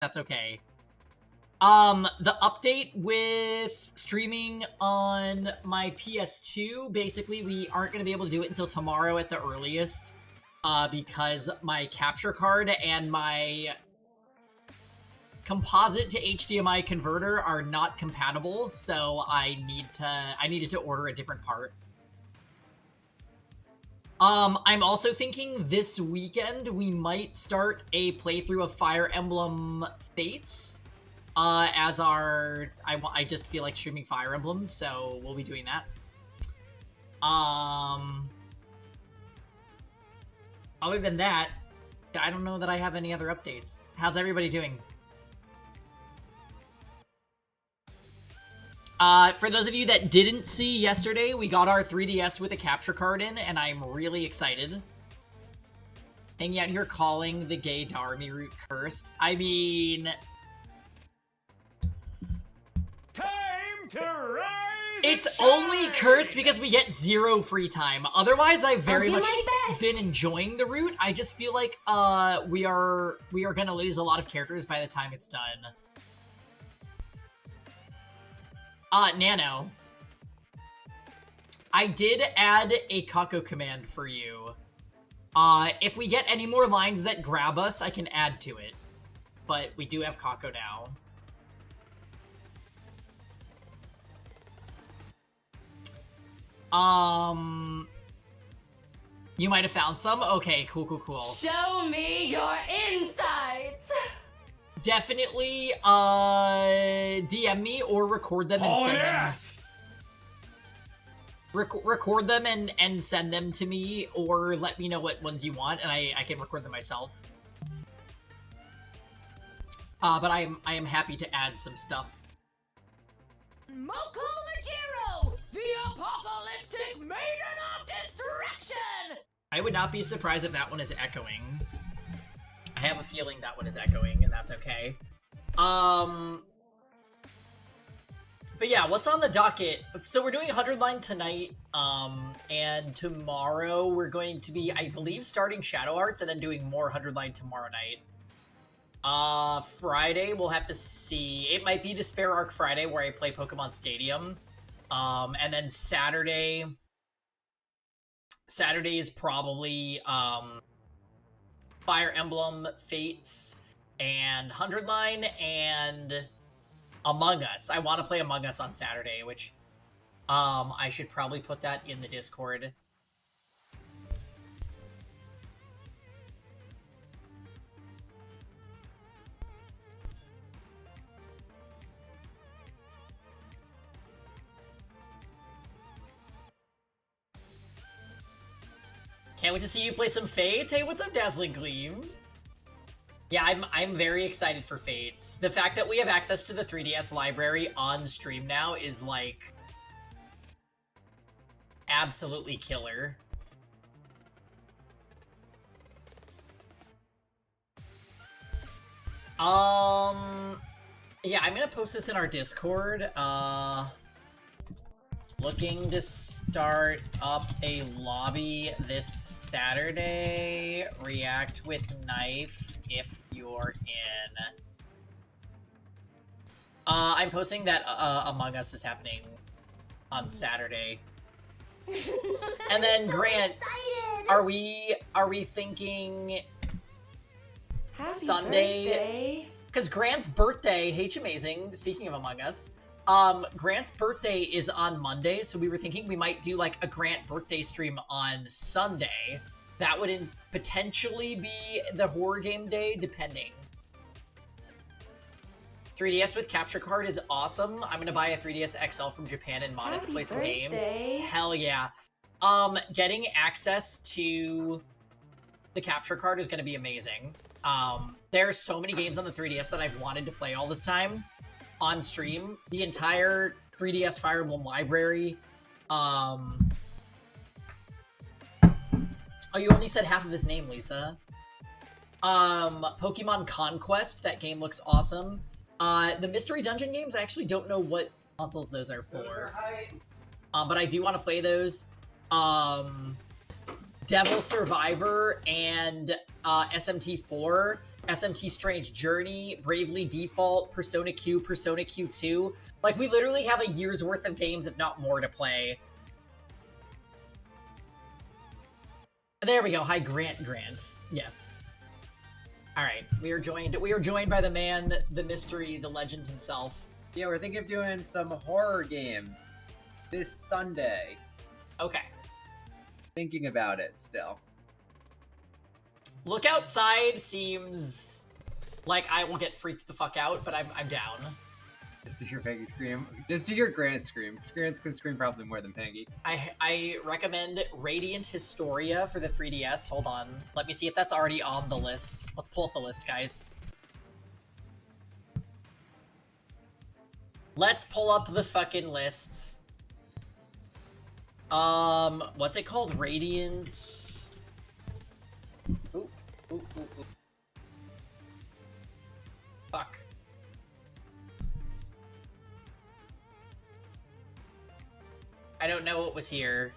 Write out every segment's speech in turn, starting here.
That's okay. The update with streaming on my PS2, basically we aren't going to be able to do it until tomorrow at the earliest, because my capture card and my composite to HDMI converter are not compatible, so I needed to order a different part. I'm also thinking this weekend we might start a playthrough of Fire Emblem Fates. As I just feel like streaming Fire Emblems, so we'll be doing that. Other than that, I don't know that I have any other updates. How's everybody doing? For those of you that didn't see yesterday, we got our 3DS with a capture card in, and I'm really excited. Hanging out here calling the gay Darmy route cursed. I mean... Time to rise! It's only cursed because we get 0 free time. Otherwise, I've very much been enjoying the route. I just feel like we are gonna lose a lot of characters by the time it's done. Nano. I did add a Kako command for you. If we get any more lines that grab us, I can add to it. But we do have Kako now. You might have found some? Okay, cool. Show me your insides! Definitely, DM me or record them and send them. Record them and send them to me, or let me know what ones you want, and I can record them myself. But I am happy to add some stuff. Moko Majiro, the apocalyptic maiden of destruction! I would not be surprised if that one is echoing. I have a feeling that one is echoing, and that's okay. But yeah, what's on the docket? So we're doing 100 line tonight, and tomorrow we're going to be, I believe, starting Shadow Hearts and then doing more 100 line tomorrow night. Friday, we'll have to see. It might be Despair Arc Friday, where I play Pokemon Stadium. And then Saturday is probably, Fire Emblem Fates and 100 line and Among Us. I want to play Among Us on Saturday, which, I should probably put that in the Discord. Can't wait to see you play some Fates. Hey, what's up, Dazzling Gleam? Yeah, I'm very excited for Fates. The fact that we have access to the 3DS library on stream now is, like, absolutely killer. Yeah, I'm gonna post this in our Discord. Looking to start up a lobby this Saturday. React with Knife if you're in. I'm posting that Among Us is happening on Saturday. And then Grant, are we thinking Happy Sunday? Because Grant's birthday, H Amazing, speaking of Among Us, Grant's birthday is on Monday, so we were thinking we might do, like, a Grant birthday stream on Sunday. That would potentially be the horror game day, depending. 3DS with capture card is awesome. I'm gonna buy a 3DS XL from Japan and mod it to play some games. Hell yeah. Getting access to the capture card is gonna be amazing. There's so many games on the 3DS that I've wanted to play all this time on stream. The entire 3DS Fire Emblem library. Oh, you only said half of his name, Lisa. Pokemon Conquest, that game looks awesome. The Mystery Dungeon games, I actually don't know what consoles those are for. But I do want to play those. Devil Survivor and SMT4. SMT Strange Journey, Bravely Default, Persona Q, Persona Q2. Like, we literally have a year's worth of games, if not more, to play. There we go. Hi, Grants. Yes. All right, we are joined by the man, the mystery, the legend himself. Yeah, we're thinking of doing some horror games this Sunday. Okay. Thinking about it still. Look Outside seems like I will get freaked the fuck out, but I'm down. Just to hear Peggy scream. Just to hear Grant scream. Grant can scream probably more than Peggy. I recommend Radiant Historia for the 3DS. Hold on. Let me see if that's already on the list. Let's pull up the list, guys. Let's pull up the fucking lists. What's it called? Radiant... Ooh. Fuck. I don't know what was here.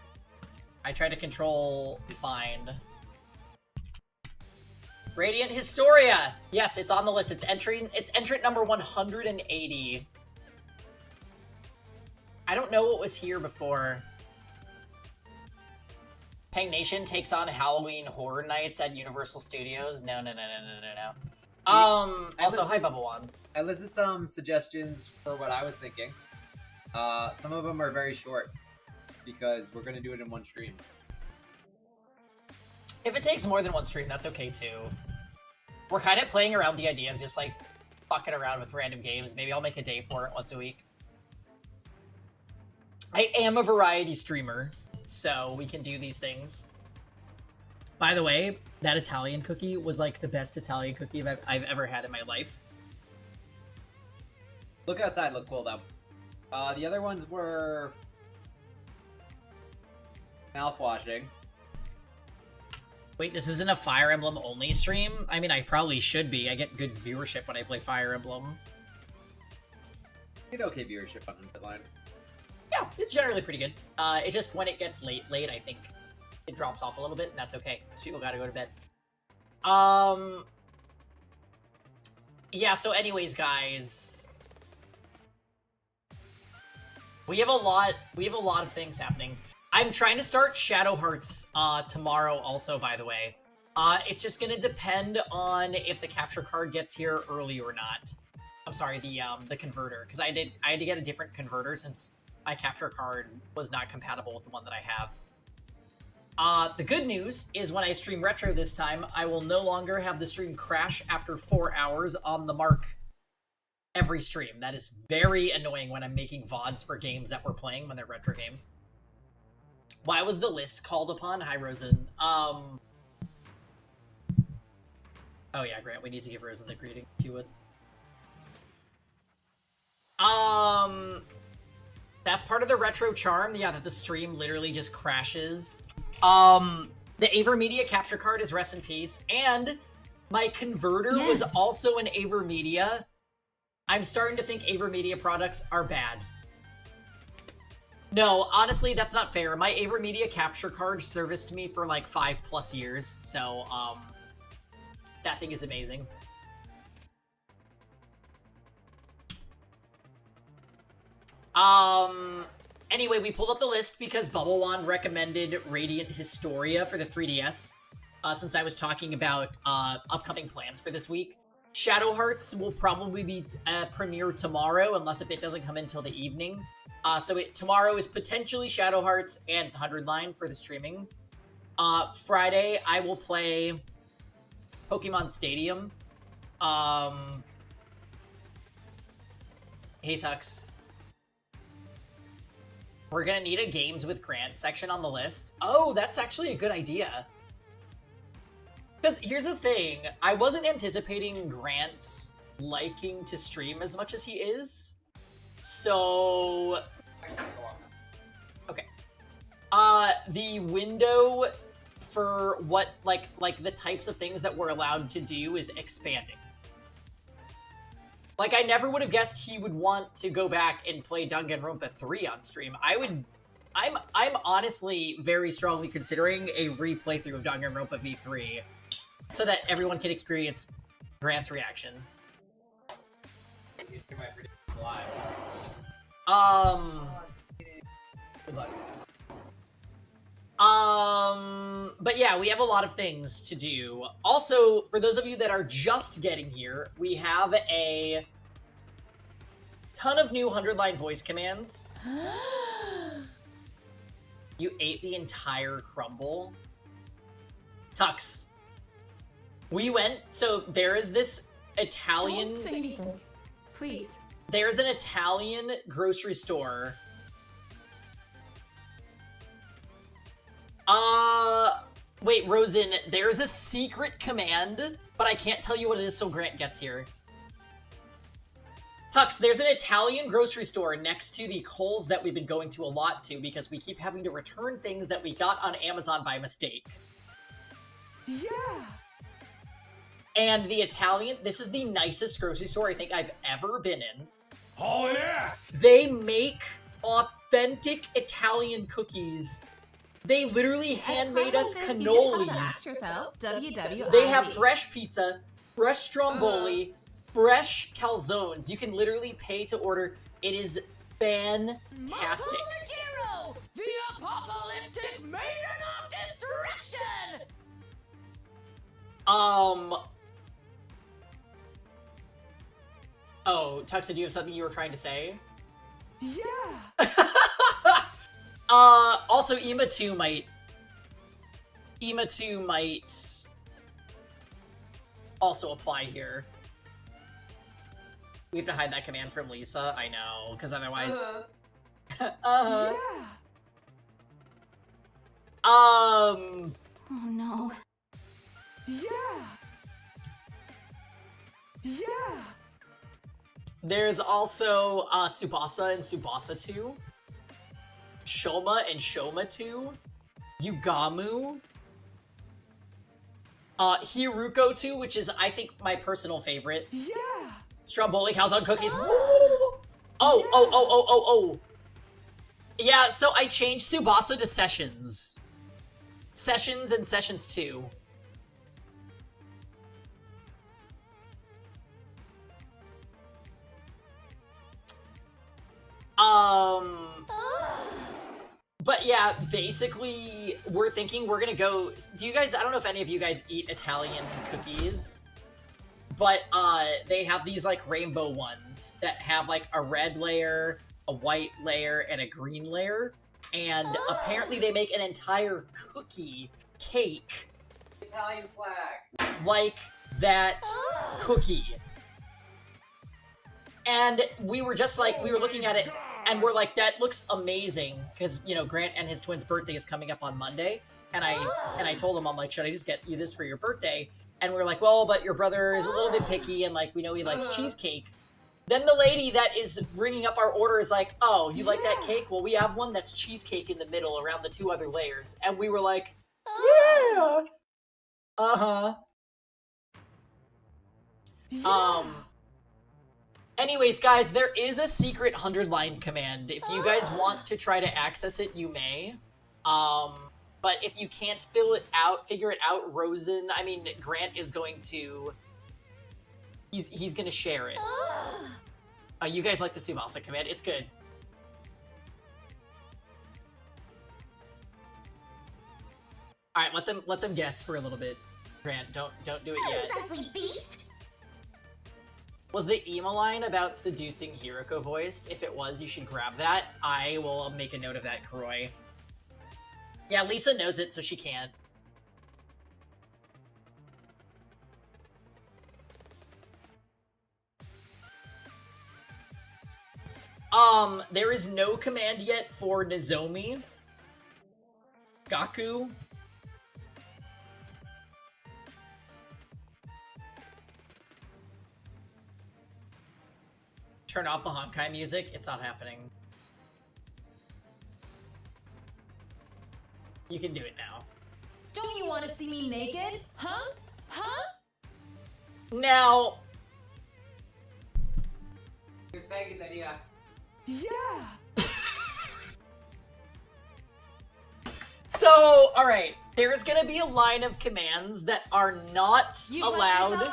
I tried to control find. Radiant Historia! Yes, it's on the list. It's entrant number 180. I don't know what was here before. Peng Nation takes on Halloween Horror Nights at Universal Studios. No. Also, hi, Bubble One. I listed some suggestions for what I was thinking. Some of them are very short, because we're going to do it in one stream. If it takes more than one stream, that's okay, too. We're kind of playing around the idea of just, like, fucking around with random games. Maybe I'll make a day for it once a week. I am a variety streamer, so we can do these things. By the way, that Italian cookie was like the best Italian cookie I've ever had in my life. Look Outside looked cool, though. The other ones were... mouthwashing. Wait, this isn't a Fire Emblem only stream? I mean, I probably should be. I get good viewership when I play Fire Emblem. Get okay viewership on Hotline. Yeah, it's generally pretty good. It's just when it gets late, I think it drops off a little bit, and that's okay, because people gotta go to bed. Yeah, so anyways, guys, we have a lot of things happening. I'm trying to start Shadow Hearts tomorrow also, by the way. It's just gonna depend on if the capture card gets here early or not. I'm sorry, the converter, because I had to get a different converter since my capture card was not compatible with the one that I have. The good news is when I stream Retro this time, I will no longer have the stream crash after 4 hours on the mark every stream. That is very annoying when I'm making VODs for games that we're playing when they're retro games. Why was the list called upon? Hi, Rosen. Oh yeah, Grant, we need to give Rosen the greeting, if you would. That's part of the retro charm, yeah, that the stream literally just crashes. The Avermedia capture card is rest in peace, and my converter was also an Avermedia. I'm starting to think Avermedia products are bad. No, honestly, that's not fair. My Avermedia capture card serviced me for like 5+ years, so, that thing is amazing. Anyway, we pulled up the list because Bubblewand recommended Radiant Historia for the 3DS, since I was talking about, upcoming plans for this week. Shadow Hearts will probably be, premiere tomorrow, unless if it doesn't come in till the evening. Tomorrow is potentially Shadow Hearts and 100 Line for the streaming. Friday, I will play Pokemon Stadium. Hey, Tux. We're gonna need a Games with Grant section on the list. Oh, that's actually a good idea. Because here's the thing, I wasn't anticipating Grant liking to stream as much as he is. So... okay. The window for what, like the types of things that we're allowed to do is expanding. Like, I never would have guessed he would want to go back and play Danganronpa 3 on stream. I'm honestly very strongly considering a replay through of Danganronpa V3 so that everyone can experience Grant's reaction. You hear my predictions live. Good luck. But yeah, we have a lot of things to do. Also, for those of you that are just getting here, we have a ton of new 100-line voice commands. You ate the entire crumble. Tux. We went, so there is this Italian... Don't say anything. Please. There's an Italian grocery store. Wait, Rosen, there's a secret command, but I can't tell you what it is till Grant gets here. Tux, there's an Italian grocery store next to the Kohl's that we've been going to a lot to because we keep having to return things that we got on Amazon by mistake. Yeah. And the Italian, this is the nicest grocery store I think I've ever been in. Hauling ass! They make authentic Italian cookies. They literally handmade us cannolis. They have fresh pizza, fresh stromboli, fresh calzones. You can literally pay to order. It is fantastic. The apocalyptic maiden of destruction! Oh, Tux, did you have something you were trying to say? Yeah. Also, Ema 2 might also apply here. We have to hide that command from Lisa, I know, because otherwise... Yeah. Oh no. Yeah. Yeah. There's also, Tsubasa and Tsubasa 2. Shoma and Shoma 2. Yugamu. Hiruko 2, which is, I think, my personal favorite. Yeah. Stromboli, calzone cookies. Oh. Yeah, so I changed Tsubasa to Sessions. Sessions and Sessions 2. But yeah, basically, we're thinking we're gonna go... Do you guys... I don't know if any of you guys eat Italian cookies, but, they have these, like, rainbow ones that have, like, a red layer, a white layer, and a green layer, and apparently they make an entire cookie cake Italian flag. like that cookie. And we were just like, we were looking at it, and we're like, that looks amazing, because, you know, Grant and his twin's birthday is coming up on Monday, and I told him, I'm like, should I just get you this for your birthday? And we were like, well, but your brother is a little bit picky, and, like, we know he likes cheesecake. Then the lady that is bringing up our order is like, oh, you like that cake? Well, we have one that's cheesecake in the middle around the 2 other layers. And we were like, yeah! Uh-huh. Yeah. Anyways, guys, there is a secret 100-line command. If you guys want to try to access it, you may. But if you can't figure it out, Grant is going to... He's gonna share it. You guys like the Tsubasa command? It's good. Alright, let them guess for a little bit. Grant, don't do it yet. Ugly beast! Was the emo line about seducing Hiruko voiced? If it was, you should grab that. I will make a note of that, Kuroi. Yeah, Lisa knows it, so she can't. There is no command yet for Nozomi. Gaku. Turn off the Honkai music. It's not happening. You can do it now. Don't you want to see me naked? Huh? Huh? Now, It was Peggy's idea. Yeah. so, alright. There's gonna be a line of commands that are not You allowed. Open.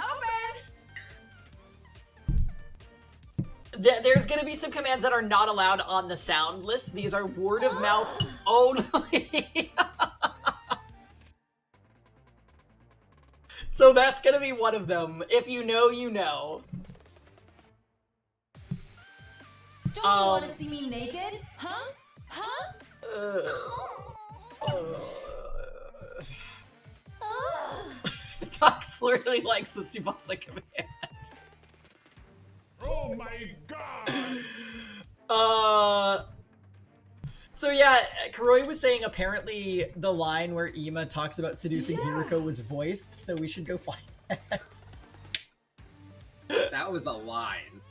There's gonna be some commands that are not allowed on the sound list. These are word of mouth only. So that's gonna be one of them. If you know, you know. Don't you want to see me naked? Huh? Huh? Tox really likes the Tsubasa command. Oh my god! So yeah, Kuroi was saying apparently the line where Ima talks about seducing Hiroko was voiced, so we should go find that. That was a line.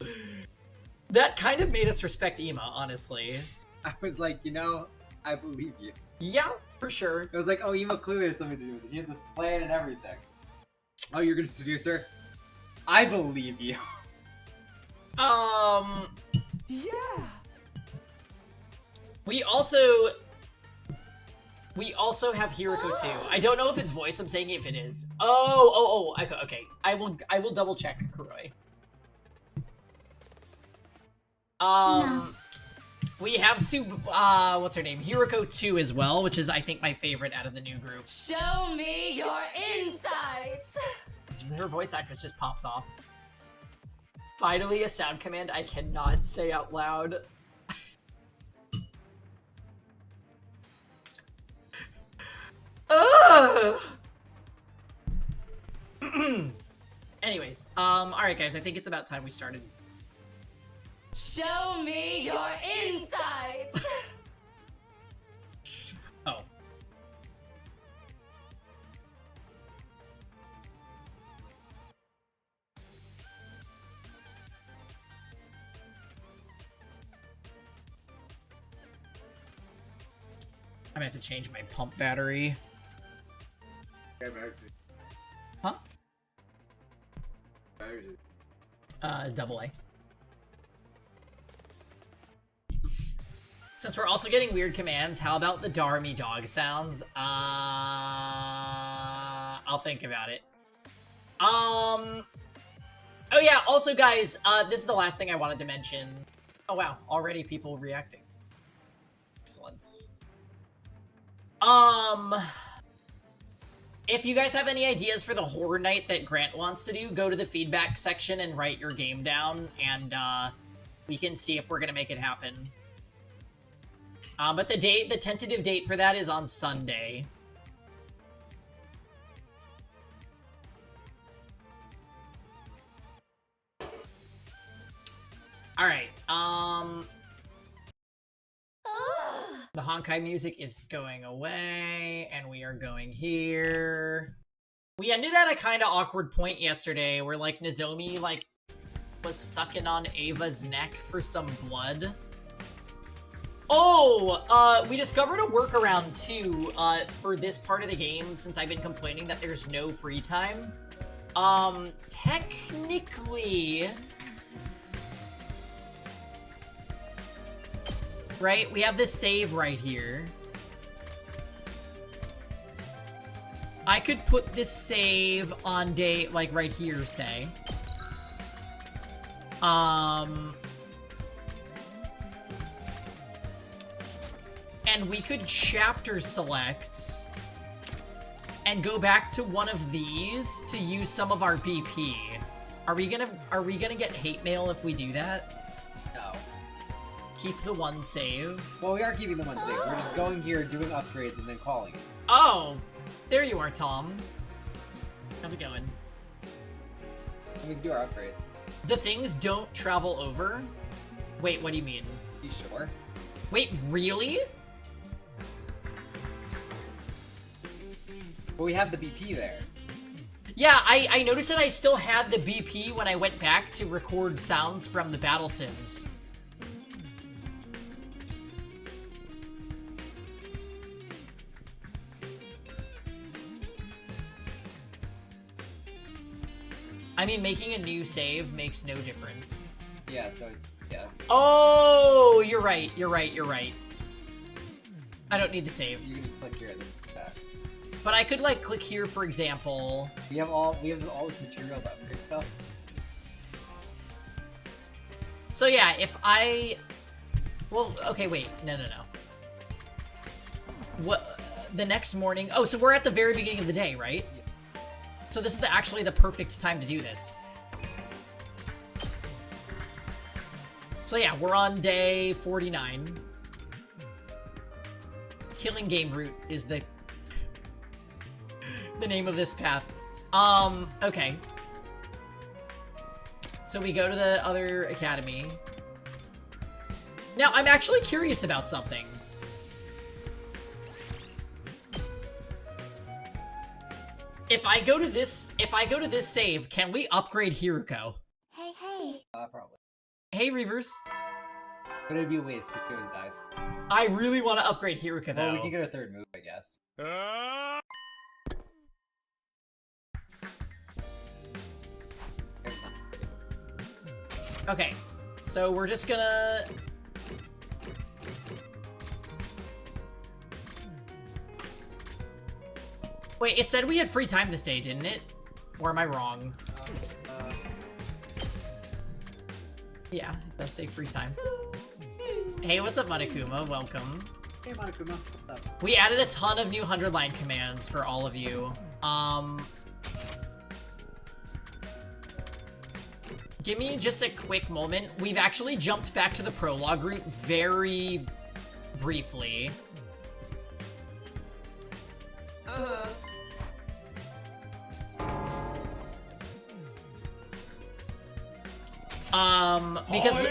That kind of made us respect Ima, honestly. I was like, you know, I believe you. Yeah, for sure. It was like, oh, Ima clearly has something to do with it. He had this plan and everything. Oh, you're gonna seduce her? I believe you. Yeah! We also have Hiroko too. I don't know if it's voice. I'm saying if it is. Okay. I will double check, Kuroi. We have what's her name? Hiroko 2 as well, which is I think my favorite out of the new group. Show me your insides. Her voice actress just pops off. Finally, a sound command I cannot say out loud. Anyways, alright guys, I think it's about time we started. Show me your insides. Oh. I'm gonna have to change my pump battery. Huh? Double A. Since we're also getting weird commands, how about the Darmy dog sounds? I'll think about it. Oh yeah, also guys, this is the last thing I wanted to mention. Oh wow, already people reacting. Excellent. If you guys have any ideas for the horror night that Grant wants to do, go to the feedback section and write your game down, and we can see if we're gonna make it happen. But the tentative date for that is on Sunday. Alright, the Honkai music is going away, and we are going here. We ended at a kind of awkward point yesterday, where, like, Nozomi, like, was sucking on Ava's neck for some blood. Oh, we discovered a workaround, too, for this part of the game, since I've been complaining that there's no free time. Technically... Right? We have this save right here. I could put this save on day, like, right here, say. And we could chapter select and go back to one of these to use some of our BP. Are we gonna get hate mail if we do that? No. Keep the one save. Well, we are keeping the one save. We're just going here, doing upgrades, and then calling it. Oh! There you are, Tom. How's it going? And we can do our upgrades. The things don't travel over? Wait, what do you mean? You sure? Wait, really? Well, we have the BP there. Yeah, I noticed that I still had the BP when I went back to record sounds from the battle sims. I mean, making a new save makes no difference. Yeah, so, yeah. Oh, you're right, you're right, you're right. I don't need the save. You can just click here and then back. But I could, like, click here, for example. We have all this material about upgrade stuff. So yeah, if I... Well, okay, wait. No. What? The next morning... Oh, so we're at the very beginning of the day, right? So this is actually the perfect time to do this. So yeah, we're on day 49. Killing Game Route is the name of this path. Okay. So we go to the other academy. Now, I'm actually curious about something. If I go to this save, can we upgrade Hiruko? Hey. Probably. Hey, Reavers. But it'd be a waste if Goes dies. I really want to upgrade Hiruka, though. Well, we can get a third move, I guess. Okay, so we're just gonna... Wait, it said we had free time this day, didn't it? Or am I wrong? Yeah, it does say free time. Hey, what's up, Monokuma? Welcome. Hey, Monokuma. What's up? We added a ton of new 100-line commands for all of you. Give me just a quick moment. We've actually jumped back to the prologue route very briefly. Because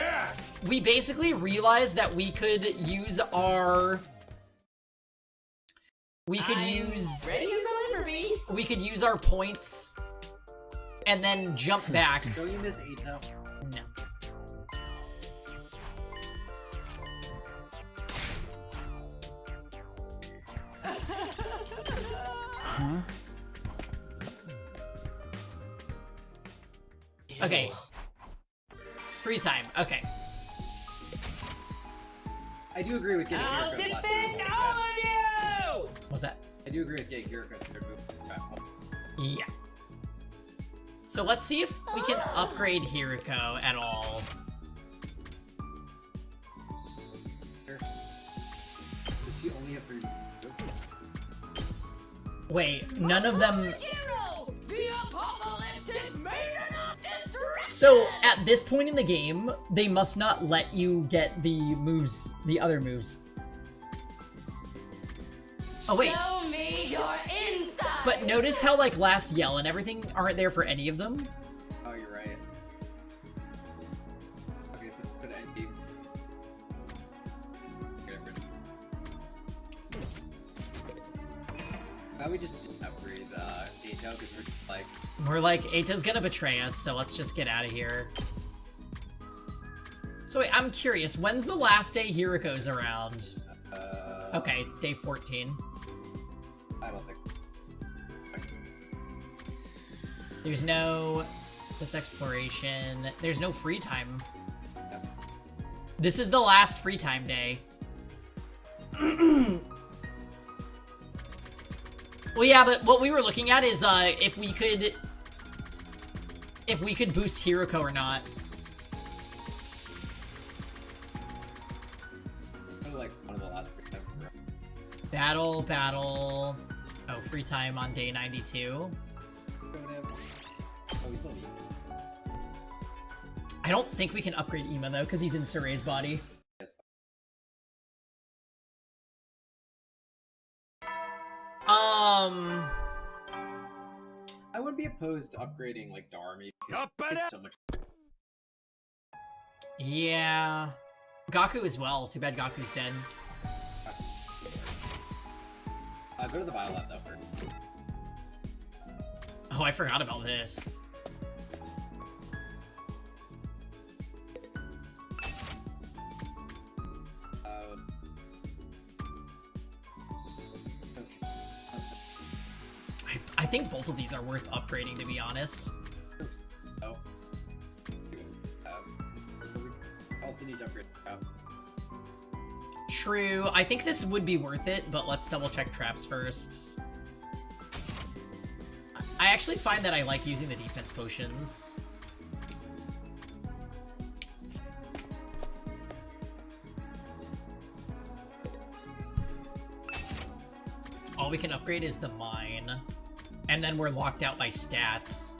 we basically realized that we could use our... We could use our points and then jump back. Don't you miss Ato? No. Huh? Okay. Free time. Okay. I do agree with getting I'll Hiruko's last defend move. all of you! What's that? I do agree with getting Hiruko's third move. Yeah. So let's see if we can upgrade Hiruko at all. Does she only have 3 moves? Wait, none of them... Hero, the apocalyptic maiden of destruction! So, at this point in the game, they must not let you get the moves, the other moves. Oh, wait. Show me your inside. But notice how, like, Last Yell and everything aren't there for any of them? Oh, you're right. Okay, so put end game. Why we just upgrade Ato because we're just like... We're like, Eita's gonna betray us, so let's just get out of here. So wait, I'm curious, when's the last day Hiruko's around? Okay, it's day 14. I don't think... There's no... That's exploration. There's no free time. This is the last free time day. Well, yeah, but what we were looking at is if we could boost Hiruko or not. Probably like one of the last free time for Battle. Oh, free time on day 92. Oh, we still need. I don't think we can upgrade Ima though, because he's in Suray's body. That's I wouldn't be opposed to upgrading like Darmy because it's so much. Yeah. Gaku as well. Too bad Gaku's dead. Go to the Violet though first. Oh, I forgot about this. I think both of these are worth upgrading, to be honest. Oh. Also need to upgrade traps. True. I think this would be worth it, but let's double check traps first. I actually find that I like using the defense potions. all we can upgrade is the mine. And then we're locked out by stats.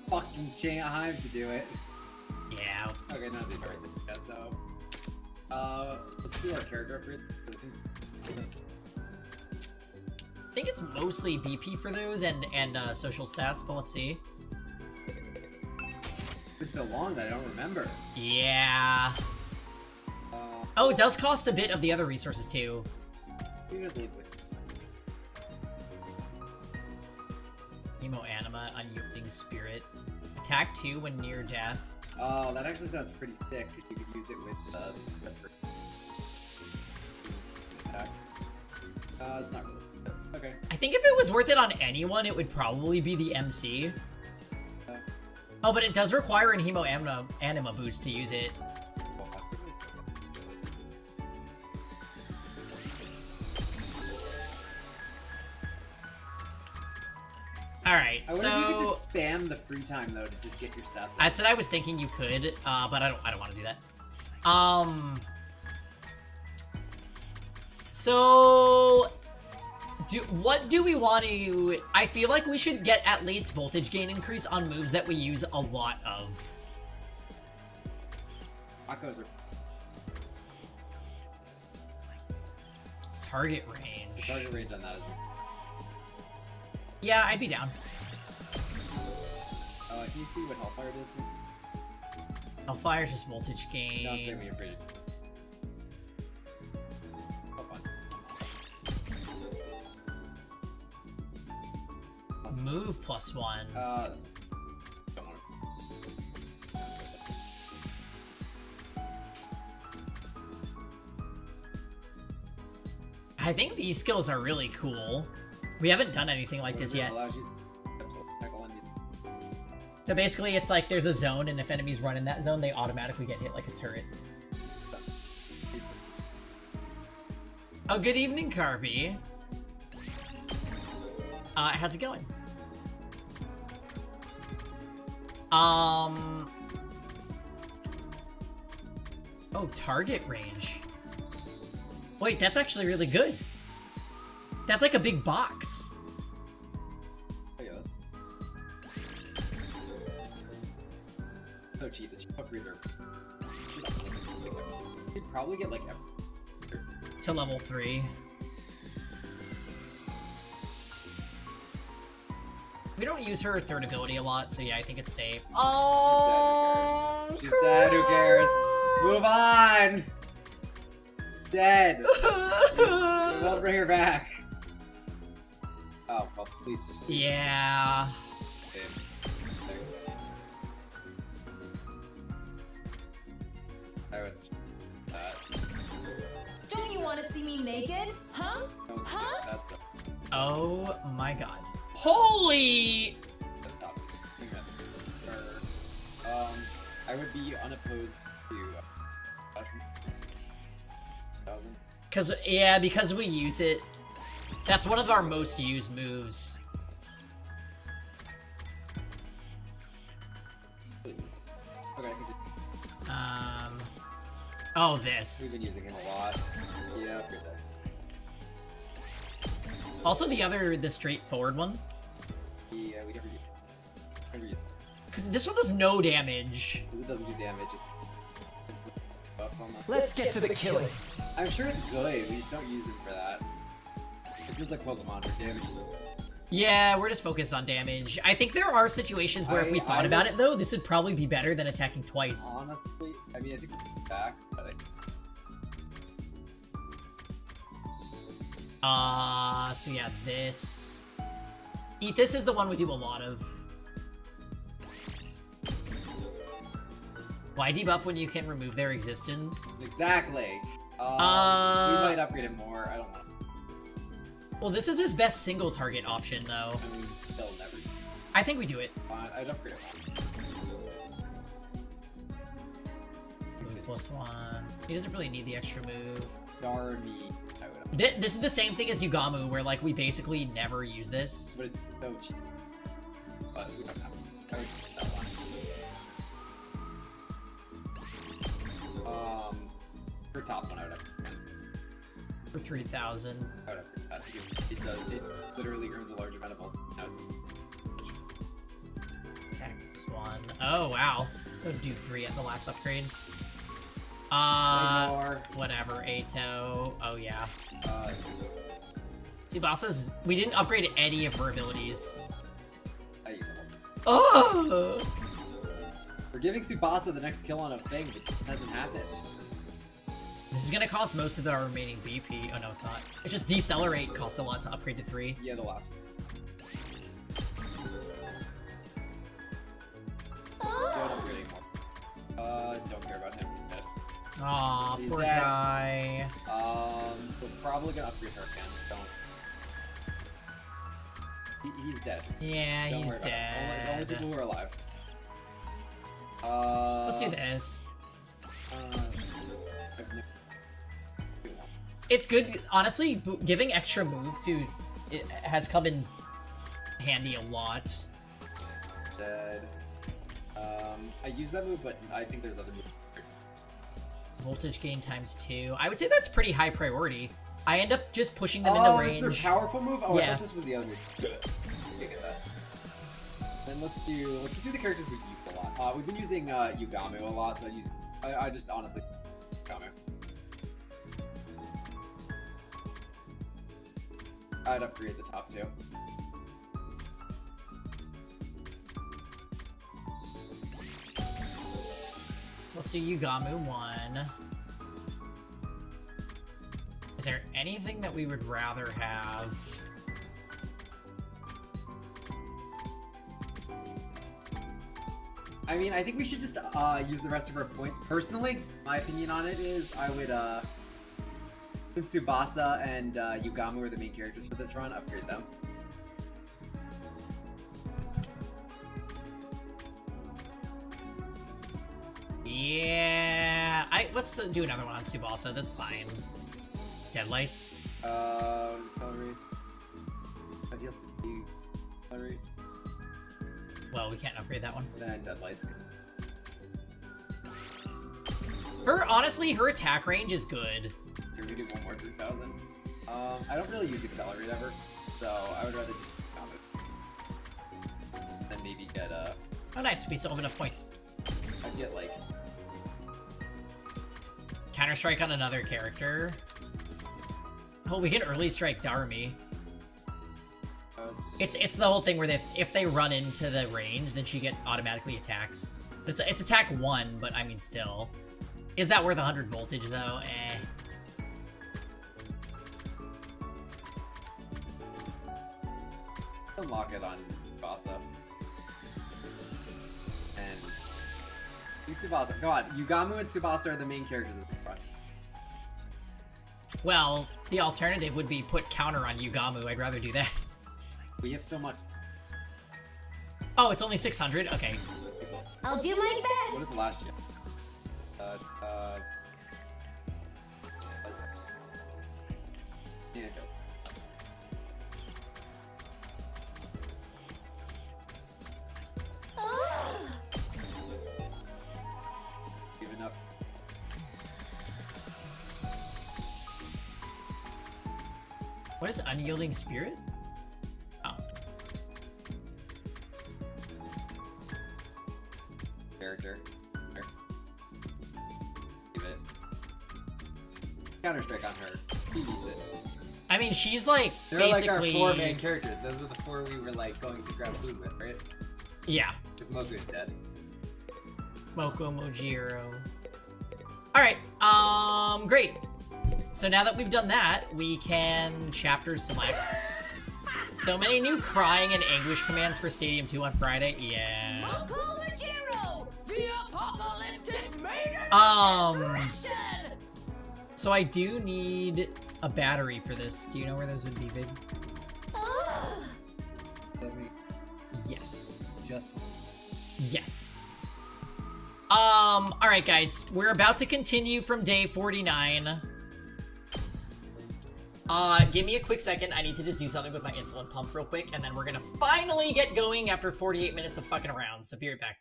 Fucking Shanghai to do it. Yeah. Okay, not the right. Yeah, so. Let's do our character upgrade. I think it's mostly BP for those and social stats, but let's see. It's been so long that I don't remember. Yeah. Oh, it does cost a bit of the other resources too. You just leave with this Emo Anima, Unyielding Spirit. Attack 2 when near death. Oh, that actually sounds pretty sick, because you could use it with, attack. It's not really. Okay. I think if it was worth it on anyone, it would probably be the MC. Oh, but it does require an Hemo Anima boost to use it. Alright, I so... wonder if you could just spam the free time, though, to just get your stats up. That's what I was thinking you could, but I don't want to do that. So... what do we want to... I feel like we should get at least voltage gain increase on moves that we use a lot of. Akos are... Target range. Target range on that is... Yeah, I'd be down. Can you see what Hellfire does? Hellfire's just voltage gain. Don't say we upgraded. Move +1. Don't want I think these skills are really cool. We haven't done anything like this yet. So basically, it's like there's a zone, and if enemies run in that zone, they automatically get hit like a turret. Oh, good evening, Carby. How's it going? Oh, target range. Wait, that's actually really good. That's like a big box. So cheap. The cheap upgrades are... You'd probably get like... To level 3. We don't use her third ability a lot, so yeah, I think it's safe. Oh, She's dead, who cares? Move on! Dead! We won't bring her back. Oh, well, please. Yeah. I would... Don't you want to see me naked? Huh? Huh? That's Oh my god. Holy! I would be unopposed to... because we use it. That's one of our most used moves. Okay, I can just... Oh, this. We've been using him a lot. Yeah, good. Also the straightforward one. Yeah, we never use it. Because this one does no damage. It doesn't do damage, it's... Let's get to the killing. I'm sure it's good, we just don't use it for that. It feels like Pokemon where damage is... Yeah, we're just focused on damage. I think there are situations where if we thought about it, though, this would probably be better than attacking twice. Honestly, I mean, I think it's back, but so yeah, this... This is the one we do a lot of. Why debuff when you can remove their existence? Exactly! We might upgrade it more, I don't know. Well, this is his best single target option, though. I mean, they'll never do it. I think we do it. I'd upgrade it Move +1. He doesn't really need the extra move. Darny, I would upgrade. This is the same thing as Yugamu, where like we basically never use this. But it's so cheap. But we don't have it. I would just that one. For top one, I would upgrade. For 3,000. I would upgrade that. that. It literally earns a large amount of notes. Text 1. Oh, wow. So do 3 at the last upgrade. More. Whatever, Ato. Oh, yeah. Uh, Tsubasa's... We didn't upgrade any of her abilities. I use it. Oh! We're giving Tsubasa the next kill on a thing, but it hasn't happened. This is gonna cost most of our remaining BP. Oh, no, it's not. It's just Decelerate cost a lot to upgrade to 3. Yeah, the last one. Don't upgrade anymore. Don't care about him. He's dead. Aw, He's poor dead. guy. We're probably gonna upgrade her again. Don't. He's dead. Yeah, Don't he's worry about it. Only dead. people who are alive. Let's do this. I've never- It's good, honestly, giving extra move to... It has come in handy a lot. Dead. I use that move, but I think there's other moves. Voltage gain times 2. I would say that's pretty high priority. I end up just pushing them into range. This is their powerful move? Oh, I Yeah. thought this was the other move. Okay, get that. Then let's just do the characters we've used a lot. We've been using Yugamu a lot, so I just honestly Yugamu. I'd upgrade the top 2. So let's do Yugamu 1. Is there anything that we would rather have? I mean, I think we should just use the rest of our points. Personally, my opinion on it is I would since Tsubasa and Yugamu are the main characters for this run, upgrade them. Yeah, let's do another one on Tsubasa. That's fine. Deadlights. Accelerate. Accelerate. Well, we can't upgrade that one. Then Deadlights. Honestly, her attack range is good. Here we do one more 3,000. I don't really use Accelerate ever, so I would rather just count it. Then maybe get Oh, nice. We still have enough points. I'd get like Counter-strike on another character. Oh, we can early strike Darumi. It's the whole thing where if they run into the range, then she automatically attacks. It's attack 1, but I mean still. Is that worth 100 voltage though? Eh. unlock it on Tsubasa. And Tsubasa. Come on, Yugamu and Tsubasa are the main characters in the front. Well, the alternative would be put counter on Yugamu. I'd rather do that. We have so much. Oh, it's only 600? Okay. I'll do my What is best. the last gen? Yeah, go. Even up. What is Unyielding Spirit? Oh. Character. There. Leave it. Counter strike on her. She needs it. I mean, she's like They're basically... like our 4 main characters. Those are the 4 we were like going to grab food with, right? Yeah. Because Moku's dead. Moko Mojiro. Alright, great. So now that we've done that, we can chapter select. So many new crying and anguish commands for Stadium 2 on Friday. Yeah. Moko Majiro, the apocalyptic maiden Um, destruction! So I do need a battery for this. Do you know where those would be, babe? Let me Yes. just. Yes. Alright guys, we're about to continue from day 49. Give me a quick second. I need to just do something with my insulin pump real quick, and then we're gonna finally get going after 48 minutes of fucking around. So be right back.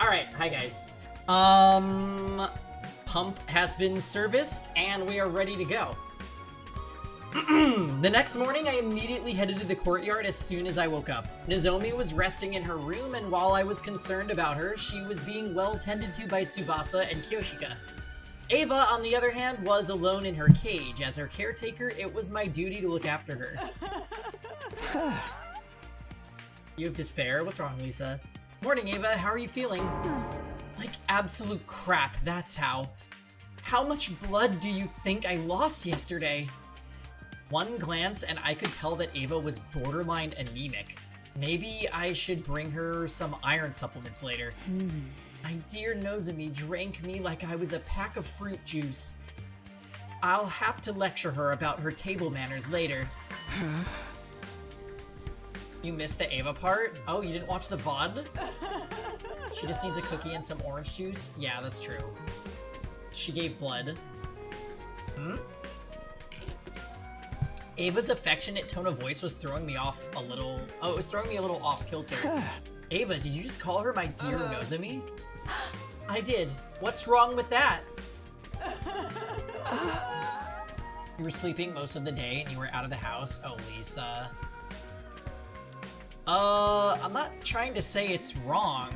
Alright, hi guys. Pump has been serviced, and we are ready to go. The next morning, I immediately headed to the courtyard as soon as I woke up. Nozomi was resting in her room, and while I was concerned about her, she was being well tended to by Tsubasa and Kyoshika. Ava, on the other hand, was alone in her cage. As her caretaker, it was my duty to look after her. You have despair? What's wrong, Lisa? Morning, Ava. How are you feeling? Like absolute crap, that's how. How much blood do you think I lost yesterday? One glance and I could tell that Ava was borderline anemic. Maybe I should bring her some iron supplements later. My dear Nozomi drank me like I was a pack of fruit juice. I'll have to lecture her about her table manners later. You missed the Ava part? Oh, you didn't watch the VOD? She just needs a cookie and some orange juice? Yeah, that's true. She gave blood. Ava's affectionate tone of voice was throwing me off a little... Oh, it was throwing me a little off kilter. Ava, did you just call her my dear Nozomi? I did. What's wrong with that? You were sleeping most of the day and you were out of the house. Oh, Lisa. I'm not trying to say it's wrong.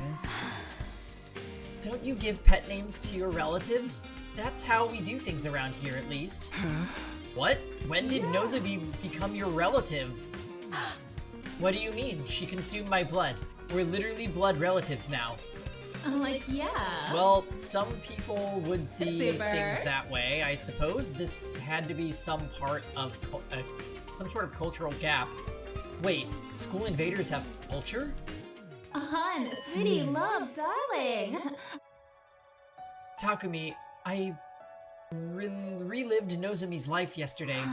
Don't you give pet names to your relatives? That's how we do things around here, at least. What? When did Nozomi become your relative? What do you mean? She consumed my blood. We're literally blood relatives now. Like, yeah. Well, some people would see Super. things that way. I suppose this had to be some part of some sort of cultural gap. Wait, school invaders have culture? Hun, sweetie, love, darling. Takumi, I relived Nozomi's life yesterday.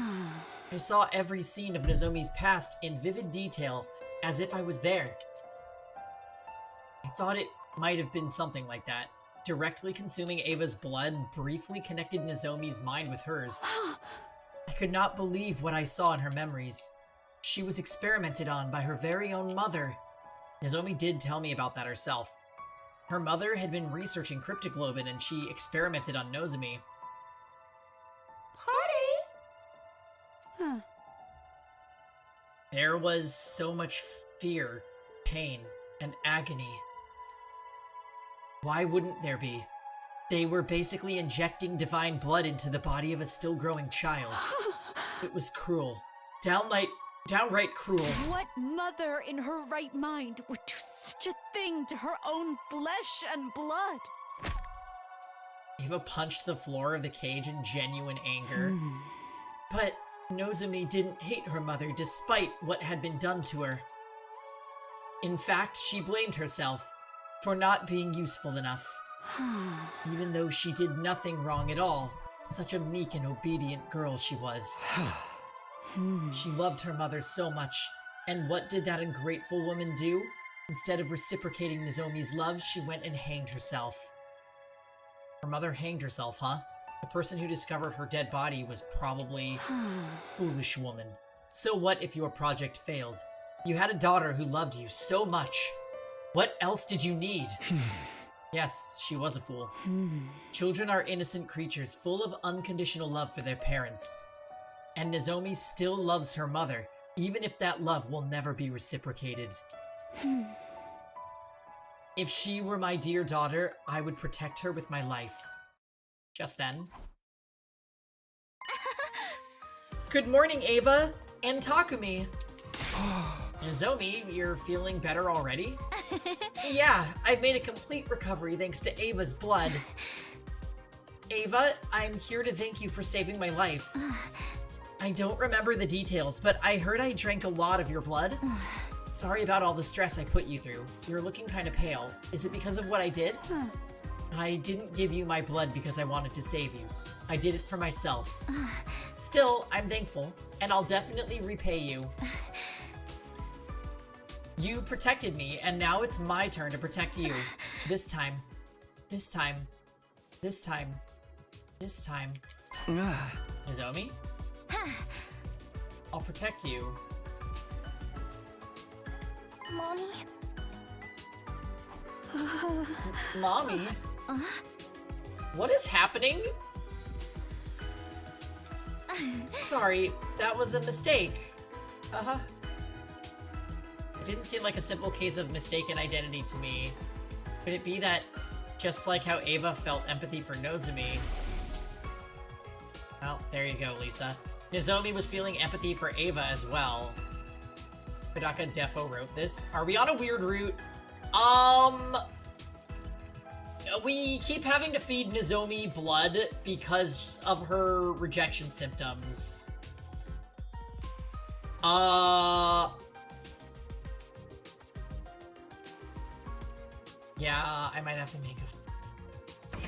I saw every scene of Nozomi's past in vivid detail, as if I was there. I thought it might have been something like that. Directly consuming Ava's blood briefly connected Nozomi's mind with hers. I could not believe what I saw in her memories. She was experimented on by her very own mother. Nozomi did tell me about that herself. Her mother had been researching cryptoglobin and she experimented on Nozomi. Party? There was so much fear, pain, and agony. Why wouldn't there be? They were basically injecting divine blood into the body of a still growing child. It was cruel. Downright cruel. What mother in her right mind would do such a thing to her own flesh and blood? Ava punched the floor of the cage in genuine anger. But Nozomi didn't hate her mother despite what had been done to her. In fact, she blamed herself for not being useful enough. Even though she did nothing wrong at all, such a meek and obedient girl she was. She loved her mother so much, and what did that ungrateful woman do? Instead of reciprocating Nozomi's love, she went and hanged herself. Her mother hanged herself, huh? The person who discovered her dead body was probably foolish woman. So what if your project failed? You had a daughter who loved you so much. What else did you need? Yes, she was a fool. Children are innocent creatures full of unconditional love for their parents. And Nozomi still loves her mother, even if that love will never be reciprocated. If she were my dear daughter, I would protect her with my life. Just then. Good morning, Ava and Takumi. Nozomi, you're feeling better already? Yeah, I've made a complete recovery thanks to Ava's blood. Ava, I'm here to thank you for saving my life. I don't remember the details, but I heard I drank a lot of your blood. Sorry about all the stress I put you through. You're looking kind of pale. Is it because of what I did? I didn't give you my blood because I wanted to save you. I did it for myself. Still, I'm thankful, and I'll definitely repay you. You protected me, and now it's my turn to protect you. This time. This time. This time. This time. Nozomi? I'll protect you. Mommy? Mommy? What is happening? Sorry, that was a mistake. It didn't seem like a simple case of mistaken identity to me. Could it be that, just like how Ava felt empathy for Nozomi? Well, there you go, Lisa. Nozomi was feeling empathy for Ava as well. Kodaka Defo wrote this. Are we on a weird route? We keep having to feed Nozomi blood because of her rejection symptoms. Yeah, I might have to make a...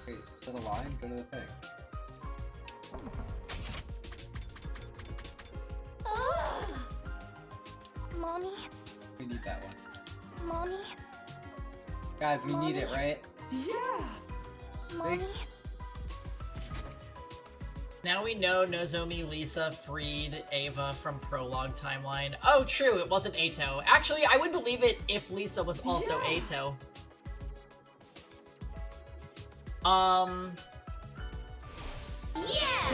Wait, to the line? Go to the thing. Mommy, We need that one. mommy, Guys, we need it, right? Yeah! mommy. Now we know Nozomi Lisa freed Ava from Prologue timeline. Oh, true, it wasn't Ato. Actually, I would believe it if Lisa was also Ato. Yeah,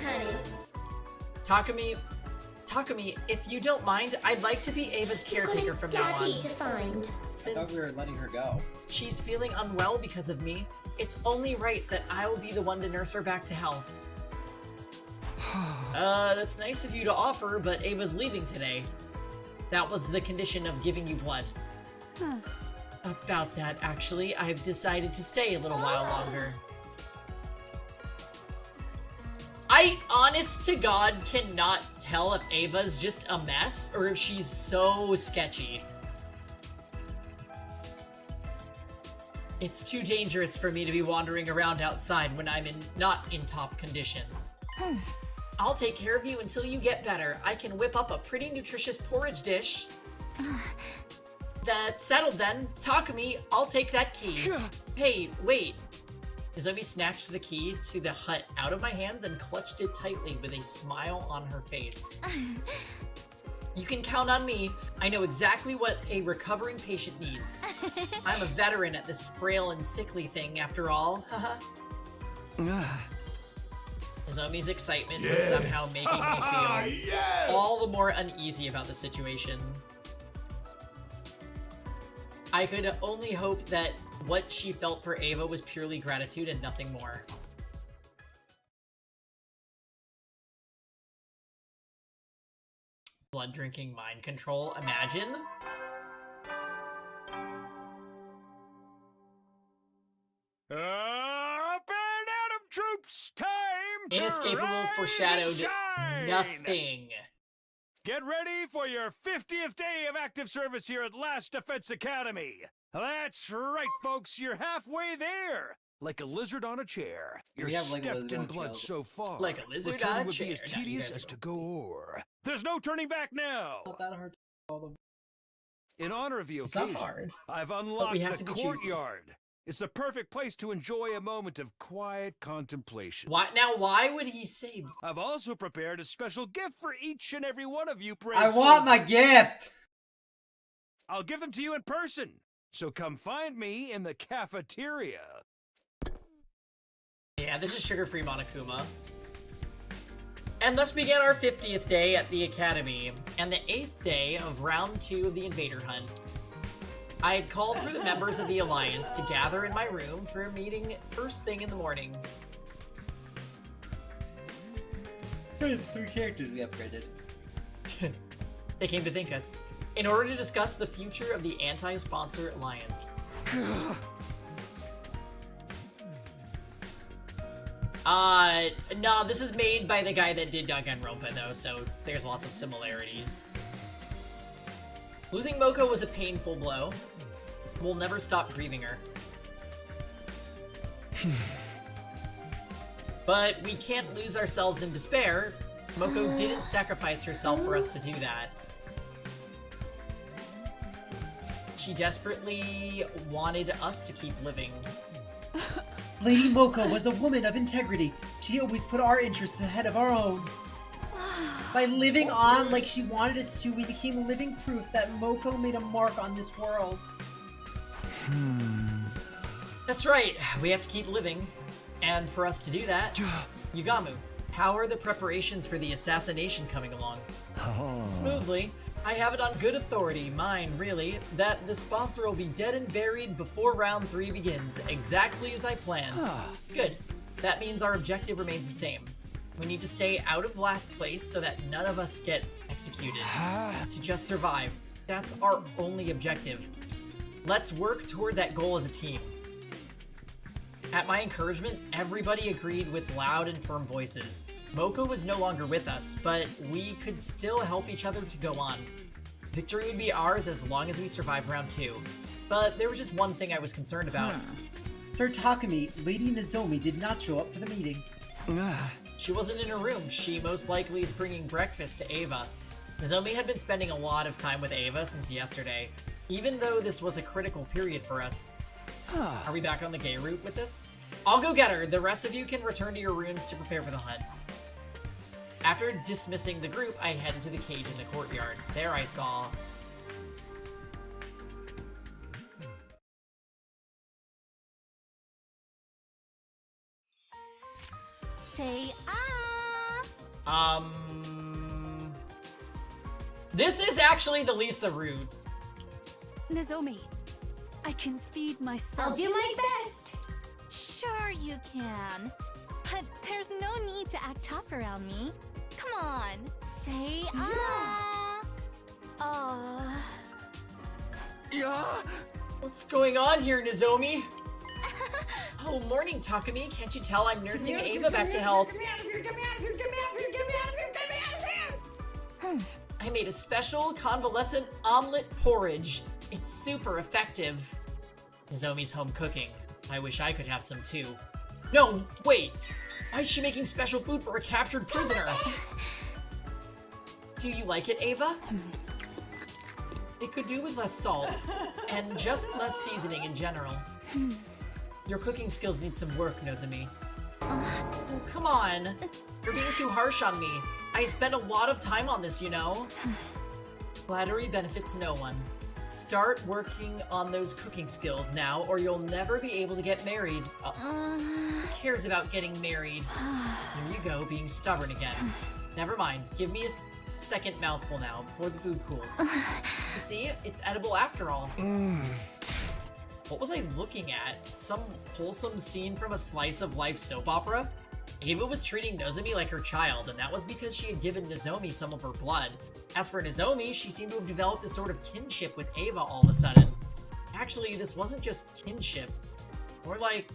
honey. Takumi, if you don't mind, I'd like to be Ava's caretaker from now on. Daddy to find. I thought Since we were letting her go. she's feeling unwell because of me, it's only right that I will be the one to nurse her back to health. That's nice of you to offer, but Ava's leaving today. That was the condition of giving you blood. About that, actually, I've decided to stay a little while longer. I, honest to God, cannot tell if Ava's just a mess or if she's so sketchy. It's too dangerous for me to be wandering around outside when I'm not in top condition. I'll take care of you until you get better. I can whip up a pretty nutritious porridge dish. That's settled then. Takumi, I'll take that key. Hey, wait. Nozomi snatched the key to the hut out of my hands and clutched it tightly with a smile on her face. You can count on me. I know exactly what a recovering patient needs. I'm a veteran at this frail and sickly thing, after all. Nozomi's excitement was somehow making me feel all the more uneasy about the situation. I could only hope that what she felt for Ava was purely gratitude and nothing more. Blood drinking mind control, imagine? Up and Adam troops, time to Inescapable rise foreshadowed and shine. nothing. Get ready for your 50th day of active service here at Last Defense Academy. That's right, folks, you're halfway there. Like a lizard on a chair. You're We have like a stepped lizard in on a blood chair. so far. Like a lizard Return on a would be chair. as Now you tedious guys as are to go o'er. There's no turning back now. Not that hard to call them. In honor of the It's not occasion, hard. I've unlocked have the to be choosy. courtyard. It's the perfect place to enjoy a moment of quiet contemplation. Why would he say... I've also prepared a special gift for each and every one of you, brave I want my soldiers. gift! I'll give them to you in person. So come find me in the cafeteria. Yeah, this is sugar-free Monokuma. And thus began our 50th day at the Academy, and the 8th day of round 2 of the Invader Hunt. I had called for the members of the Alliance to gather in my room for a meeting first thing in the morning. There's 3 characters we upgraded. They came to thank us, in order to discuss the future of the anti-sponsor alliance. No, this is made by the guy that did Danganronpa though, so there's lots of similarities. Losing Moko was a painful blow. We'll never stop grieving her. But we can't lose ourselves in despair. Moko didn't sacrifice herself for us to do that. She desperately wanted us to keep living. Lady Moko was a woman of integrity. She always put our interests ahead of our own. By living on like she wanted us to, we became living proof that Moko made a mark on this world. That's right, we have to keep living. And for us to do that, Yugamu, how are the preparations for the assassination coming along? Smoothly. I have it on good authority, mine really, that the sponsor will be dead and buried before round 3 begins, exactly as I planned. Good. That means our objective remains the same. We need to stay out of last place so that none of us get executed. To just survive. That's our only objective. Let's work toward that goal as a team. At my encouragement, everybody agreed with loud and firm voices. Moko was no longer with us, but we could still help each other to go on. Victory would be ours as long as we survived round 2. But there was just one thing I was concerned about. Sir Takumi, Lady Nozomi did not show up for the meeting. She wasn't in her room. She most likely is bringing breakfast to Ava. Nozomi had been spending a lot of time with Ava since yesterday, even though this was a critical period for us. Are we back on the gay route with this? I'll go get her. The rest of you can return to your rooms to prepare for the hunt. After dismissing the group, I headed to the cage in the courtyard. There I saw... Say This is actually the Lisa route. Nozomi, I can feed myself. I'll do my best. Sure you can. But there's no need to act tough around me. Come on, say What's going on here, Nozomi? Oh, morning, Takumi. Can't you tell I'm nursing Ava back to health? I made a special convalescent omelet porridge. It's super effective. Nozomi's home cooking. I wish I could have some too. No, wait. Why is she making special food for a captured prisoner? Do you like it, Ava? It could do with less salt, and just less seasoning in general. Your cooking skills need some work, Nozomi. Oh, come on. You're being too harsh on me. I spent a lot of time on this, you know. Flattery benefits no one. Start working on those cooking skills now, or you'll never be able to get married. Who cares about getting married? Here you go, being stubborn again. Never mind. Give me a second mouthful now, before the food cools. You see? It's edible after all. What was I looking at? Some wholesome scene from a slice of life soap opera? Ava was treating Nozomi like her child, and that was because she had given Nozomi some of her blood. As for Nozomi, she seemed to have developed a sort of kinship with Ava all of a sudden. Actually, this wasn't just kinship. More like...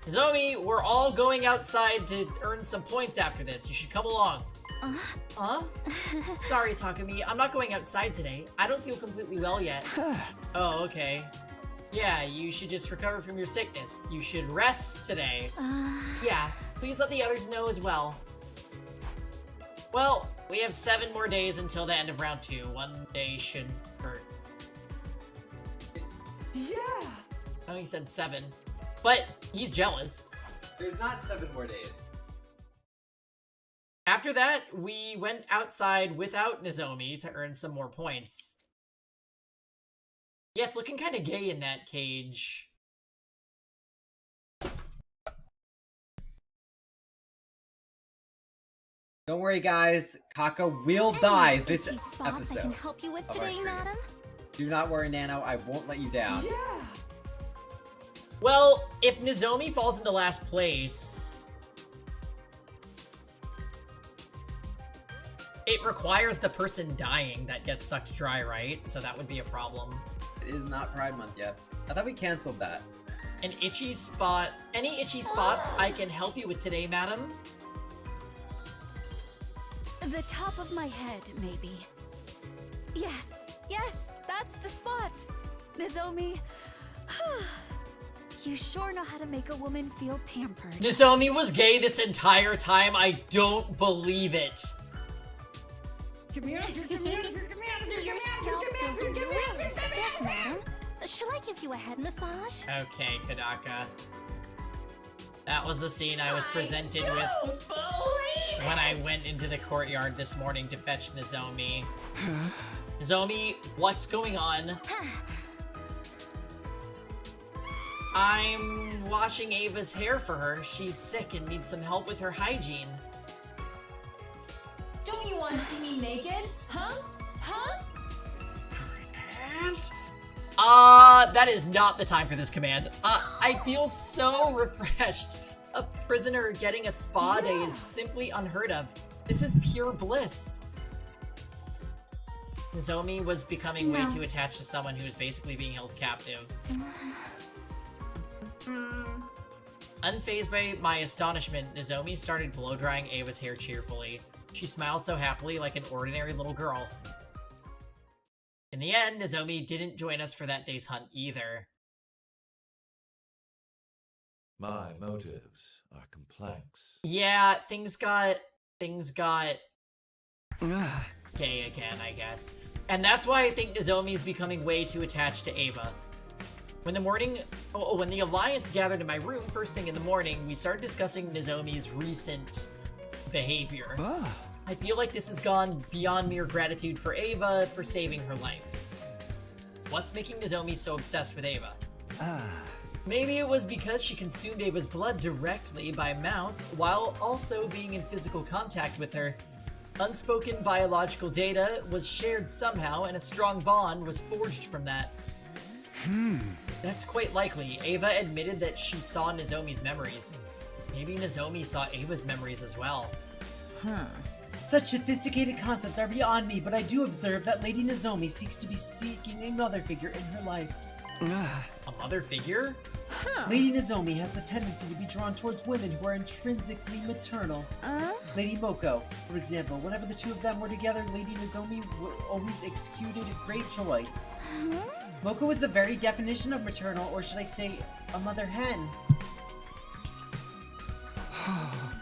Nozomi, we're all going outside to earn some points after this. You should come along. Huh? Sorry, Takumi. I'm not going outside today. I don't feel completely well yet. Oh, okay. Yeah, you should just recover from your sickness. You should rest today. Yeah, please let the others know as well. Well, we have 7 more days until the end of round 2. One day should hurt. Yeah! Oh, he said 7. But he's jealous. There's not 7 more days. After that, we went outside without Nozomi to earn some more points. Yeah, it's looking kind of gay in that cage. Don't worry, guys. Kaka will die this Any spots episode. I can help you with of our today, stream. madam? Do not worry, Nano. I won't let you down. Well, if Nozomi falls into last place... it requires the person dying that gets sucked dry, right? So that would be a problem. It is not Pride Month yet. I thought we canceled that. An itchy spot... Any itchy spots I can help you with today, madam? The top of my head, maybe. Yes, that's the spot. Nozomi, you sure know how to make a woman feel pampered. Nozomi was gay this entire time. I don't believe it. Get me out of here, get me out of here, get me out of here, Your scalp feels really stiff, madam. Shall I give you a head massage? Okay, Kadaka. That was the scene I was presented with. when I went into the courtyard this morning to fetch Nozomi. Nozomi, what's going on? I'm washing Ava's hair for her. She's sick and needs some help with her hygiene. Don't you want to see me naked? Huh? And that is not the time for this command. I feel so refreshed. A prisoner getting a spa day is simply unheard of. This is pure bliss. Nozomi was becoming way too attached to someone who was basically being held captive. Unfazed by my astonishment, Nozomi started blow-drying Ava's hair cheerfully. She smiled so happily like an ordinary little girl. In the end, Nozomi didn't join us for that day's hunt either. My motives are complex. Yeah, things got gay again, I guess. And that's why I think Nozomi's becoming way too attached to Ava. When the Alliance gathered in my room first thing in the morning, we started discussing Nozomi's recent behavior. I feel like this has gone beyond mere gratitude for Ava for saving her life. What's making Nozomi so obsessed with Ava? Maybe it was because she consumed Ava's blood directly by mouth, while also being in physical contact with her. Unspoken biological data was shared somehow, and a strong bond was forged from that. That's quite likely. Ava admitted that she saw Nozomi's memories. Maybe Nozomi saw Ava's memories as well. Such sophisticated concepts are beyond me, but I do observe that Lady Nozomi seeks to be seeking a mother figure in her life. A mother figure? Lady Nozomi has the tendency to be drawn towards women who are intrinsically maternal. Lady Moko, for example, whenever the two of them were together, Lady Nozomi always exuded great joy. Moko is the very definition of maternal, or should I say, a mother hen.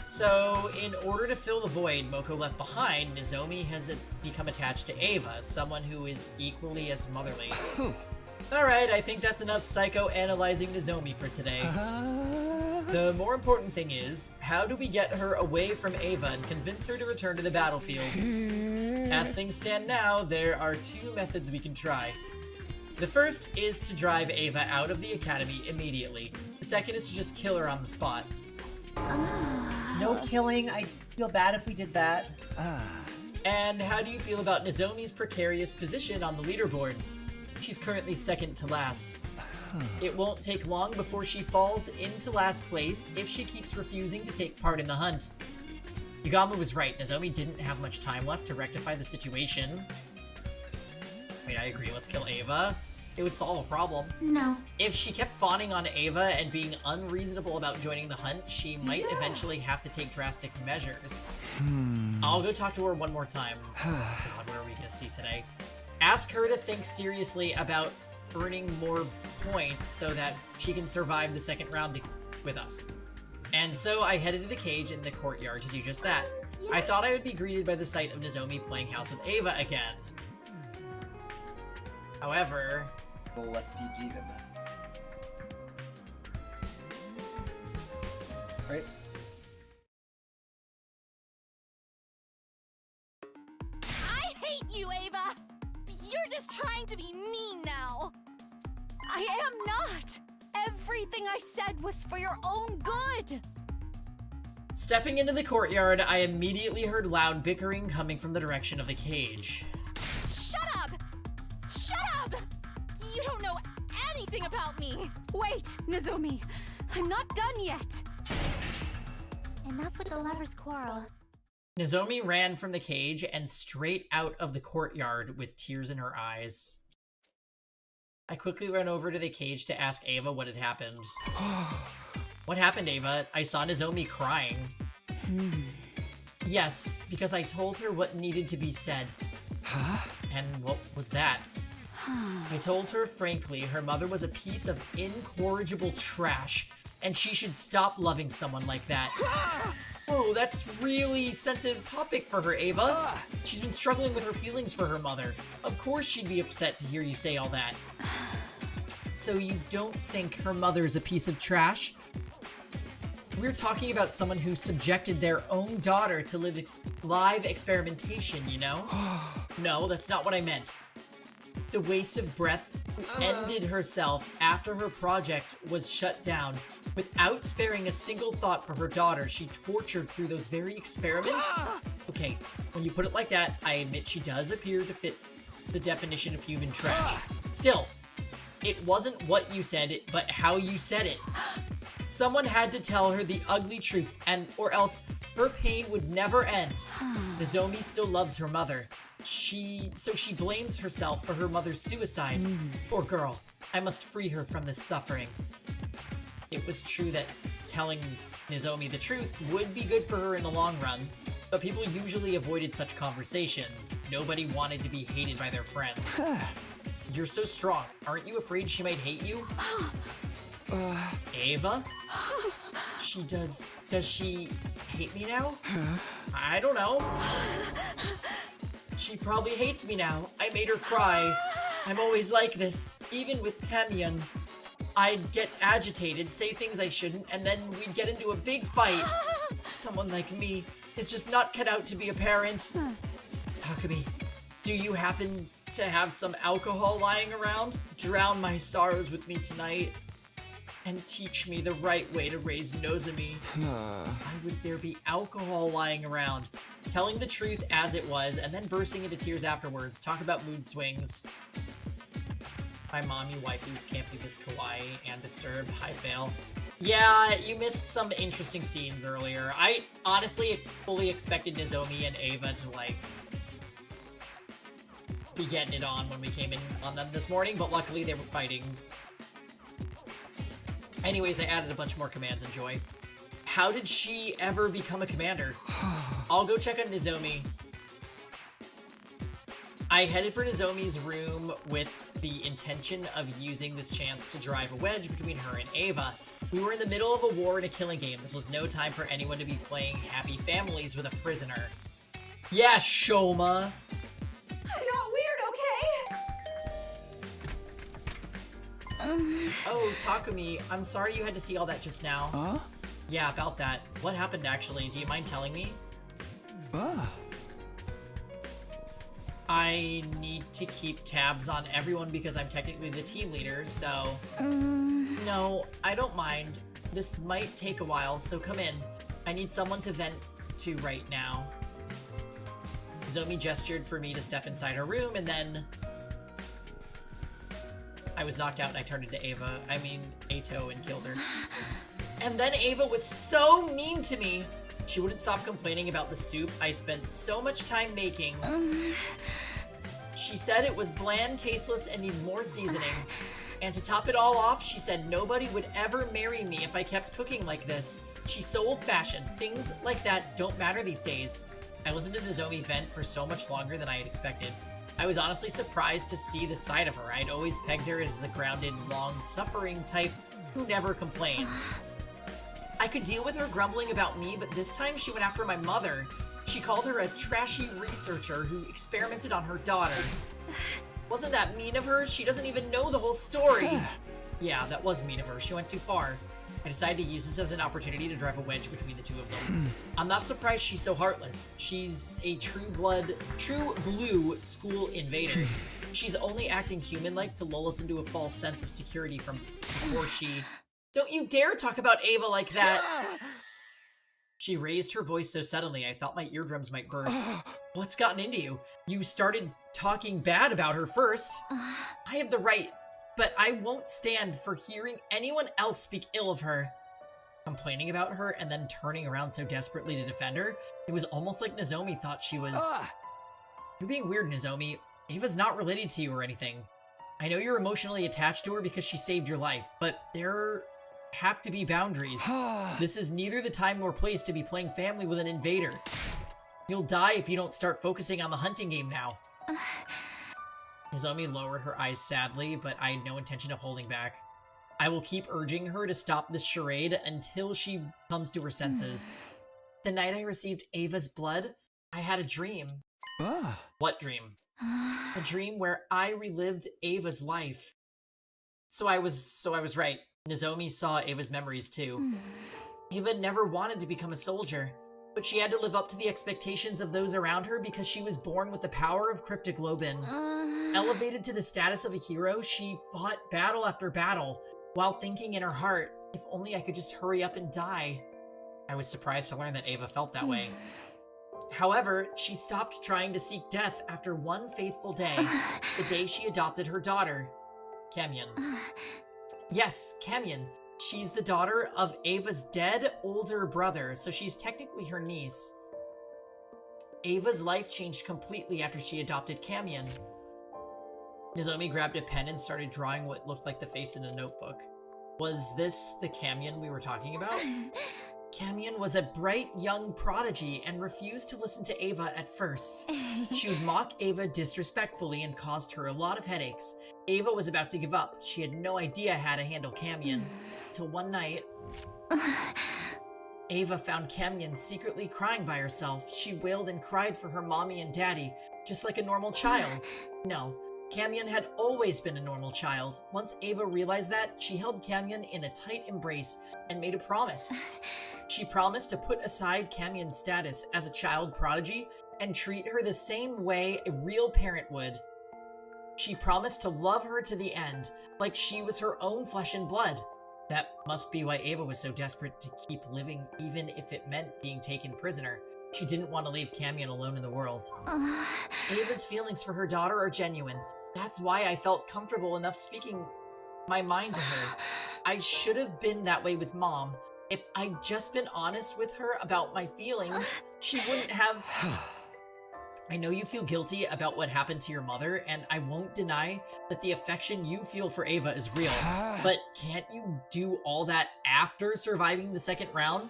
So, in order to fill the void Moko left behind, Nozomi has become attached to Ava, someone who is equally as motherly. Alright, I think that's enough psychoanalyzing Nozomi for today. The more important thing is, how do we get her away from Ava and convince her to return to the battlefields? As things stand now, there are two methods we can try. The first is to drive Ava out of the academy immediately. The second is to just kill her on the spot. No killing, I'd feel bad if we did that. And how do you feel about Nozomi's precarious position on the leaderboard? She's currently second to last. It won't take long before she falls into last place if she keeps refusing to take part in the hunt. Yugama was right, Nozomi didn't have much time left to rectify the situation. Wait, I agree, let's kill Ava. It would solve a problem. No. If she kept fawning on Ava and being unreasonable about joining the hunt, she might eventually have to take drastic measures. I'll go talk to her one more time. God, what are we gonna see today? Ask her to think seriously about earning more points so that she can survive the second round with us. And so I headed to the cage in the courtyard to do just that. I thought I would be greeted by the sight of Nozomi playing house with Ava again. However... A little less PG than that. Right? I hate you, Ava! You're just trying to be mean now! I am not! Everything I said was for your own good! Stepping into the courtyard, I immediately heard loud bickering coming from the direction of the cage. Shut up! Shut up! You don't know anything about me! Wait, Nozomi! I'm not done yet! Enough with the lovers' quarrel. Nozomi ran from the cage and straight out of the courtyard with tears in her eyes. I quickly ran over to the cage to ask Ava what had happened. What happened, Ava? I saw Nozomi crying. Yes, because I told her what needed to be said. And what was that? I told her frankly her mother was a piece of incorrigible trash, and she should stop loving someone like that. Oh, that's really sensitive topic for her, Ava. She's been struggling with her feelings for her mother. Of course she'd be upset to hear you say all that. So you don't think her mother's a piece of trash? We're talking about someone who subjected their own daughter to live experimentation, you know? No, that's not what I meant. The waste of breath who ended herself after her project was shut down. Without sparing a single thought for her daughter, she tortured through those very experiments? Okay, when you put it like that, I admit she does appear to fit the definition of human trash. Still, it wasn't what you said, but how you said it. Someone had to tell her the ugly truth, or else her pain would never end. Nozomi still loves her mother. So she blames herself for her mother's suicide. Poor girl. I must free her from this suffering. It was true that telling Nozomi the truth would be good for her in the long run, but people usually avoided such conversations. Nobody wanted to be hated by their friends. You're so strong. Aren't you afraid she might hate you? Ava? Does she hate me now? I don't know. She probably hates me now. I made her cry. I'm always like this, even with Kamyon. I'd get agitated, say things I shouldn't, and then we'd get into a big fight. Someone like me is just not cut out to be a parent. Takumi, do you happen to have some alcohol lying around? Drown my sorrows with me tonight and teach me the right way to raise Nozomi. Why would there be alcohol lying around? Telling the truth as it was and then bursting into tears afterwards. Talk about mood swings. My mommy waifus can't be this kawaii and disturbed. Hi, Fail. Yeah, you missed some interesting scenes earlier. I honestly fully expected Nozomi and Ava to, like, be getting it on when we came in on them this morning, but luckily they were fighting. Anyways, I added a bunch more commands. Enjoy. How did she ever become a commander? I'll go check on Nozomi. I headed for Nozomi's room with the intention of using this chance to drive a wedge between her and Ava. We were in the middle of a war and a killing game. This was no time for anyone to be playing happy families with a prisoner. Yeah, Shoma. I'm not weird, okay? Oh, Takumi, I'm sorry you had to see all that just now. Huh? Yeah, about that. What happened, actually? Do you mind telling me? I need to keep tabs on everyone because I'm technically the team leader, so... No, I don't mind. This might take a while, so come in. I need someone to vent to right now. Zomi gestured for me to step inside her room, and then... I was knocked out and I turned into Ato, and killed her. And then Ava was so mean to me. She wouldn't stop complaining about the soup I spent so much time making. She said it was bland, tasteless, and needed more seasoning. And to top it all off, she said nobody would ever marry me if I kept cooking like this. She's so old-fashioned. Things like that don't matter these days. I listened to Nozomi vent for so much longer than I had expected. I was honestly surprised to see this side of her. I'd always pegged her as the grounded, long-suffering type who never complained. I could deal with her grumbling about me, but this time she went after my mother. She called her a trashy researcher who experimented on her daughter. Wasn't that mean of her? She doesn't even know the whole story. Yeah, that was mean of her. She went too far. I decided to use this as an opportunity to drive a wedge between the two of them. I'm not surprised she's so heartless. She's a true blue school invader. She's only acting human-like to lull us into a false sense of security from before she... Don't you dare talk about Ava like that! She raised her voice so suddenly I thought my eardrums might burst. What's gotten into you? You started talking bad about her first. I have the right, but I won't stand for hearing anyone else speak ill of her. Complaining about her and then turning around so desperately to defend her, it was almost like Nozomi thought she was... You're being weird, Nozomi. Ava's not related to you or anything. I know you're emotionally attached to her because she saved your life, but there have to be boundaries. This is neither the time nor place to be playing family with an invader. You'll die if you don't start focusing on the hunting game now. Nozomi lowered her eyes sadly, but I had no intention of holding back. I will keep urging her to stop this charade until she comes to her senses. The night I received Ava's blood, I had a dream. What dream? A dream where I relived Ava's life. So I was right. Nozomi saw Ava's memories too. Ava never wanted to become a soldier, but she had to live up to the expectations of those around her because she was born with the power of cryptoglobin. Elevated to the status of a hero, she fought battle after battle, while thinking in her heart, if only I could just hurry up and die. I was surprised to learn that Ava felt that way. However, she stopped trying to seek death after one faithful day, the day she adopted her daughter, Kamyan. Yes, Kamyan. She's the daughter of Ava's dead older brother, so she's technically her niece. Ava's life changed completely after she adopted Kamyan. Nozomi grabbed a pen and started drawing what looked like the face in a notebook. Was this the Kamyan we were talking about? Kamyan was a bright young prodigy and refused to listen to Ava at first. She would mock Ava disrespectfully and caused her a lot of headaches. Ava was about to give up. She had no idea how to handle Kamyan. Till one night, Ava found Kamyan secretly crying by herself. She wailed and cried for her mommy and daddy, just like a normal child. No, Kamyan had always been a normal child. Once Ava realized that, she held Kamyan in a tight embrace and made a promise. She promised to put aside Kamyan's status as a child prodigy and treat her the same way a real parent would. She promised to love her to the end, like she was her own flesh and blood. That must be why Ava was so desperate to keep living, even if it meant being taken prisoner. She didn't want to leave Kamyan alone in the world. Ava's feelings for her daughter are genuine. That's why I felt comfortable enough speaking my mind to her. I should have been that way with Mom. If I'd just been honest with her about my feelings, she wouldn't have... I know you feel guilty about what happened to your mother, and I won't deny that the affection you feel for Ava is real. But can't you do all that after surviving the second round?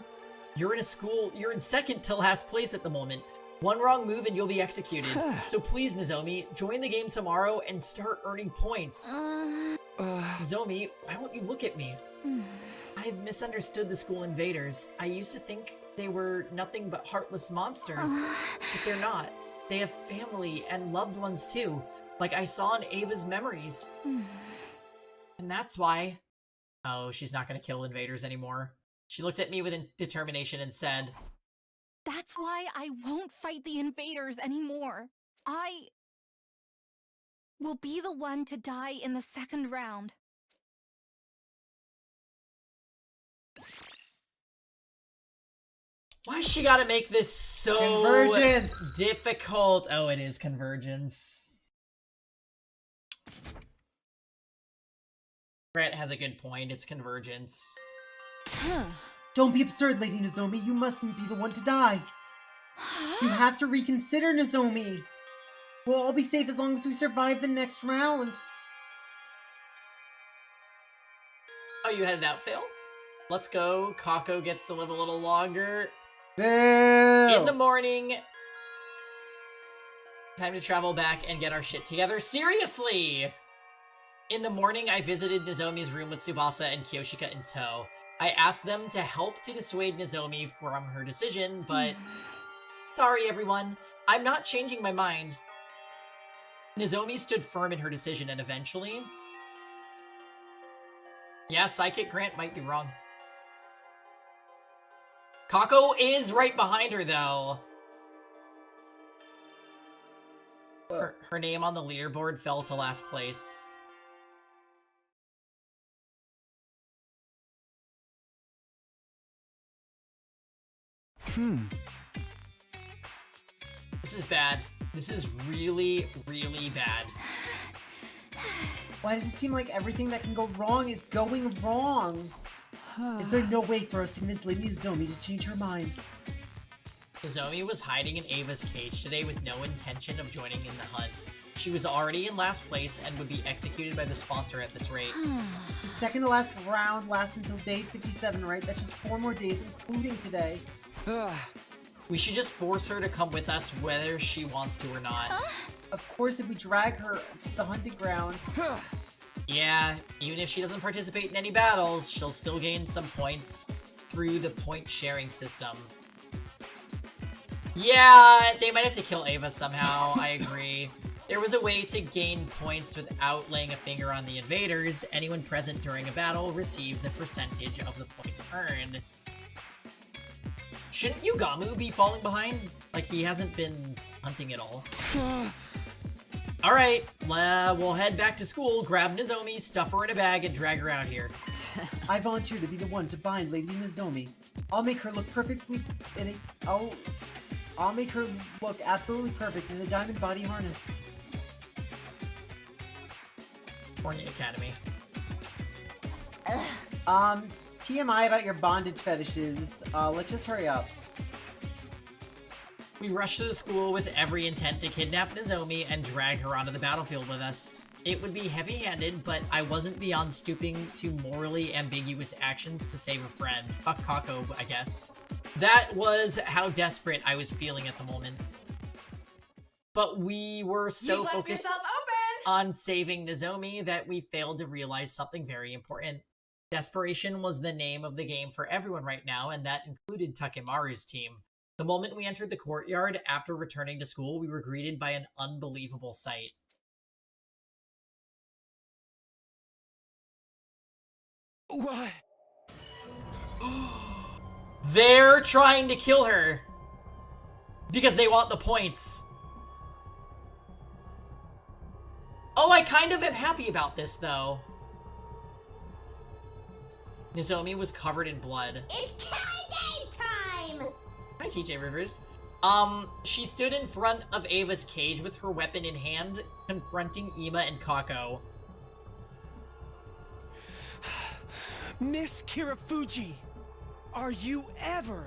You're in second to last place at the moment. One wrong move and you'll be executed. So please, Nozomi, join the game tomorrow and start earning points. Nozomi, why won't you look at me? I've misunderstood the school invaders. I used to think they were nothing but heartless monsters, but they're not. They have family and loved ones too, like I saw in Ava's memories. And that's why... Oh, she's not gonna kill invaders anymore. She looked at me with determination and said, That's why I won't fight the invaders anymore. I will be the one to die in the second round. why she gotta make this so Convergence! difficult? Oh, it is convergence. Brett has a good point. It's convergence. Don't be absurd, Lady Nozomi. You mustn't be the one to die. You have to reconsider, Nozomi. We'll all be safe as long as we survive the next round. Oh, you headed out, Phil? Let's go. Kako gets to live a little longer. Boo! In the morning. Time to travel back and get our shit together. Seriously! In the morning, I visited Nozomi's room with Tsubasa and Kyoshika in tow. I asked them to help to dissuade Nozomi from her decision, but... Sorry, everyone. I'm not changing my mind. Nozomi stood firm in her decision, and eventually... Yeah, Psychic Grant might be wrong. Kako is right behind her, though. Her name on the leaderboard fell to last place. This is bad. This is really, really bad. Why does it seem like everything that can go wrong is going wrong? Is there no way for us to convince Lady Nozomi to change her mind? Nozomi was hiding in Ava's cage today with no intention of joining in the hunt. She was already in last place and would be executed by the sponsor at this rate. The second to last round lasts until day 57, right? That's just 4 more days, including today. We should just force her to come with us whether she wants to or not. Of course, if we drag her to the hunting ground... Yeah, even if she doesn't participate in any battles, she'll still gain some points through the point sharing system. Yeah, they might have to kill Ava somehow, I agree. There was a way to gain points without laying a finger on the invaders. Anyone present during a battle receives a percentage of the points earned. Shouldn't Yugamu be falling behind? Like, he hasn't been hunting at all. Alright, we'll head back to school, grab Nozomi, stuff her in a bag, and drag her out here. I volunteer to be the one to bind Lady Nozomi. I'll make her look perfectly in a... I'll make her look absolutely perfect in a diamond body harness. Horny Academy. TMI about your bondage fetishes. Let's just hurry up. We rush to the school with every intent to kidnap Nozomi and drag her onto the battlefield with us. It would be heavy-handed, but I wasn't beyond stooping to morally ambiguous actions to save a friend. Fuck Kako, I guess. That was how desperate I was feeling at the moment. But we were so focused on saving Nozomi that we failed to realize something very important. Desperation was the name of the game for everyone right now, and that included Takemaru's team. The moment we entered the courtyard after returning to school, we were greeted by an unbelievable sight. What? They're trying to kill her because they want the points. Oh, I kind of am happy about this, though. Nozomi was covered in blood. It's killing game time! Hi, TJ Rivers. She stood in front of Ava's cage with her weapon in hand, confronting Ima and Kako. Miss Kirafuji, are you ever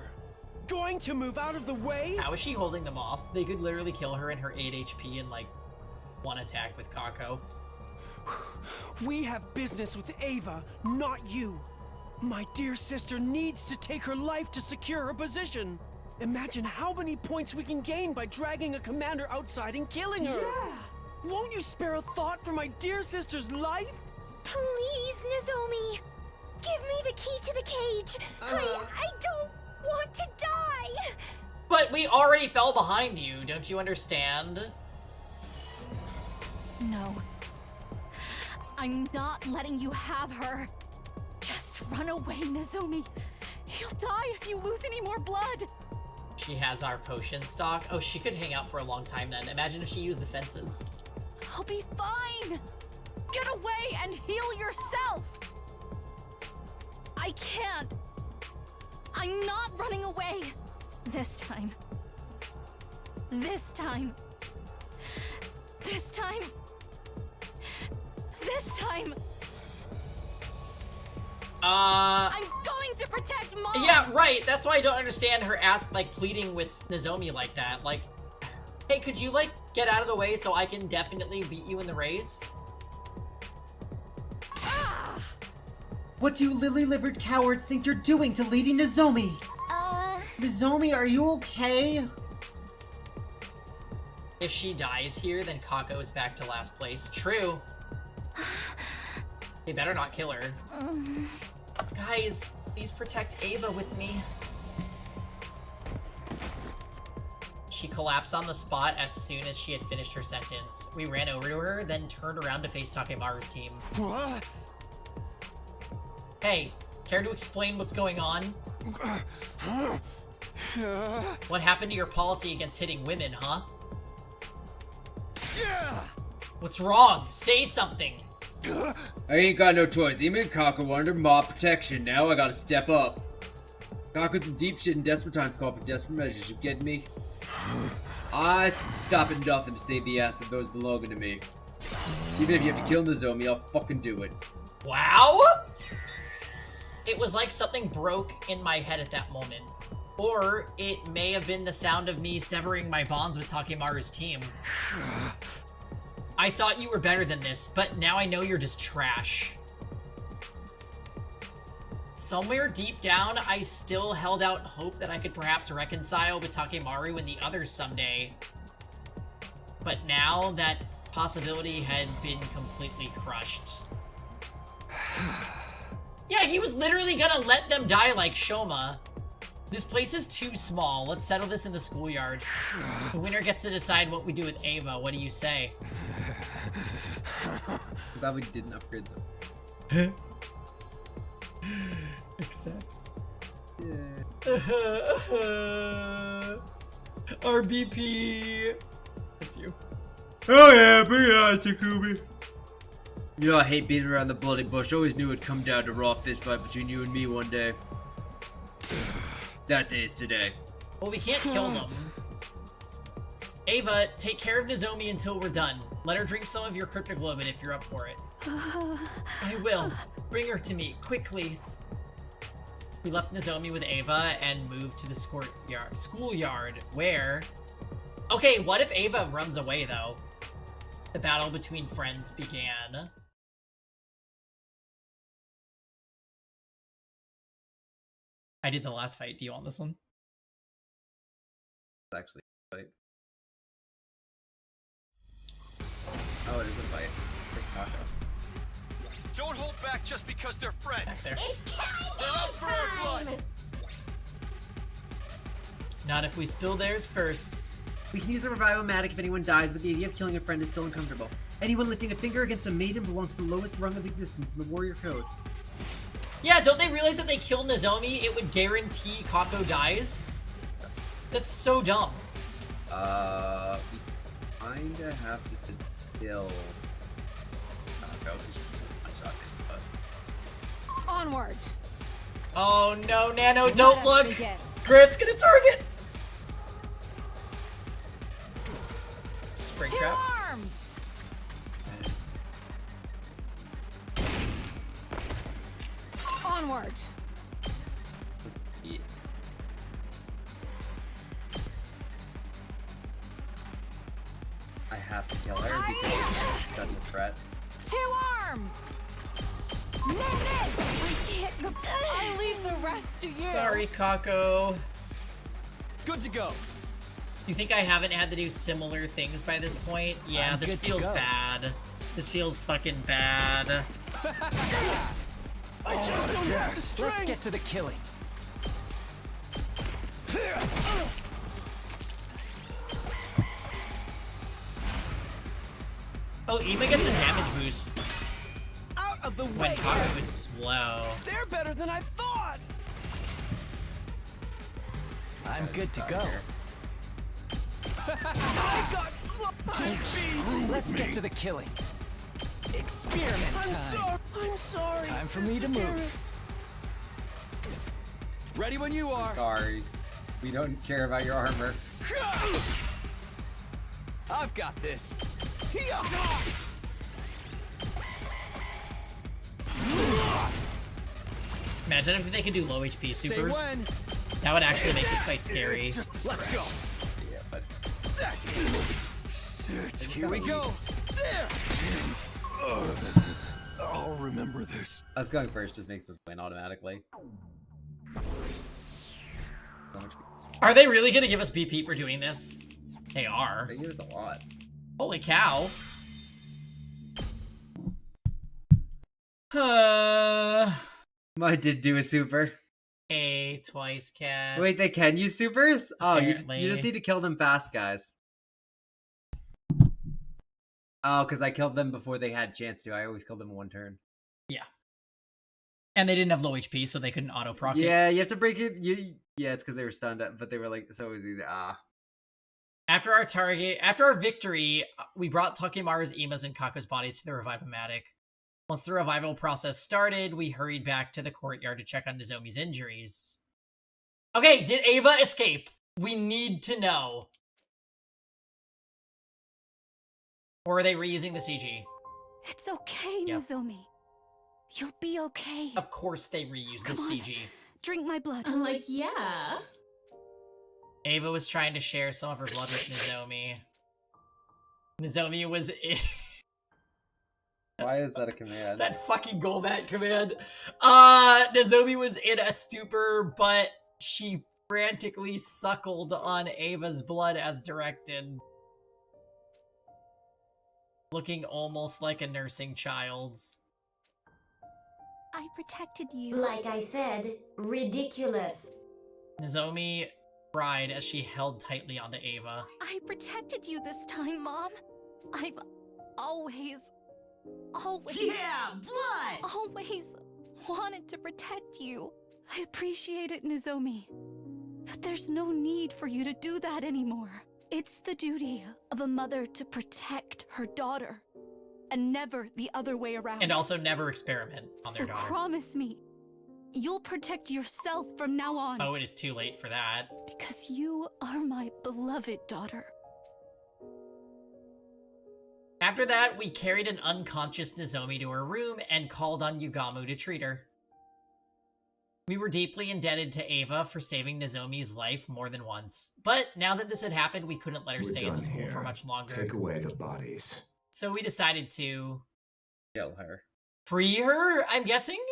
going to move out of the way? How is she holding them off? They could literally kill her in her 8 HP in, like, one attack with Kako. We have business with Ava, not you. My dear sister needs to take her life to secure her position. Imagine how many points we can gain by dragging a commander outside and killing her. Yeah. Won't you spare a thought for my dear sister's life? Please, Nozomi. Give me the key to the cage. I don't want to die. But we already fell behind you, don't you understand? No. I'm not letting you have her. Just run away, Nozomi. You'll die if you lose any more blood. She has our potion stock. Oh, she could hang out for a long time then. Imagine if she used the fences. I'll be fine. Get away and heal yourself. I can't. I'm not running away. This time. This time. This time. This time. I'm going to protect Mom! Yeah, right. That's why I don't understand her ass, like, pleading with Nozomi like that. Like, hey, could you, like, get out of the way so I can definitely beat you in the race? Ah! What do you lily-livered cowards think you're doing to Lady Nozomi? Nozomi, are you okay? If she dies here, then Kako is back to last place. True. They better not kill her. Guys, please protect Ava with me. She collapsed on the spot as soon as she had finished her sentence. We ran over to her, then turned around to face Takemaru's team. What? Hey, care to explain what's going on? What happened to your policy against hitting women, huh? What's wrong? Say something! I ain't got no choice. Even and Kako are under mob protection. Now I gotta step up. Kako's in deep shit and desperate times call for desperate measures. You get me? I stop at nothing to save the ass of those belonging to me. Even if you have to kill Nozomi, I'll fucking do it. Wow! It was like something broke in my head at that moment. Or it may have been the sound of me severing my bonds with Takemaru's team. I thought you were better than this, but now I know you're just trash. Somewhere deep down, I still held out hope that I could perhaps reconcile with Takemaru and the others someday. But now, that possibility had been completely crushed. Yeah, he was literally gonna let them die like Shoma. This place is too small. Let's settle this in the schoolyard. The winner gets to decide what we do with Ava. What do you say? I'm glad we didn't upgrade them. Accepts. RBP. That's you. Oh yeah, bring it on, Takumi. You know I hate beating around the bloody bush. Always knew it'd come down to raw fist fight between you and me one day. That day's today. Well, we can't kill them. Ava, take care of Nozomi until we're done. Let her drink some of your cryptoglobin if you're up for it. I will. Bring her to me, quickly. We left Nozomi with Ava and moved to the schoolyard, where... Okay, what if Ava runs away, though? The battle between friends began. I did the last fight. Do you want this one? It's actually a fight. Oh, it is a fight. There's Taka. Don't hold back just because they're friends. There. It's killing They're out for our blood. Not if we spill theirs first. We can use a revival-matic if anyone dies, but the idea of killing a friend is still uncomfortable. Anyone lifting a finger against a maiden belongs to the lowest rung of existence in the warrior code. Yeah, don't they realize that they killed Nozomi, it would guarantee Kako dies? That's so dumb. We kinda have to just kill Kako. Onward. Oh no, Nano, don't Let us look! begin. Grant's gonna target! Spring Two trap. arms. Onward. Yeah. I have to kill her because she's such a threat. Two arms. I leave the rest to you. Sorry, Kako. Good to go. You think I haven't had to do similar things by this point? Yeah, I'm this good to feels go. bad. This feels fucking bad. I just don't have the Let's strength. get to the killing. Oh, Ema gets a damage boost Out of the when way. Kako is slow. They're better than I thought. I'm good to go. I got slumped. Let's get to the killing. Experiment I'm time. sorry. I'm sorry. Time for me Sister to move. Dearest. Ready when you are. Sorry. We don't care about your armor. I've got this. Here. Imagine if they could do low HP Say supers. when. That would actually make this fight scary. It's just a Let's go. Yeah, but That's it. Here we go. There. I'll remember this. us going first just makes us win automatically. So much. Are they really gonna give us BP for doing this? They are. They give us a lot. Holy cow. I did do a super. A twice cast. Wait, they can use supers? Oh, you just Apparently. need to kill them fast, guys. Oh, because I killed them before they had a chance to. I always killed them in one turn. Yeah. And they didn't have low HP, so they couldn't auto proc it. Yeah, you have to break it. Yeah, it's because they were stunned, but they were like, so easy. After our victory, we brought Takemaru's, Ima's, and Kako's bodies to the Revive-O-Matic. Once the revival process started, we hurried back to the courtyard to check on Nozomi's injuries. Okay, did Ava escape? We need to know. Or are they reusing the CG? It's okay, Yep. Nozomi. You'll be okay. Of course they reused the Come on. CG. Drink my blood. I'm like, yeah. Ava was trying to share some of her blood with Nozomi. Nozomi was in... Why is that a command? That fucking Golbat command. Nozomi was in a stupor, but she frantically suckled on Ava's blood as directed. Looking almost like a nursing child. I protected you. Like I said, ridiculous. Nozomi cried as she held tightly onto Ava. I protected you this time, Mom. I've always Yeah, blood! always wanted to protect you. I appreciate it, Nozomi. But there's no need for you to do that anymore. It's the duty of a mother to protect her daughter, and never the other way around. And also never experiment on their daughter. So promise me, you'll protect yourself from now on. Oh, it is too late for that. Because you are my beloved daughter. After that, we carried an unconscious Nozomi to her room and called on Yugamu to treat her. We were deeply indebted to Ava for saving Nozomi's life more than once. But now that this had happened, we couldn't let her stay in the school for much longer. Take away the bodies. So we decided to... kill her. Free her, I'm guessing?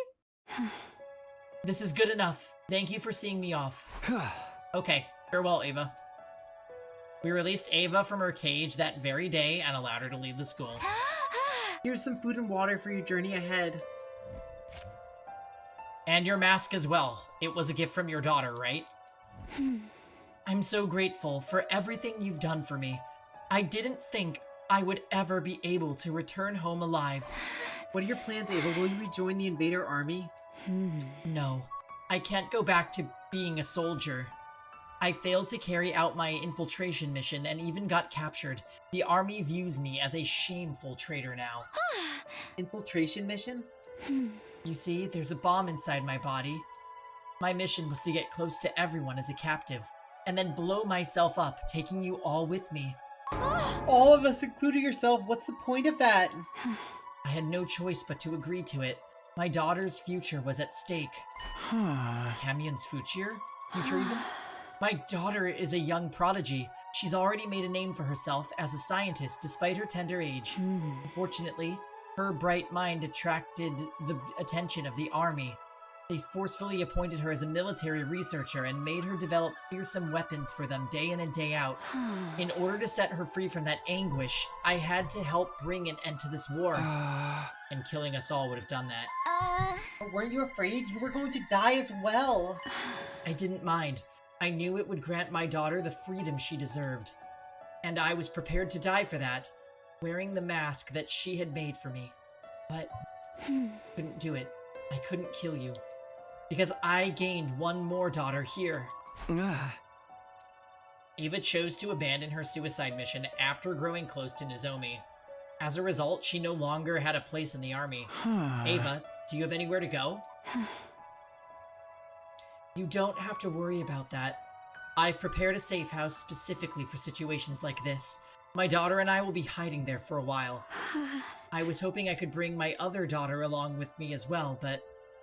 This is good enough. Thank you for seeing me off. Okay, farewell, Ava. We released Ava from her cage that very day and allowed her to leave the school. Here's some food and water for your journey ahead. And your mask as well. It was a gift from your daughter, right? I'm so grateful for everything you've done for me. I didn't think I would ever be able to return home alive. What are your plans, Ava? Will you rejoin the invader army? No, I can't go back to being a soldier. I failed to carry out my infiltration mission and even got captured. The army views me as a shameful traitor now. Infiltration mission? You see, there's a bomb inside my body. My mission was to get close to everyone as a captive, and then blow myself up, taking you all with me. All of us, including yourself, what's the point of that? I had no choice but to agree to it. My daughter's future was at stake. Camion's future? Future even? My daughter is a young prodigy. She's already made a name for herself as a scientist despite her tender age. Unfortunately, her bright mind attracted the attention of the army. They forcefully appointed her as a military researcher and made her develop fearsome weapons for them day in and day out. In order to set her free from that anguish, I had to help bring an end to this war. And killing us all would have done that. But weren't you afraid? You were going to die as well. I didn't mind. I knew it would grant my daughter the freedom she deserved. And I was prepared to die for that, wearing the mask that she had made for me. But couldn't do it. I couldn't kill you. Because I gained one more daughter here. Ava chose to abandon her suicide mission after growing close to Nozomi. As a result, she no longer had a place in the army. Ava, do you have anywhere to go? You don't have to worry about that. I've prepared a safe house specifically for situations like this. My daughter and I will be hiding there for a while. I was hoping I could bring my other daughter along with me as well, but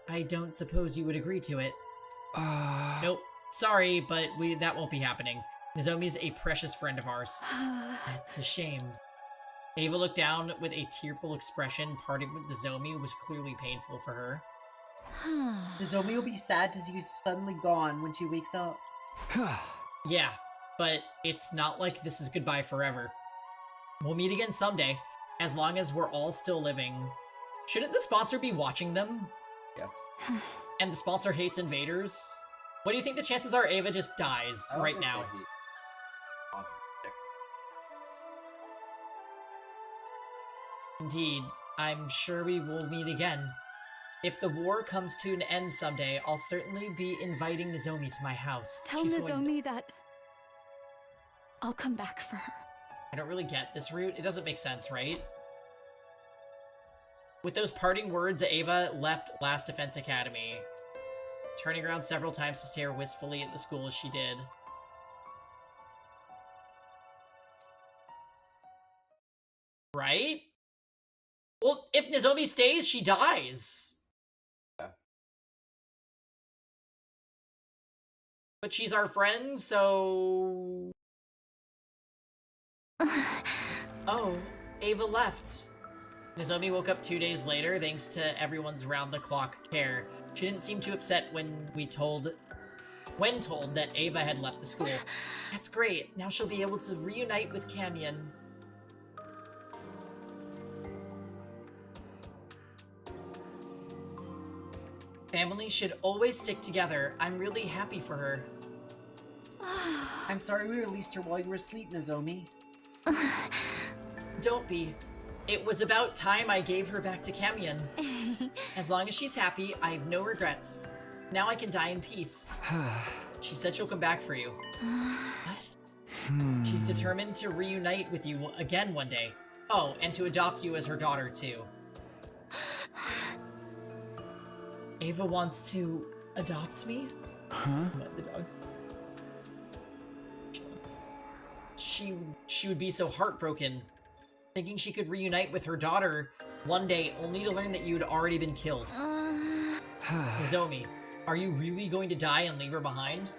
I don't suppose you would agree to it. Nope. Sorry, but that won't be happening. Nozomi's a precious friend of ours. That's a shame. Ava looked down with a tearful expression. Parting with Nozomi was clearly painful for her. Nozomi will be sad to see you suddenly gone when she wakes up. Yeah, but it's not like this is goodbye forever. We'll meet again someday, as long as we're all still living. Shouldn't the sponsor be watching them? Yeah. And the sponsor hates invaders? What do you think the chances are Ava just dies right now? Indeed, I'm sure we will meet again. If the war comes to an end someday, I'll certainly be inviting Nozomi to my house. Tell Nozomi that I'll come back for her. I don't really get this route. It doesn't make sense, right? With those parting words, Ava left Last Defense Academy, turning around several times to stare wistfully at the school as she did. Right? Well, if Nozomi stays, she dies. Yeah. But she's our friend, so... Oh, Ava left. Nozomi woke up 2 days later, thanks to everyone's round-the-clock care. She didn't seem too upset when told that Ava had left the school. That's great. Now she'll be able to reunite with Camion. Families should always stick together. I'm really happy for her. I'm sorry we released her while you were asleep, Nozomi. Don't be. It was about time I gave her back to Camion. As long as she's happy, I have no regrets. Now I can die in peace. She said she'll come back for you. What? She's determined to reunite with you again one day. Oh, and to adopt you as her daughter, too. Ava wants to adopt me? Huh? The dog. She would be so heartbroken, thinking she could reunite with her daughter one day, only to learn that you'd already been killed. Nozomi, are you really going to die and leave her behind?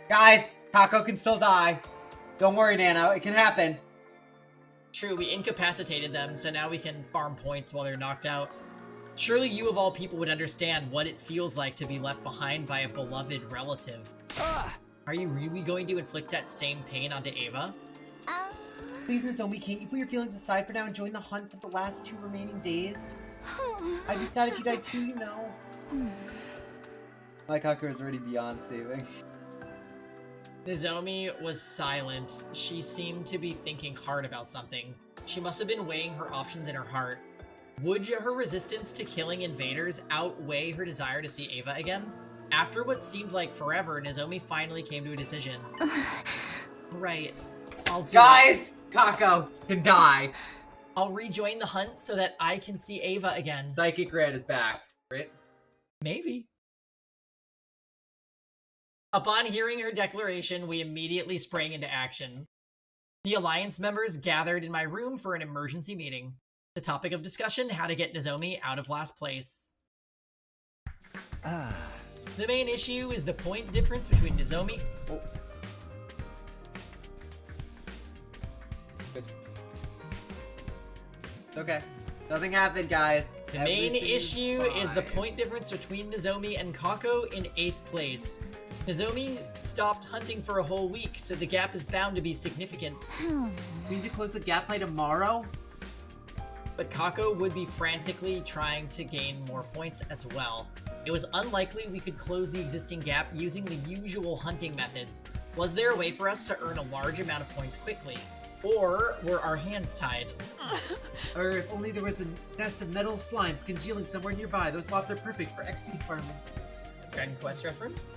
Guys, Kako can still die. Don't worry, Nano. It can happen. True, we incapacitated them, so now we can farm points while they're knocked out. Surely you of all people would understand what it feels like to be left behind by a beloved relative. Are you really going to inflict that same pain onto Ava? Please, Nozomi, can't you put your feelings aside for now and join the hunt for the last 2 remaining days? I'd be sad if you died too, you know. My Kako is already beyond saving. Nozomi was silent. She seemed to be thinking hard about something. She must have been weighing her options in her heart. Would her resistance to killing invaders outweigh her desire to see Ava again? After what seemed like forever, Nozomi finally came to a decision. Right. I'll do Guys! Kako can die. I'll rejoin the hunt so that I can see Ava again. Psychic Red is back, right? Maybe. Upon hearing her declaration, we immediately sprang into action. The Alliance members gathered in my room for an emergency meeting. The topic of discussion, how to get Nozomi out of last place. The main issue is the point difference between Nozomi... Oh. Good. Okay. Nothing happened, guys. The main issue is the point difference between Nozomi and Kako in 8th place. Nozomi stopped hunting for a whole week, so the gap is bound to be significant. We need to close the gap by tomorrow? But Kako would be frantically trying to gain more points as well. It was unlikely we could close the existing gap using the usual hunting methods. Was there a way for us to earn a large amount of points quickly? Or were our hands tied? Or if only there was a nest of metal slimes congealing somewhere nearby. Those mobs are perfect for XP farming. Dragon Quest reference?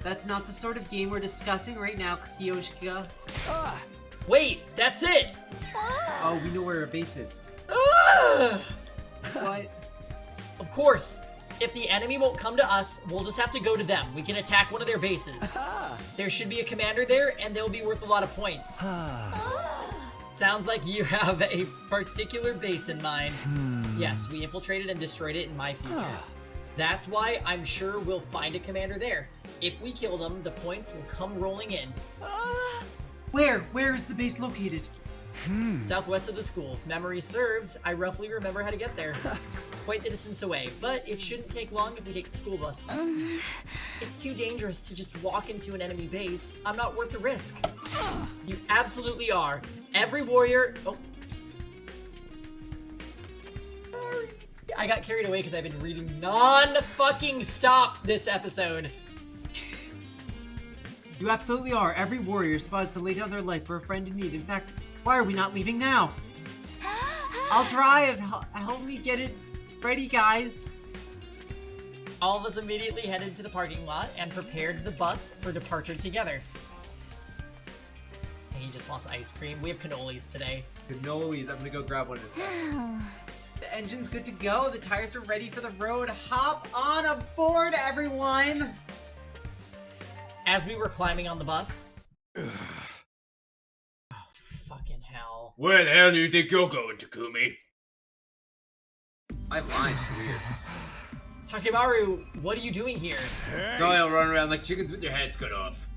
That's not the sort of game we're discussing right now, Kiyoshika. Wait, that's it! Oh, we know where our base is. What? Of course! If the enemy won't come to us, we'll just have to go to them. We can attack one of their bases. There should be a commander there, and they'll be worth a lot of points. Sounds like you have a particular base in mind. Yes, we infiltrated and destroyed it in my future. That's why I'm sure we'll find a commander there. If we kill them, the points will come rolling in. Where? Where is the base located? Southwest of the school. If memory serves, I roughly remember how to get there. It's quite the distance away, but it shouldn't take long if we take the school bus. It's too dangerous to just walk into an enemy base. I'm not worth the risk. You absolutely are. Every warrior... Oh. Sorry. I got carried away because I've been reading non-fucking-stop this episode. You absolutely are. Every warrior spawns to lay down their life for a friend in need. In fact, why are we not leaving now? I'll drive. Help me get it ready, guys. All of us immediately headed to the parking lot and prepared the bus for departure together. And he just wants ice cream. We have cannolis today. Cannolis. I'm gonna go grab one of those. The engine's good to go. The tires are ready for the road. Hop on aboard, everyone. As we were climbing on the bus... Oh, fucking hell. Where the hell do you think you're going, Takumi? My line's weird. Takebaru, what are you doing here? So you'll run around like chickens with your heads cut off.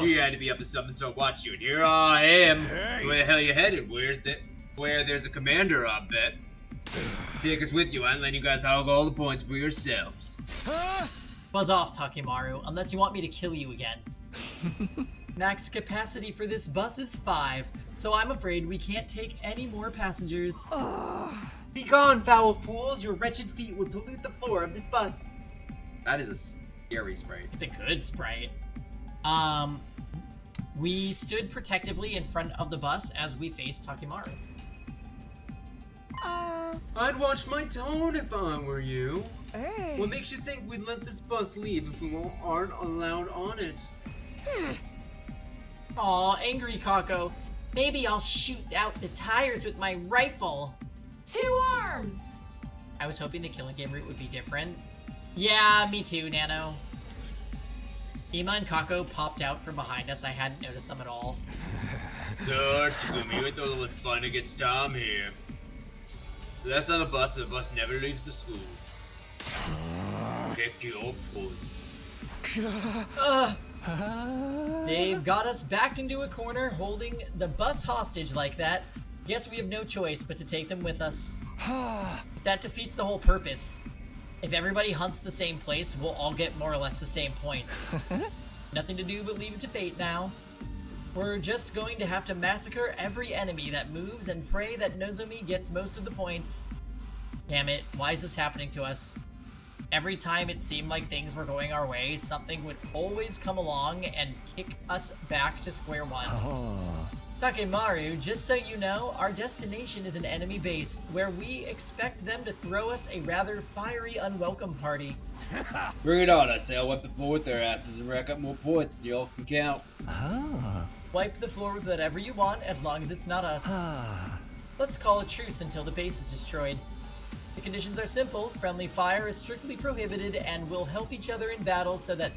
You had to be up to something, so I watched you, and here I am. Where the hell you headed? Where there's a commander, I bet. Take us with you, I ain't letting you guys hog all the points for yourselves. Buzz off, Takemaru, unless you want me to kill you again. Max capacity for this bus is 5, so I'm afraid we can't take any more passengers. Be gone, foul fools! Your wretched feet would pollute the floor of this bus. That is a scary sprite. It's a good sprite. We stood protectively in front of the bus as we faced Takemaru. I'd watch my tone if I were you. Hey. What makes you think we'd let this bus leave if we aren't allowed on it? Aw, angry Kako. Maybe I'll shoot out the tires with my rifle. 2 arms! I was hoping the killing game route would be different. Yeah, me too, Nano. Ima and Kako popped out from behind us. I hadn't noticed them at all. Takumi, we thought it was fun to get Tom here. That's on the bus, the bus never leaves the school. Pick your pose. They've got us backed into a corner, holding the bus hostage like that. Guess we have no choice but to take them with us. That defeats the whole purpose. If everybody hunts the same place, we'll all get more or less the same points. Nothing to do but leave it to fate now. We're just going to have to massacre every enemy that moves and pray that Nozomi gets most of the points. Damn it, why is this happening to us? Every time it seemed like things were going our way, something would always come along and kick us back to square one. Takemaru, just so you know, our destination is an enemy base, where we expect them to throw us a rather fiery, unwelcome party. Bring it on, I say. I'll wipe the floor with their asses and rack up more points than y'all can count. Wipe the floor with whatever you want, as long as it's not us. Let's call a truce until the base is destroyed. The conditions are simple. Friendly fire is strictly prohibited, and we'll help each other in battle so that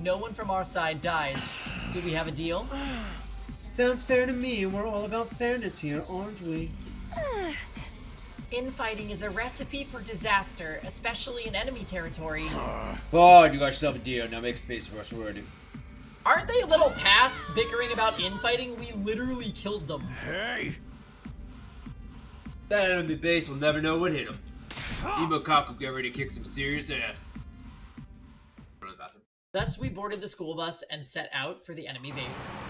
no one from our side dies. Do we have a deal? Sounds fair to me. We're all about fairness here, aren't we? Infighting is a recipe for disaster, especially in enemy territory. Oh, you got yourself a deal. Now make space for us already. Aren't they a little past bickering about infighting? We literally killed them. Hey! That enemy base will never know what hit him. Ima Kaku, get ready to kick some serious ass. Thus, we boarded the school bus and set out for the enemy base.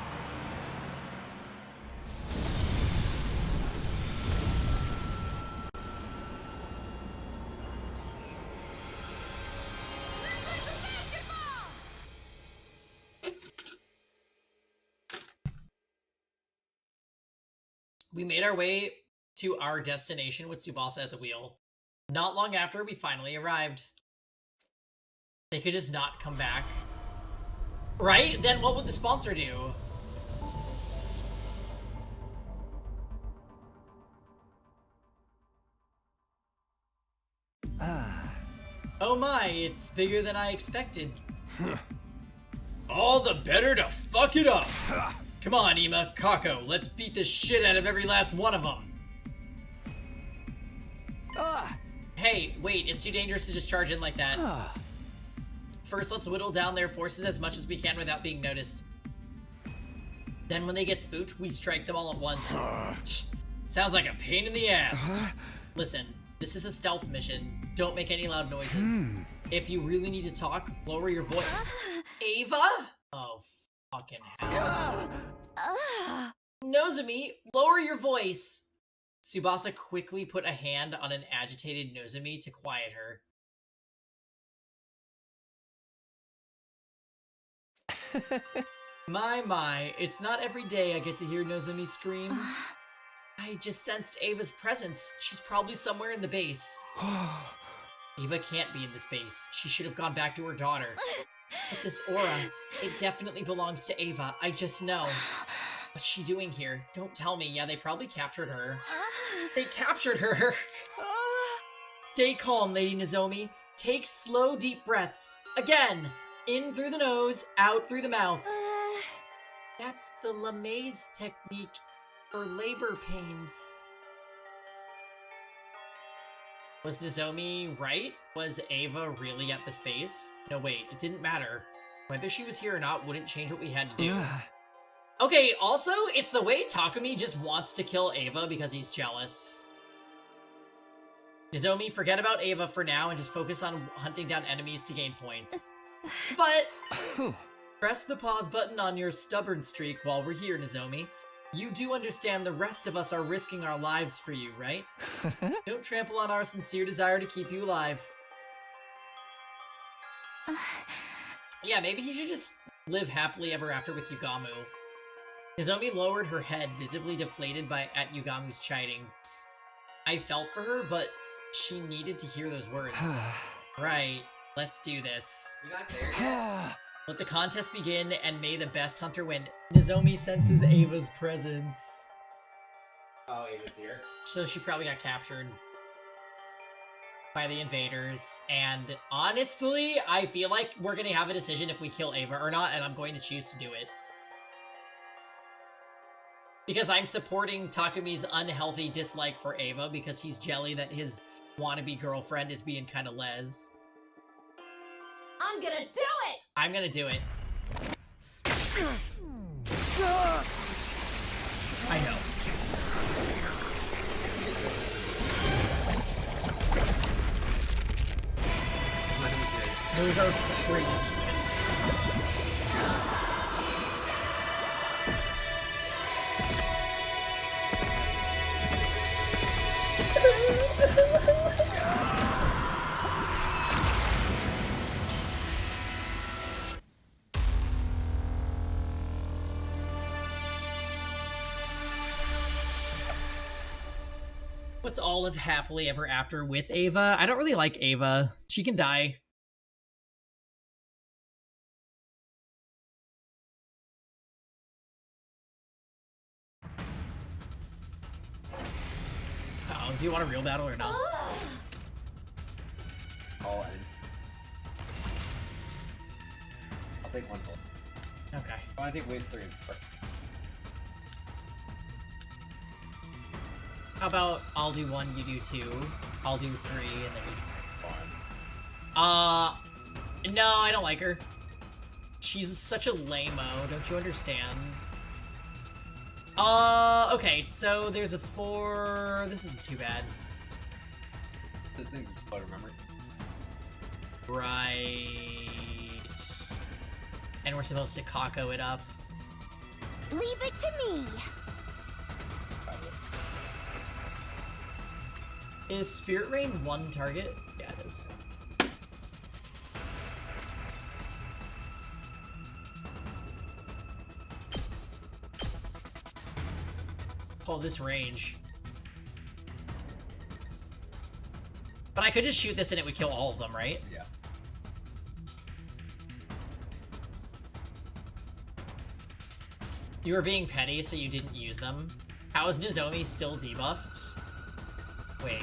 We made our way to our destination with Tsubasa at the wheel. Not long after, we finally arrived. They could just not come back. Right? Then what would the sponsor do? Oh my, it's bigger than I expected. All the better to fuck it up. Come on, Ima, Kako, let's beat the shit out of every last one of them. Hey, wait, it's too dangerous to just charge in like that. First, let's whittle down their forces as much as we can without being noticed. Then when they get spooked, we strike them all at once. Sounds like a pain in the ass. Listen, this is a stealth mission. Don't make any loud noises. If you really need to talk, lower your voice. Ava? Oh, fucking hell. Nozomi, lower your voice. Tsubasa quickly put a hand on an agitated Nozomi to quiet her. My, it's not every day I get to hear Nozomi scream. I just sensed Ava's presence. She's probably somewhere in the base. Ava can't be in this base. She should have gone back to her daughter. But this aura, it definitely belongs to Ava. I just know. What's she doing here? Don't tell me. Yeah, they probably captured her. They captured her! Stay calm, Lady Nozomi. Take slow, deep breaths. Again! In through the nose, out through the mouth. That's the LeMay's technique for labor pains. Was Nozomi right? Was Ava really at this base? No, wait, it didn't matter. Whether she was here or not wouldn't change what we had to do. Okay, also, it's the way Takumi just wants to kill Ava because he's jealous. Nozomi, forget about Ava for now and just focus on hunting down enemies to gain points. But press the pause button on your stubborn streak while we're here, Nozomi. You do understand the rest of us are risking our lives for you, right? Don't trample on our sincere desire to keep you alive. Yeah, maybe he should just live happily ever after with Yugamu. Nozomi lowered her head, visibly deflated at Yugamu's chiding. I felt for her, but she needed to hear those words. Right, let's do this. You're not there yet. Let the contest begin, and may the best hunter win. Nozomi senses Ava's presence. Oh, Ava's here. So she probably got captured by the invaders, and honestly, I feel like we're gonna have a decision if we kill Ava or not, and I'm going to choose to do it. Because I'm supporting Takumi's unhealthy dislike for Ava, because he's jelly that his wannabe girlfriend is being kind of les. I'm gonna do it! I'm gonna do it. I know. Those are crazy. What's all of happily ever after with Ava? I don't really like Ava. She can die. Oh, do you want a real battle or not? All in. I'll take one pull. Okay. I want to take waves 3 and 4. How about I'll do 1, you do 2. I'll do 3, and then you... No, I don't like her. She's such a lame-o, don't you understand? Okay, so there's a 4... This isn't too bad. This thing's explode, remember? Right... And we're supposed to Kako it up. Leave it to me! Is Spirit Rain 1 target? Yeah, it is. Oh, this range. But I could just shoot this and it would kill all of them, right? Yeah. You were being petty, so you didn't use them. How is Nozomi still debuffed? Wait.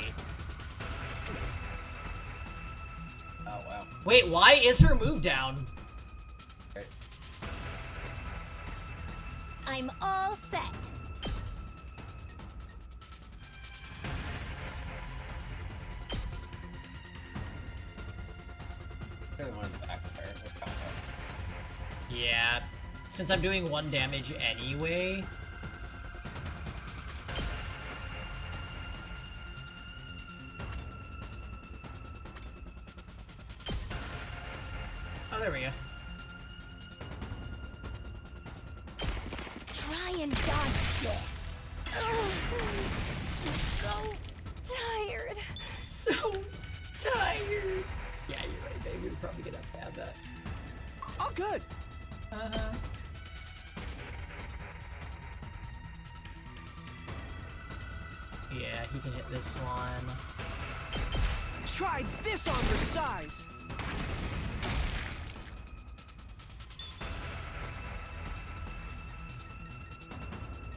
Oh, wow. Wait, why is her move down? Right. I'm all set. Really one in the back there. Yeah, since I'm doing 1 damage anyway. Oh, there we go. Try and dodge this. So tired. So tired. Yeah, you're right, babe. We're probably gonna have to add that. Oh, good. Yeah, he can hit this one. Try this on your size.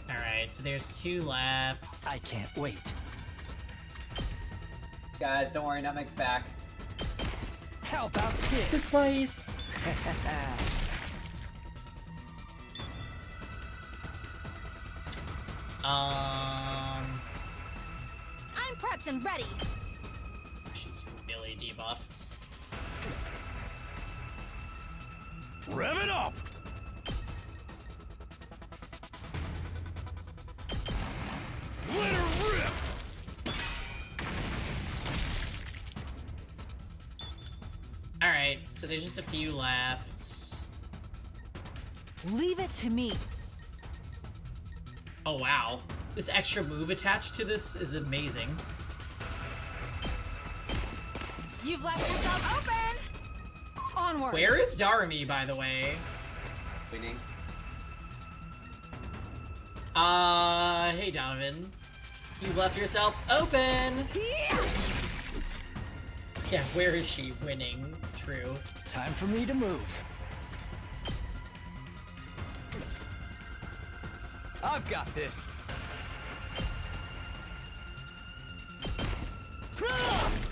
Alright, so there's 2 left. I can't wait. Guys, don't worry, Nutmeg's back. How about this? This place. I'm prepped and ready. She's really debuffed. Rev it up! Let her rip! Alright, so there's just a few left. Leave it to me. Oh wow. This extra move attached to this is amazing. You've left yourself open! Onward! Where is Darumi, by the way? Winning. Hey Donovan. You left yourself open! Yeah, where is she winning? True. Time for me to move. I've got this.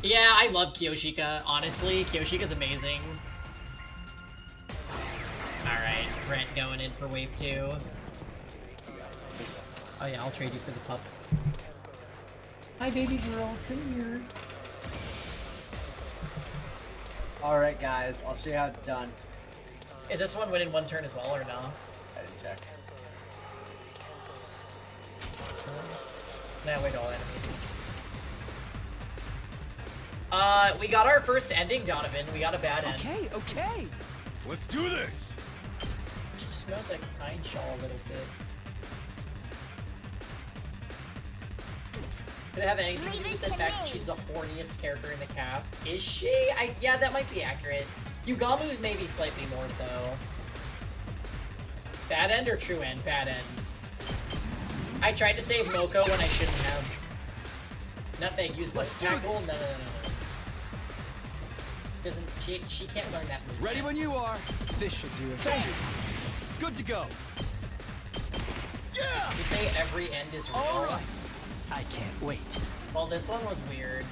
Yeah, I love Kyoshika, honestly. Kyoshika's amazing. Alright, Brent going in for wave 2. Oh yeah, I'll trade you for the pup. Hi, baby girl. Come here. Alright, guys. I'll show you how it's done. Is this one win in 1 turn as well, or no? I didn't check. Now wait, all enemies. We got our first ending, Donovan. We got a bad end. Okay, okay. Let's do this. She smells like pine shaw a little bit. Could it have anything to do with the fact that she's the horniest character in the cast? Is she? Yeah, that might be accurate. Yugamu maybe slightly more so. Bad end or true end? Bad ends. I tried to save Moko when I shouldn't have. Nutmeg used life tackle? No. Doesn't she can't learn that move. Ready when you are. This should do it. Thanks. Good to go. Yeah. You say every end is real. All right. I can't wait. Well, this one was weird.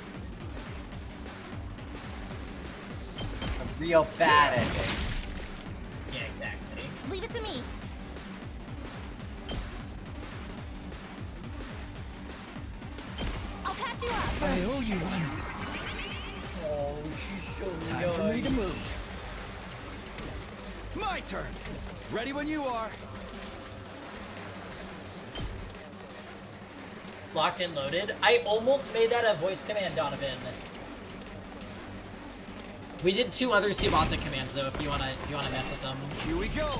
A real bad ending. Yeah, exactly. Leave it to me. I'll patch you up. I owe you one. Oh, she's so Time for me to move. My turn. Ready when you are. Locked and loaded. I almost made that a voice command, Donovan. We did 2 other Tsubasa commands though. If you wanna mess with them. Here we go.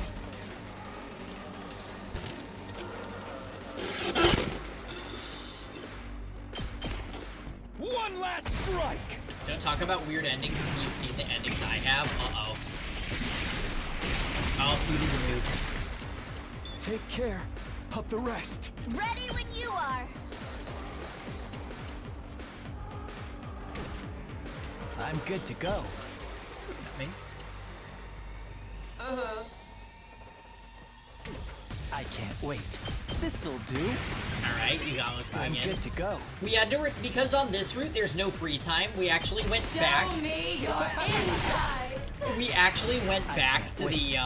One last strike. Don't talk about weird endings until you've seen the endings I have. Uh-oh. Oh, you did the move. Take care of the rest. Ready when you are. I'm good to go. Me? I can't wait. This'll do. Alright, you got what's going I'm in. good to go. We had to, because on this route there's no free time, we actually went back. me your insides. We actually went back to the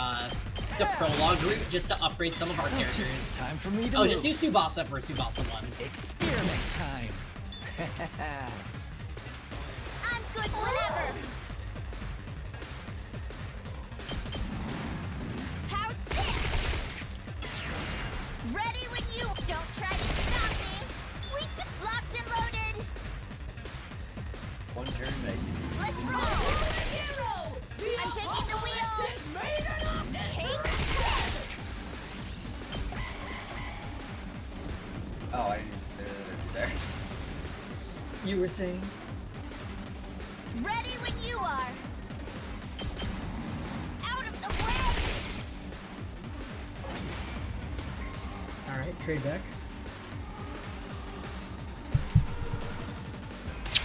prologue route just to upgrade some of our characters. Time for me to Oh, move. just do Tsubasa for Tsubasa 1. Experiment time. I'm good whenever. How's this? Ready when you. Don't try to stop me. We locked and loaded. 1 turn, mate. Let's roll. I'm taking the wheel. Take this. Oh, I didn't. There. You were saying? Ready when you are. Out of the way. Alright, trade back.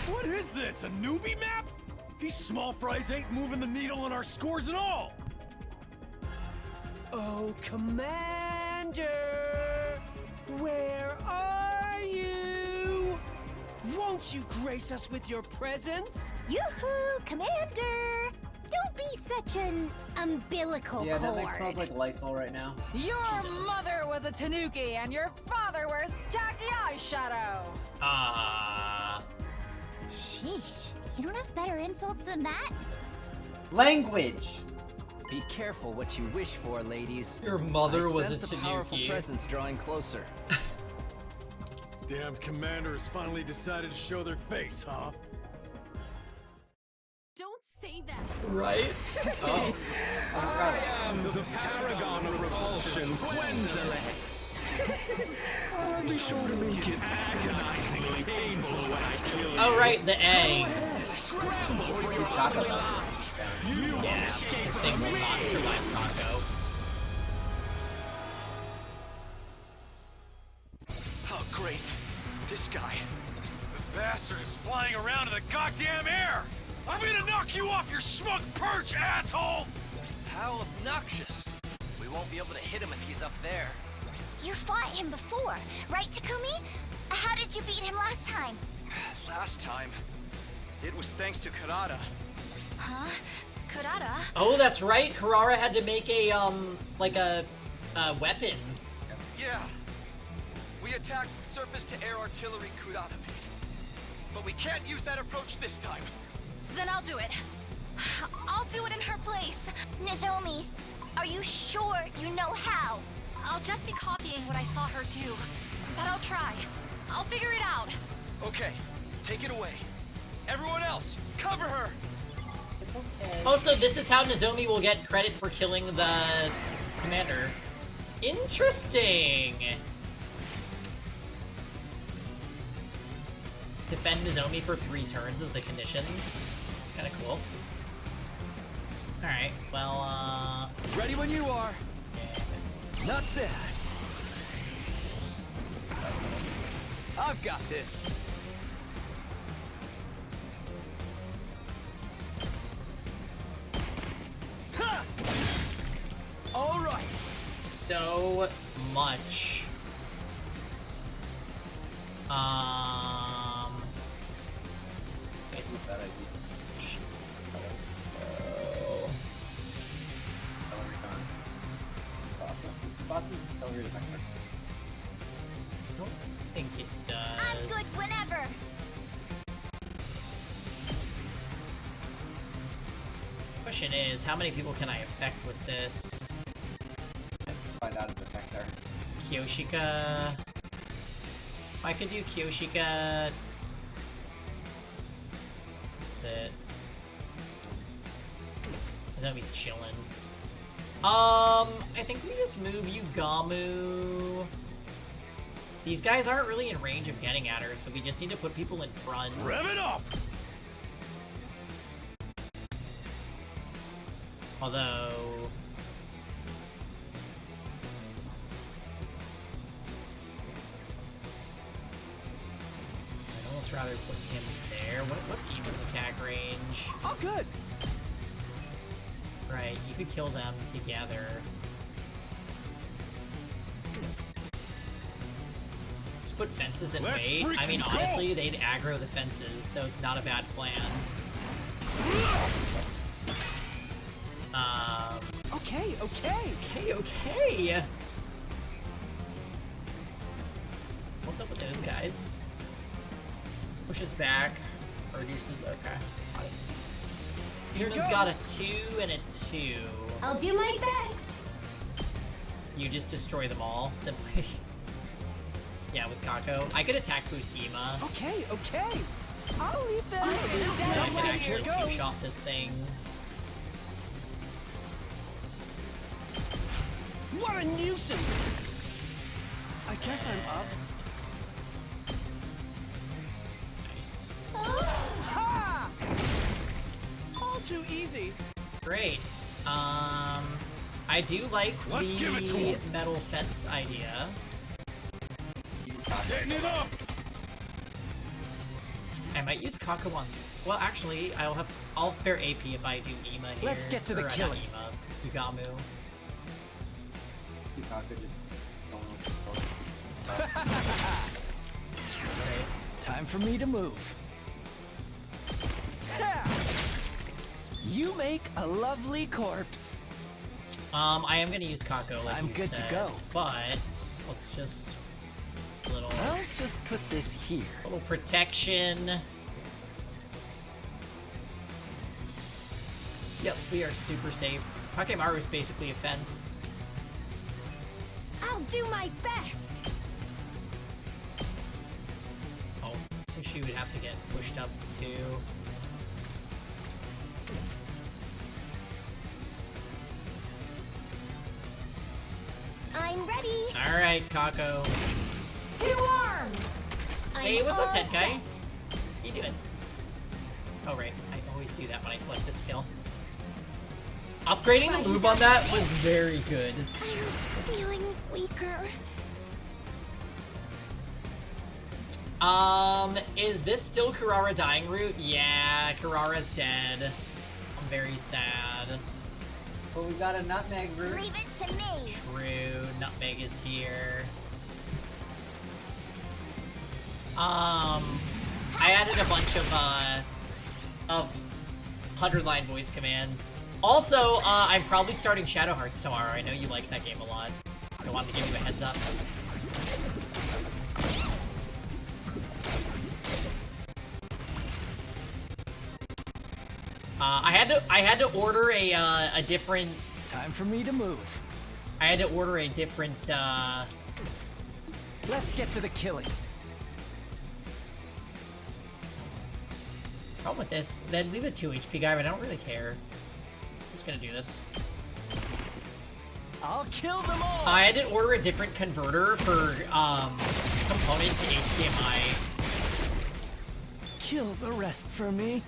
What is this, a newbie map? These small fries ain't moving the needle on our scores at all. Oh, Commander! Where are you? Won't you grace us with your presence? Yoo-hoo, Commander! Don't be such an umbilical Yeah, that cord. mix smells like Lysol right now. Your She does. mother was a Tanuki and your father wears tacky eyeshadow. Sheesh, you don't have better insults than that? Language! Be careful what you wish for, ladies. Your mother I was sense a a powerful Tanuki. presence drawing closer. Damned commander has finally decided to show their face, huh? Don't say that. Right? Oh. The paragon of repulsion, Gwenzile. I'll be sure to make it agonizingly painful when I kill you. Oh, right, the eggs. Scramble for your Taco life. Bell. You Yeah, escape this thing from will me. not survive Kako. Oh, great. This guy. The bastard is flying around in the goddamn air! I'm gonna knock you off your smug perch, asshole! How obnoxious. We won't be able to hit him if he's up there. You fought him before, right, Takumi? How did you beat him last time? Last time, it was thanks to Karada. Huh? Kurata? Oh, that's right. Karara had to make a like a weapon. Yeah. We attacked surface-to-air artillery Kurada made. But we can't use that approach this time. Then I'll do it. I'll do it in her place. Nozomi, are you sure you know how? I'll just be copying what I saw her do. But I'll try. I'll figure it out. Okay, take it away. Everyone else, cover her! Also, this is how Nozomi will get credit for killing the commander. Interesting. Defend Nozomi for 3 turns is the condition. It's kind of cool. Alright, well, Ready when you are. yeah. Not bad. I've got this. Ha! All right. So much. It's a bad idea. I think it does. I'm good whenever. Question is, how many people can I affect with this? Find out if it affects her. Kyoshika. I could do Kyoshika. That's it. Zombie's chilling. I think we just move Yugamu. These guys aren't really in range of getting at her, so we just need to put people in front. Rev it up! Although... I'd almost rather put him there. What's Eva's attack range? Oh, good. Right, you could kill them together. Just put fences in Let's wait. I mean, freaking go! honestly, they'd aggro the fences, so not a bad plan. Okay, okay. Okay. What's up with those guys? Pushes back. Reduces. Okay. Here Human's goes. got a 2 and a 2. I'll do my best. You just destroy them all, simply. Yeah, with Kako. I could attack boost Ema. Okay, okay. I'll leave them. So I could actually Here goes. 2-shot this thing. What a nuisance! I guess I'm up. Nice. Ha! All too easy. Great. I do like Let's give it to the 'em. metal fence idea. Setting it up! I might use Kako on. Well, actually, I'll spare AP if I do Ema here. Let's get to the Or, not killing. Ema, Yugamu. Great. Time for me to move. Ha! You make a lovely corpse. I am gonna use Kako like I'm you good to said, go. but let's just little I'll just put this here. little protection. Yep, we are super safe. Takemaru is basically a fence. I'll do my best. Oh, so she would have to get pushed up too. I'm ready. All right, Kako. 2 arms. Hey, I'm what's up, all Tenkai? set. How you doing? Oh, right. I always do that when I select the skill. Upgrading the move on that was very good. I'm feeling weaker. Is this still Kurara dying route? Yeah, Kurara's dead. I'm very sad. But we got a nutmeg route. Leave it to me. True, Nutmeg is here. I added a bunch of 100-line voice commands. Also, I'm probably starting Shadow Hearts tomorrow. I know you like that game a lot, so I wanted to give you a heads up. I had to order a different. Time for me to move. I had to order a different. Let's get to the killing. Problem with this, then leave a 2 HP guy, but I don't really care. I'm just gonna do this. I'll kill them all. I had to order a different converter for component to HDMI. Kill the rest for me.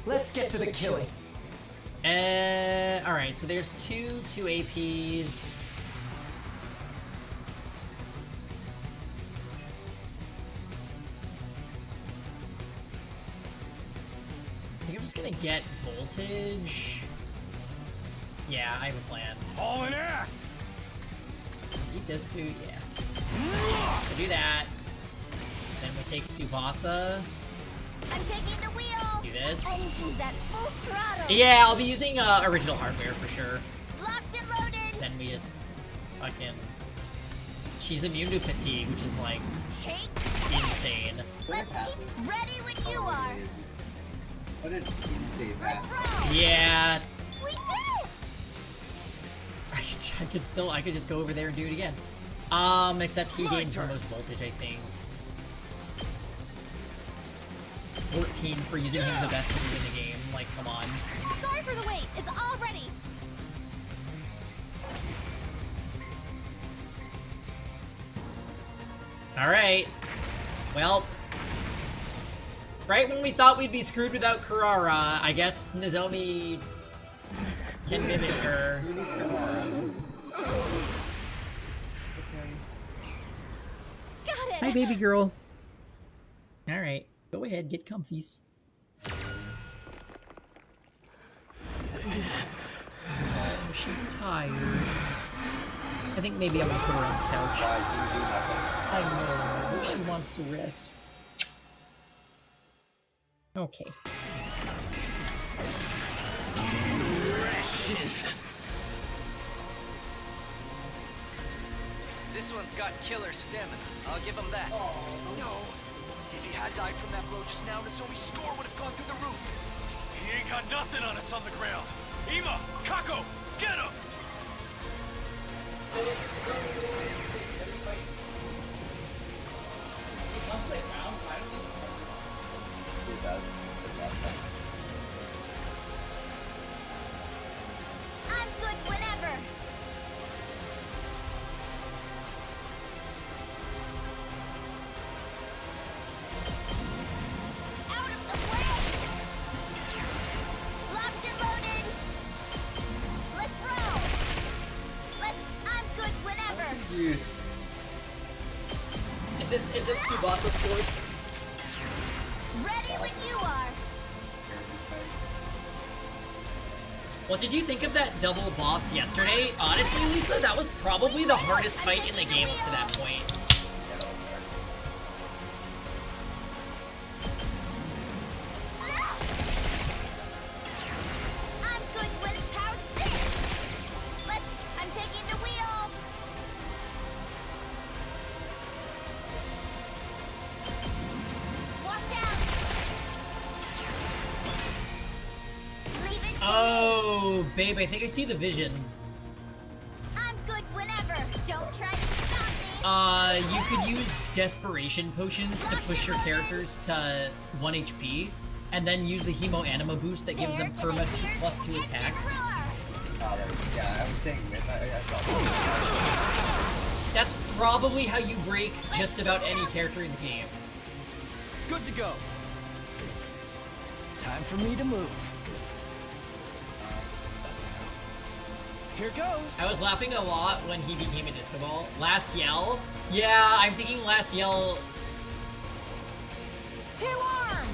Let's get to the killing. Alright, so there's two APs. I think I'm just gonna get voltage. Yeah, I have a plan. Hauling ass! Keep this too, yeah. So do that. Then we take Tsubasa. I'm taking the wheel. Do this. Engines at full throttle. Yeah, I'll be using original hardware for sure. Locked and loaded. Then we just fucking. She's immune to fatigue, which is like Take insane. Let's keep ready when you are. What an insane Let's pass. roll. Yeah. We did it. I could just go over there and do it again. Except he gains the most voltage, I think. 14 for using him the best move in the game. Like, come on. Sorry for the wait. It's all ready. Alright. Well. Right when we thought we'd be screwed without Kurara, I guess Nozomi can mimic her. Who needs Kurara? Got it. Hi, baby girl. Alright. Go ahead, get comfies. Oh, she's tired. I think maybe I'm gonna put her on the couch. I know, she wants to rest. Okay. Precious. This one's got killer stamina. I'll give him that. No. If he had died from that blow just now, Nozomi's score would have gone through the roof. He ain't got nothing on us on the ground. Eva, Kako, get him! He does. I'm good whenever. Out of the way. Locked and loaded. Let's roll. I'm good whenever. Use. Is this Tsubasa Sports? Ready when you are. What did you think of that double boss yesterday? Honestly, Lisa, that was probably the hardest fight in the game up to that point. I'm good when how's this? I'm taking the wheel. Watch out. Leave it to Oh, babe, I think I see the vision. I'm good whenever. Don't try to stop me. You could use desperation potions to push your characters to 1 HP, and then use the Hemo Anima boost that gives them perma 2+2 attack. Yeah, I was saying this. I saw That's probably how you break just about any character in the game. Good to go. Time for me to move. Here goes. I was laughing a lot when he became a disco ball. Last Yell? Yeah, I'm thinking Last Yell two arms.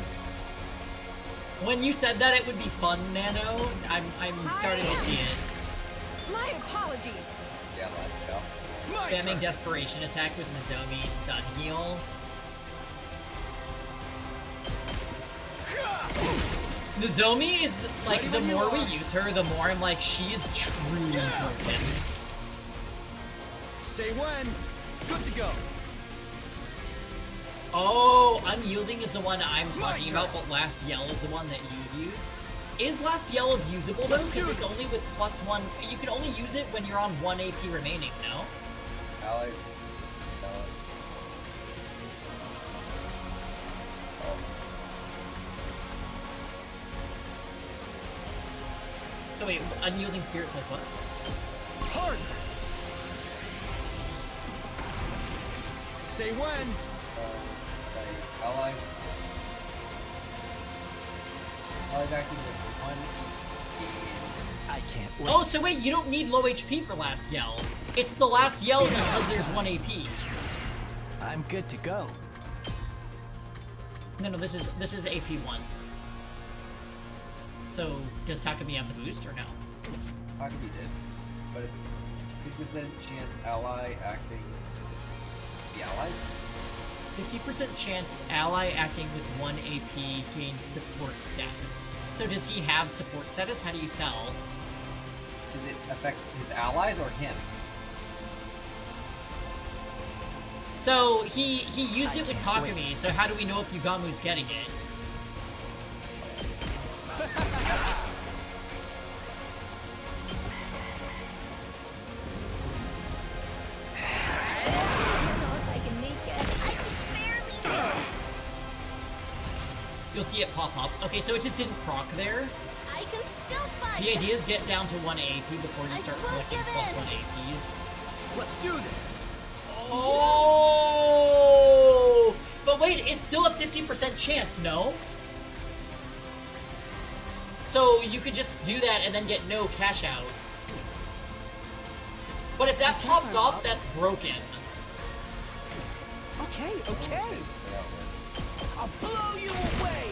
When you said that it would be fun, Nano, I'm starting to see it. My apologies. Yeah, let's go. Spamming desperation attack with Nozomi stun heal. Nozomi is like, the more we use her, the more I'm like, she is truly broken. Say when. Good to go. Oh, Unyielding is the one I'm talking about, but Last Yell is the one that you use. Is Last Yell usable though? Because it's only with +1. You can only use it when you're on 1 AP remaining, no? Ally. So wait, Unyielding Spirit says what? Hard. Say when. Ally. Ally's acting with 1 I can't wait. Oh, so wait, you don't need low HP for Last Yell. It's the Last Yell because there's 1 AP. I'm good to go. No, this is AP1. So, does Takumi have the boost or no? Takumi did, but it's 50% chance ally acting the allies? 50% chance ally acting with 1 AP gains support status. So does he have support status? How do you tell? Does it affect his allies or him? So he used it with Takumi, so how do we know if Yugamu's getting it? You'll see it pop up. Okay, so it just didn't proc there. I can still fight. The idea is get down to 1 AP before you start collecting +1 APs. Let's do this. Oh! But wait, it's still a 50% chance, no? So you could just do that and then get no cash out. But if that pops off, that's broken. Okay, okay. I'll blow you away.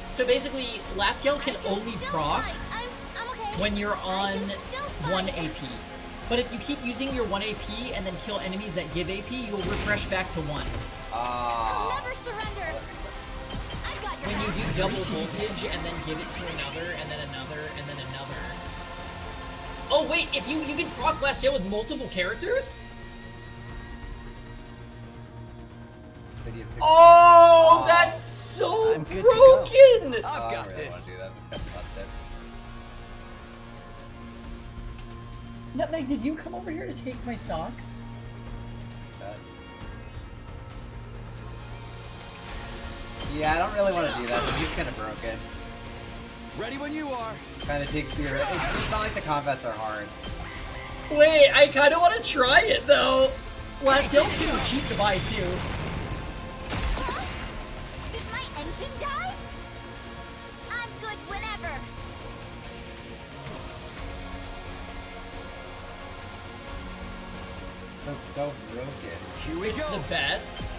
So basically, Last Yell can only proc I'm okay. when you're on I can still 1 fight. AP. But if you keep using your 1 AP and then kill enemies that give AP, you'll refresh back to 1. I'll never surrender. I've got your When you back. do double voltage and then give it to another, and then another, and then another. Oh wait, if you can proc Last Yell with multiple characters? Oh, that's so I'm good to broken! I've got I really this. want to do that. That's busted. Nutmeg, did you come over here to take my socks? Yeah, I don't really want to do that. It's just kind of broken. Ready when you are. Kind of takes the. It's not like the combats are hard. Wait, I kind of want to try it though. Last Yell's super cheap to buy too. Did my engine die? I'm good whenever. That's so broken. Here we It's go. the best.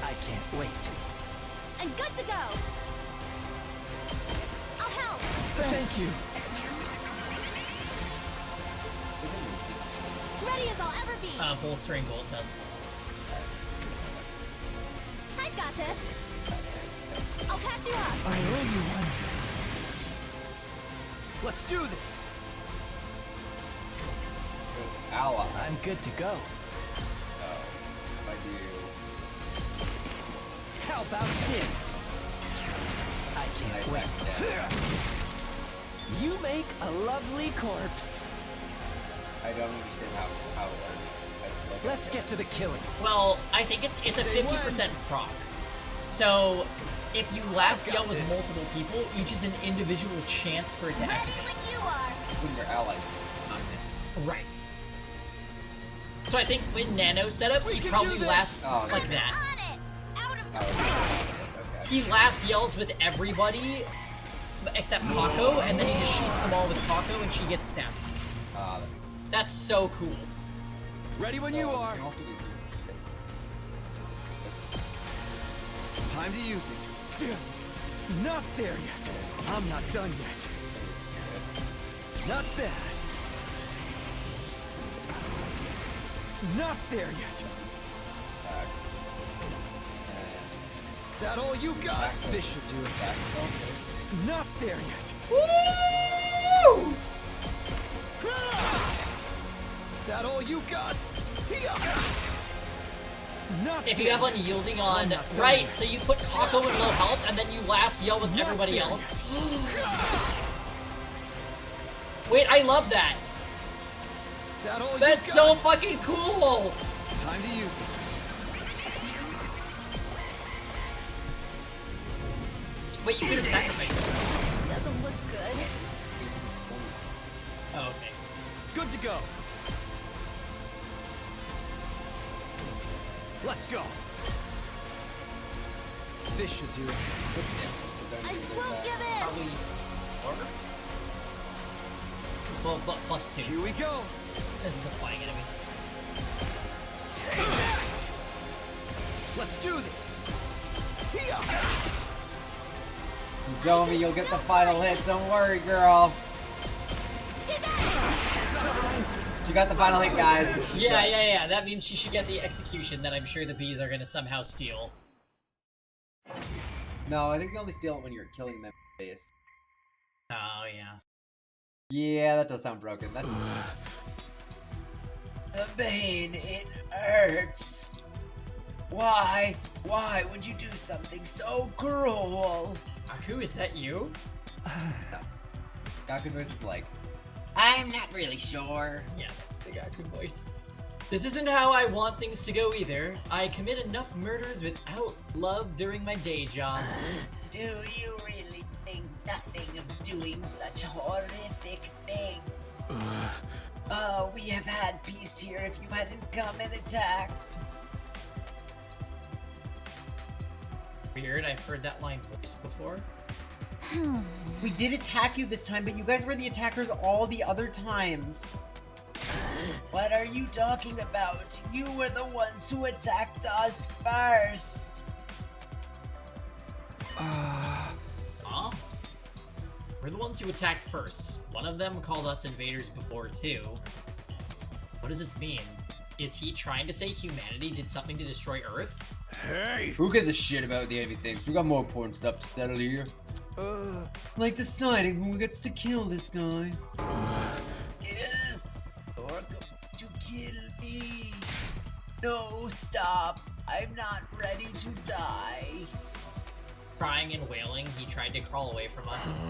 I can't wait. I'm good to go. I'll help. Thank you. Ready as I'll ever be. Bolstering Bolt does. I've got this. I'll patch you up. I owe you one. Let's do this. Ally. I'm good to go. Oh, if I do. How about this? I can't wait. You make a lovely corpse. I don't understand how it works. Let's get to the killing. Well, I think it's a Say 50% proc. So if you Last I've got Yell with this. multiple people, each is an individual chance for it to Ready activate. when you are. When your allies. Right. So I think when Nano setup, We he can probably do this. last Oh, like On that. it. Out of the Oh, way. okay. He Last Yells with everybody except Kako, and then he just shoots them all with Kako, and she gets stats. Ah, That's so cool. Ready when you are. can also do some hits. Time to use it. Not there yet. I'm not done yet. Not bad. Not there yet. That all you got? This should do it. Not there yet. Woo! That all you got? Not If you there have yet. unyielding on, not done right, yet. so you put Kako in low health and then you last yell with Not everybody there else. Wait, I love that. That all That's you so got? fucking cool. Time to use it. Wait, you could have sacrificed. This doesn't look good. Oh, okay. Good to go. Let's go. This should do it. I won't give in! Probably four? Well, but plus 2, Here we go. since it's a flying enemy. Let's do this. Zomi, you'll get the final hit. Don't worry, girl. You got the final hit, guys. Yeah. That means she should get the execution that I'm sure the bees are gonna somehow steal. No, I think they only steal it when you're killing them in the face. Oh, yeah. Yeah, that does sound broken. That's... The pain, it hurts. Why would you do something so cruel? Aku, is that you? No. Gaku's voice is like, I'm not really sure. Yeah, that's the Gaku voice. This isn't how I want things to go either. I commit enough murders without love during my day job. Do you really think nothing of doing such horrific things? We have had peace here if you hadn't come and attacked. Weird, I've heard that line voiced before. We did attack you this time, but you guys were the attackers all the other times. What are you talking about? You were the ones who attacked us first. Huh? We're the ones who attacked first. One of them called us invaders before, too. What does this mean? Is he trying to say humanity did something to destroy Earth? Hey! Who gives a shit about what the enemy thinks? We got more important stuff to settle here. Like deciding who gets to kill this guy. You're going to kill me. No, stop. I'm not ready to die. Crying and wailing, he tried to crawl away from us.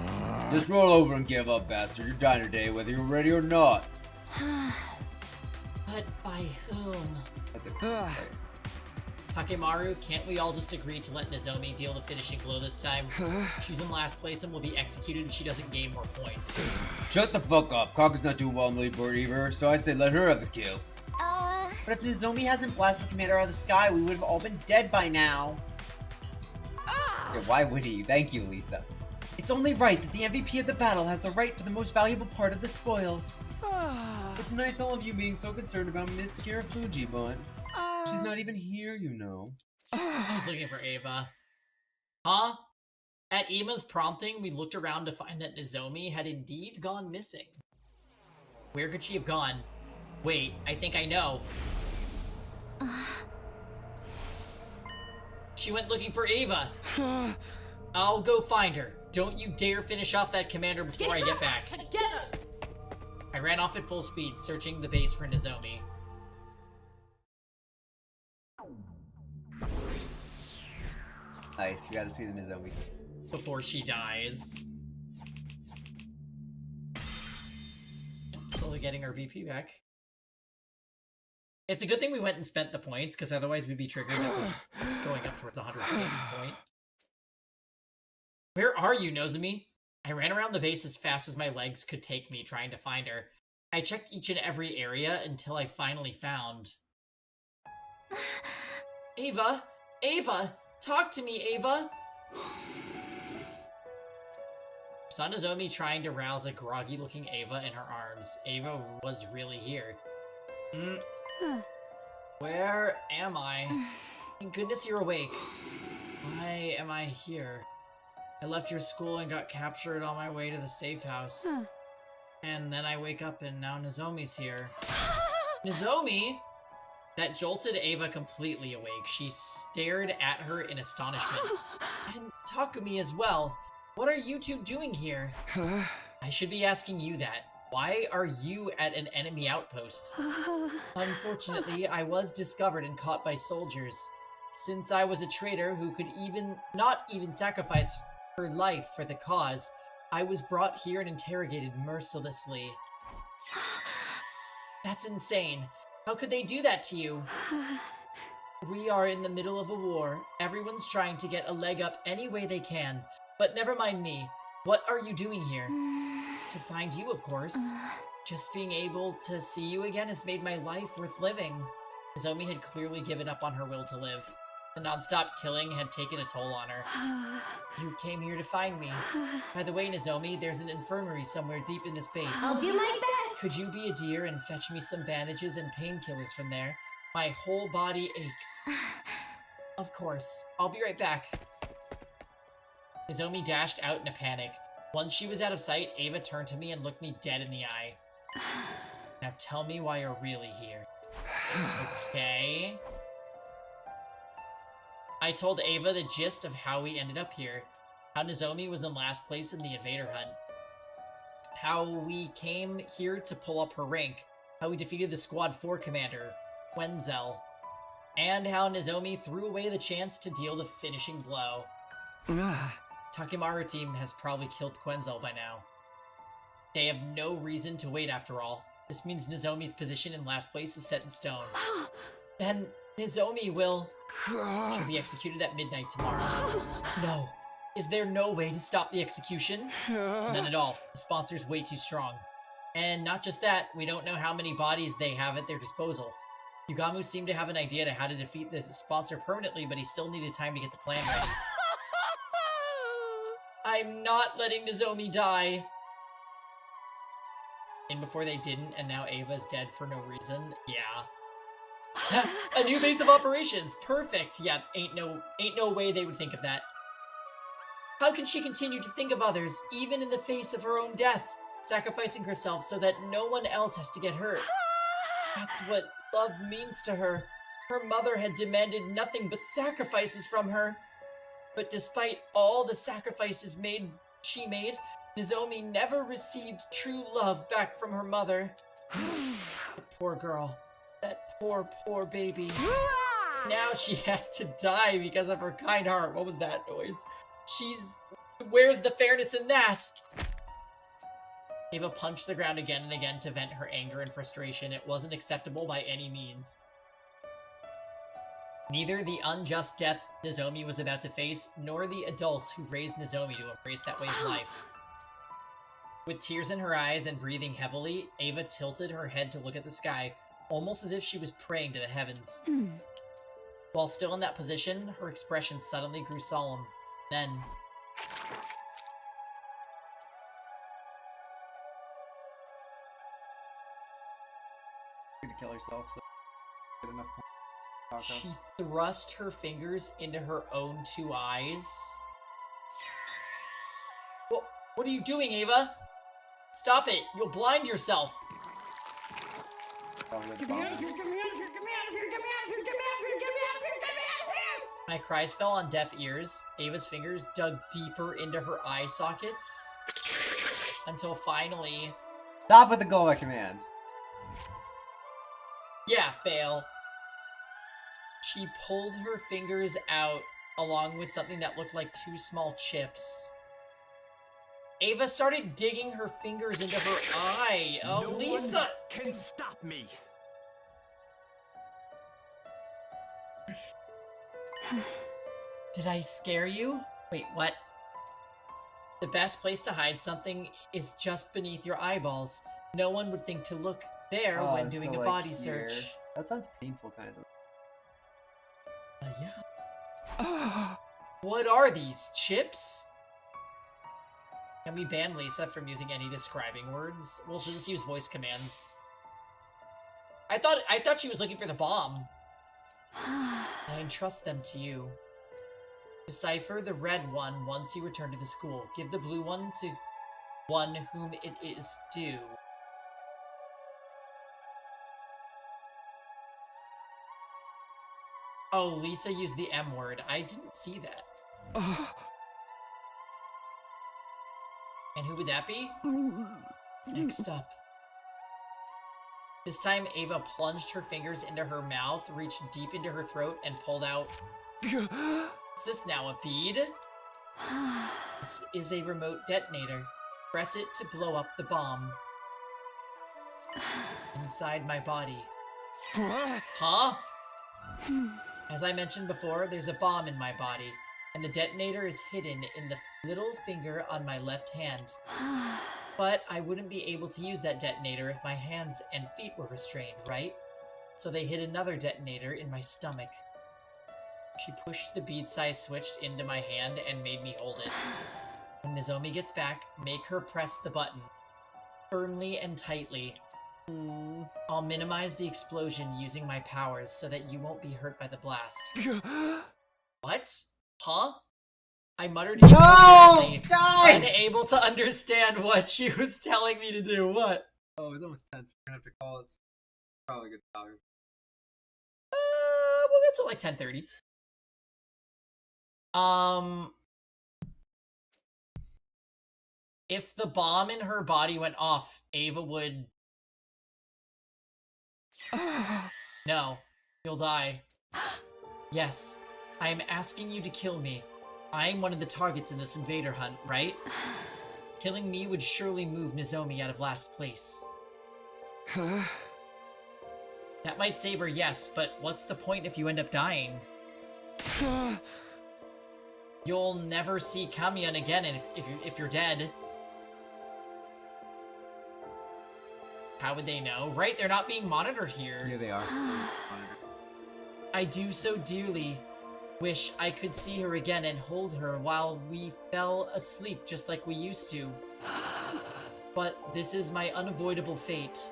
Just roll over and give up, bastard. You're dying today, whether you're ready or not. But by whom? That's exciting. Takemaru, can't we all just agree to let Nozomi deal the finishing blow this time? She's in last place and will be executed if she doesn't gain more points. Shut the fuck up. Kaka's not doing well on the leaderboard either, so I say let her have the kill. But if Nozomi hasn't blasted Commander out of the sky, we would have all been dead by now. Yeah, why would he? Thank you, Lisa. It's only right that the MVP of the battle has the right for the most valuable part of the spoils. It's nice all of you being so concerned about Miss Kirafuji, but she's not even here, you know. She's looking for Ava. Huh? At Ima's prompting, we looked around to find that Nozomi had indeed gone missing. Where could she have gone? Wait, I think I know. She went looking for Ava. I'll go find her. Don't you dare finish off that commander before I get back. Together! I ran off at full speed, searching the base for Nozomi. Nice, we gotta see the Nozomi. Before she dies. Slowly getting our BP back. It's a good thing we went and spent the points, because otherwise we'd be triggered that we're going up towards 100 at this point. Where are you, Nozomi? I ran around the base as fast as my legs could take me, trying to find her. I checked each and every area until I finally found... Ava! Ava! Talk to me, Ava! Saw Nozomi trying to rouse a groggy-looking Ava in her arms. Ava was really here. Where am I? Thank goodness you're awake. Why am I here? I left your school and got captured on my way to the safe house. And then I wake up and now Nozomi's here. Nozomi? That jolted Ava completely awake. She stared at her in astonishment. And Takumi as well. What are you two doing here? I should be asking you that. Why are you at an enemy outpost? Unfortunately, I was discovered and caught by soldiers. Since I was a traitor who could not even sacrifice her life for the cause, I was brought here and interrogated mercilessly. That's insane. How could they do that to you? We are in the middle of a war. Everyone's trying to get a leg up any way they can. But never mind me. What are you doing here? To find you, of course. Just being able to see you again has made my life worth living. Nozomi had clearly given up on her will to live. The non-stop killing had taken a toll on her. You came here to find me. By the way, Nozomi, there's an infirmary somewhere deep in this base. I'll do my best. Could you be a dear and fetch me some bandages and painkillers from there? My whole body aches. Of course. I'll be right back. Nozomi dashed out in a panic. Once she was out of sight, Ava turned to me and looked me dead in the eye. Now tell me why you're really here. Okay. I told Ava the gist of how we ended up here. How Nozomi was in last place in the invader hunt. How we came here to pull up her rank. How we defeated the Squad 4 commander, Wenzel. And how Nozomi threw away the chance to deal the finishing blow. Takimaru team has probably killed Quenzel by now. They have no reason to wait after all. This means Nozomi's position in last place is set in stone. Then Nozomi will... She'll be executed at midnight tomorrow. No. Is there no way to stop the execution? None at all. The sponsor's way too strong. And not just that, we don't know how many bodies they have at their disposal. Yugamu seemed to have an idea to how to defeat the sponsor permanently, but he still needed time to get the plan ready. I'm not letting Nozomi die. And before they didn't, and now Ava's dead for no reason. Yeah. A new base of operations. Perfect. Yeah, ain't no way they would think of that. How can she continue to think of others, even in the face of her own death, sacrificing herself so that no one else has to get hurt? That's what love means to her. Her mother had demanded nothing but sacrifices from her. But despite all the sacrifices she made, Nozomi never received true love back from her mother. The poor girl. That poor baby. Now she has to die because of her kind heart. What was that noise? Where's the fairness in that? Ava punched the ground again and again to vent her anger and frustration. It wasn't acceptable by any means. Neither the unjust death Nozomi was about to face, nor the adults who raised Nozomi to embrace that way of life. With tears in her eyes and breathing heavily, Ava tilted her head to look at the sky, almost as if she was praying to the heavens. While still in that position, her expression suddenly grew solemn. Then... Gonna kill herself, so good enough. She thrust her fingers into her own two eyes. What are you doing, Ava? Stop it! You'll blind yourself! My cries fell on deaf ears. Ava's fingers dug deeper into her eye sockets. Until finally... Stop with the go back command! Yeah, fail. She pulled her fingers out, along with something that looked like two small chips. Ava started digging her fingers into her eye. Oh, no Lisa! one can stop me. Did I scare you? Wait, what? The best place to hide something is just beneath your eyeballs. No one would think to look there when doing a body search. That sounds painful, kind of. Yeah. What are these? Chips? Can we ban Lisa from using any describing words? Well, she'll just use voice commands. I thought she was looking for the bomb. I entrust them to you. Decipher the red one once you return to the school. Give the blue one to one whom it is due. Oh, Lisa used the M word. I didn't see that. And who would that be? Next up. This time, Ava plunged her fingers into her mouth, reached deep into her throat, and pulled out... Is this now a bead? This is a remote detonator. Press it to blow up the bomb. Inside my body. Huh? As I mentioned before, there's a bomb in my body, and the detonator is hidden in the little finger on my left hand. But I wouldn't be able to use that detonator if my hands and feet were restrained, right? So they hid another detonator in my stomach. She pushed the bead-sized switch into my hand and made me hold it. When Nozomi gets back, make her press the button. Firmly and tightly. I'll minimize the explosion using my powers so that you won't be hurt by the blast. What? Huh? I muttered incoherently, unable to understand what she was telling me to do. What? Oh, it's almost 10. So we're gonna have to call it. Probably a good time. We'll get to like 10:30. If the bomb in her body went off, Ava would... No, you'll die. Yes, I am asking you to kill me. I'm one of the targets in this invader hunt, right? Killing me would surely move Nozomi out of last place. That might save her, yes, but what's the point if you end up dying? You'll never see Kamyan again if you're dead. How would they know? Right, they're not being monitored here. Yeah, they are. I do so dearly wish I could see her again and hold her while we fell asleep just like we used to. But this is my unavoidable fate.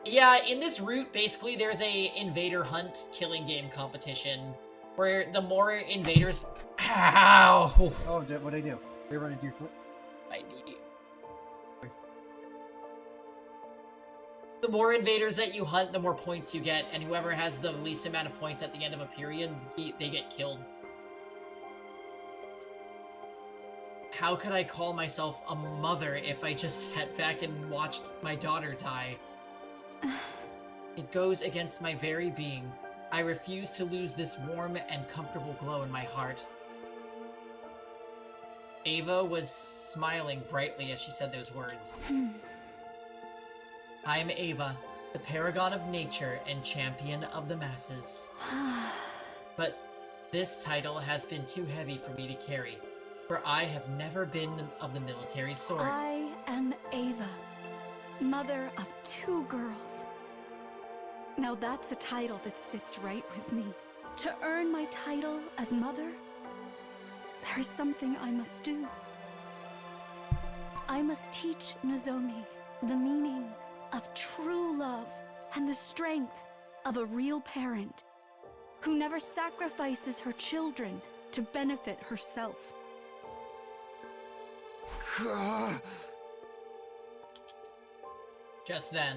Yeah, in this route, basically, there's a invader hunt killing game competition where the more invaders... Ow! Oh, what'd I do? They run into your foot? I need you. The more invaders that you hunt, the more points you get, and whoever has the least amount of points at the end of a period, they get killed. How could I call myself a mother if I just sat back and watched my daughter die? It goes against my very being. I refuse to lose this warm and comfortable glow in my heart. Ava was smiling brightly as she said those words. I am Ava, the paragon of nature and champion of the masses. But this title has been too heavy for me to carry, for I have never been of the military sort. I am Ava, mother of 2 girls. Now that's a title that sits right with me. To earn my title as mother, there is something I must do. I must teach Nozomi the meaning of true love and the strength of a real parent who never sacrifices her children to benefit herself. Just then.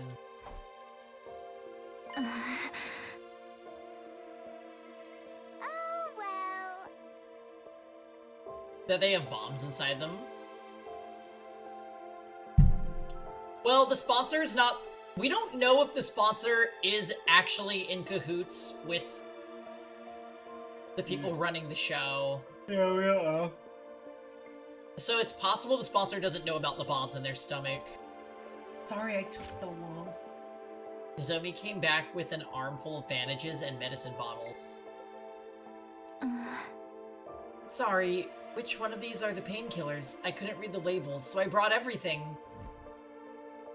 Oh, well. That they have bombs inside them. Well, the sponsor's not... We don't know if the sponsor is actually in cahoots with the people running the show. Yeah. So it's possible the sponsor doesn't know about the bombs in their stomach. Sorry I took so long. Nozomi came back with an armful of bandages and medicine bottles. Sorry, which one of these are the painkillers? I couldn't read the labels, so I brought everything.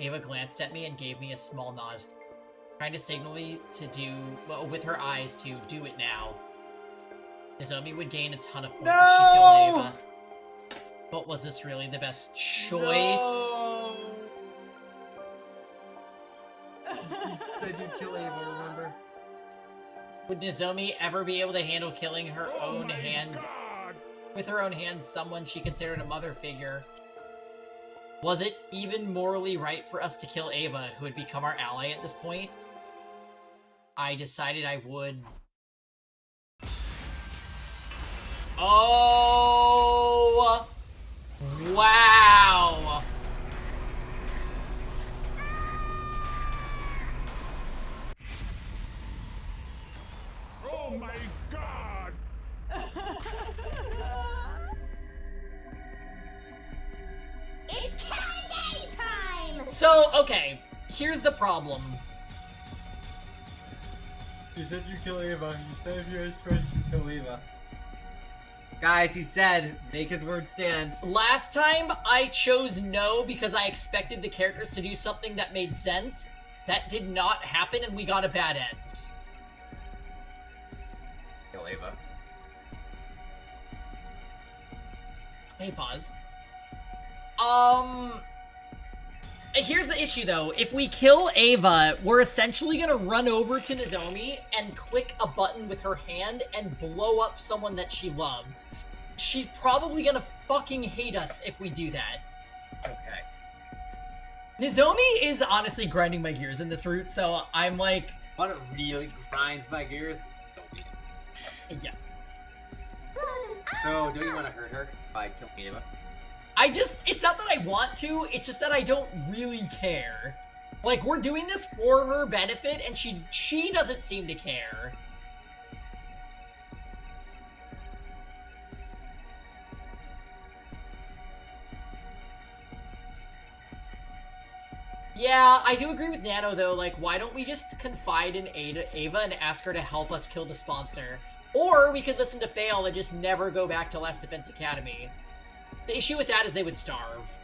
Ava glanced at me and gave me a small nod, trying to signal me to do, well, with her eyes to do it now. Nozomi would gain a ton of points if she killed Ava. But was this really the best choice? No. You said you'd kill Ava, remember? Would Nozomi ever be able to handle killing her own hands, with her own hands, someone she considered a mother figure? Was it even morally right for us to kill Ava, who had become our ally at this point? I decided I would. Oh! Wow! Oh my god! It's killing game time! So, okay, here's the problem. You said you kill Ava. You said if you're his friend, you kill Ava. Guys, he said, make his word stand. Last time, I chose no because I expected the characters to do something that made sense. That did not happen, and we got a bad end. Kill Ava. Hey, pause. Here's the issue, though. If we kill Ava, we're essentially gonna run over to Nozomi and click a button with her hand and blow up someone that she loves. She's probably gonna fucking hate us if we do that. Okay. Nozomi is honestly grinding my gears in this route, so I'm like... What it really grinds my gears? Yes. So, don't you want to hurt her by killing Ava? It's not that I want to, it's just that I don't really care. Like, we're doing this for her benefit, and she doesn't seem to care. Yeah, I do agree with Nano, though. Like, why don't we just confide in Ava and ask her to help us kill the sponsor? Or we could listen to Fail and just never go back to Last Defense Academy. The issue with that is they would starve.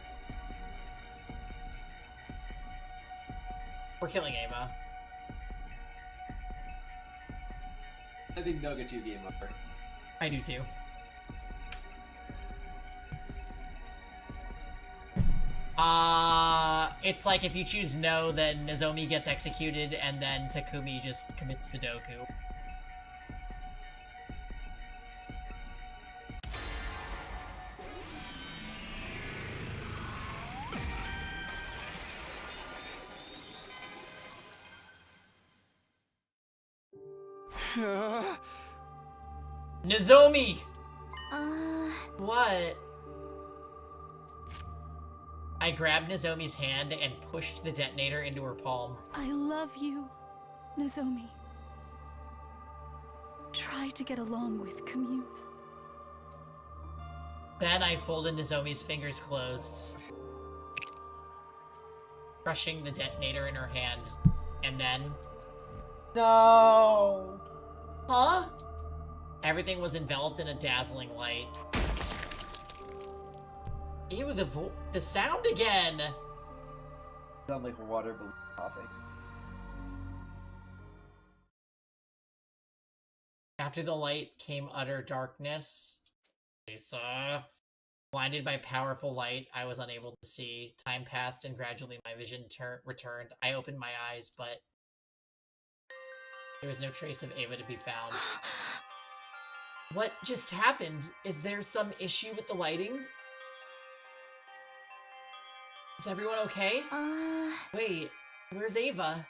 We're killing Ava. I think they'll get you game over. I do too. It's like if you choose no, then Nozomi gets executed, and then Takumi just commits Sudoku. Nozomi! What? I grabbed Nozomi's hand and pushed the detonator into her palm. I love you, Nozomi. Try to get along with Commune. Then I folded Nozomi's fingers closed, crushing the detonator in her hand. And then... No! Huh? Everything was enveloped in a dazzling light. Ew, the sound again! Sound like water balloon popping. After the light came utter darkness. Lisa. Blinded by powerful light, I was unable to see. Time passed and gradually my vision returned. I opened my eyes, but there was no trace of Ava to be found. What just happened? Is there some issue with the lighting? Is everyone okay? Wait, where's Ava?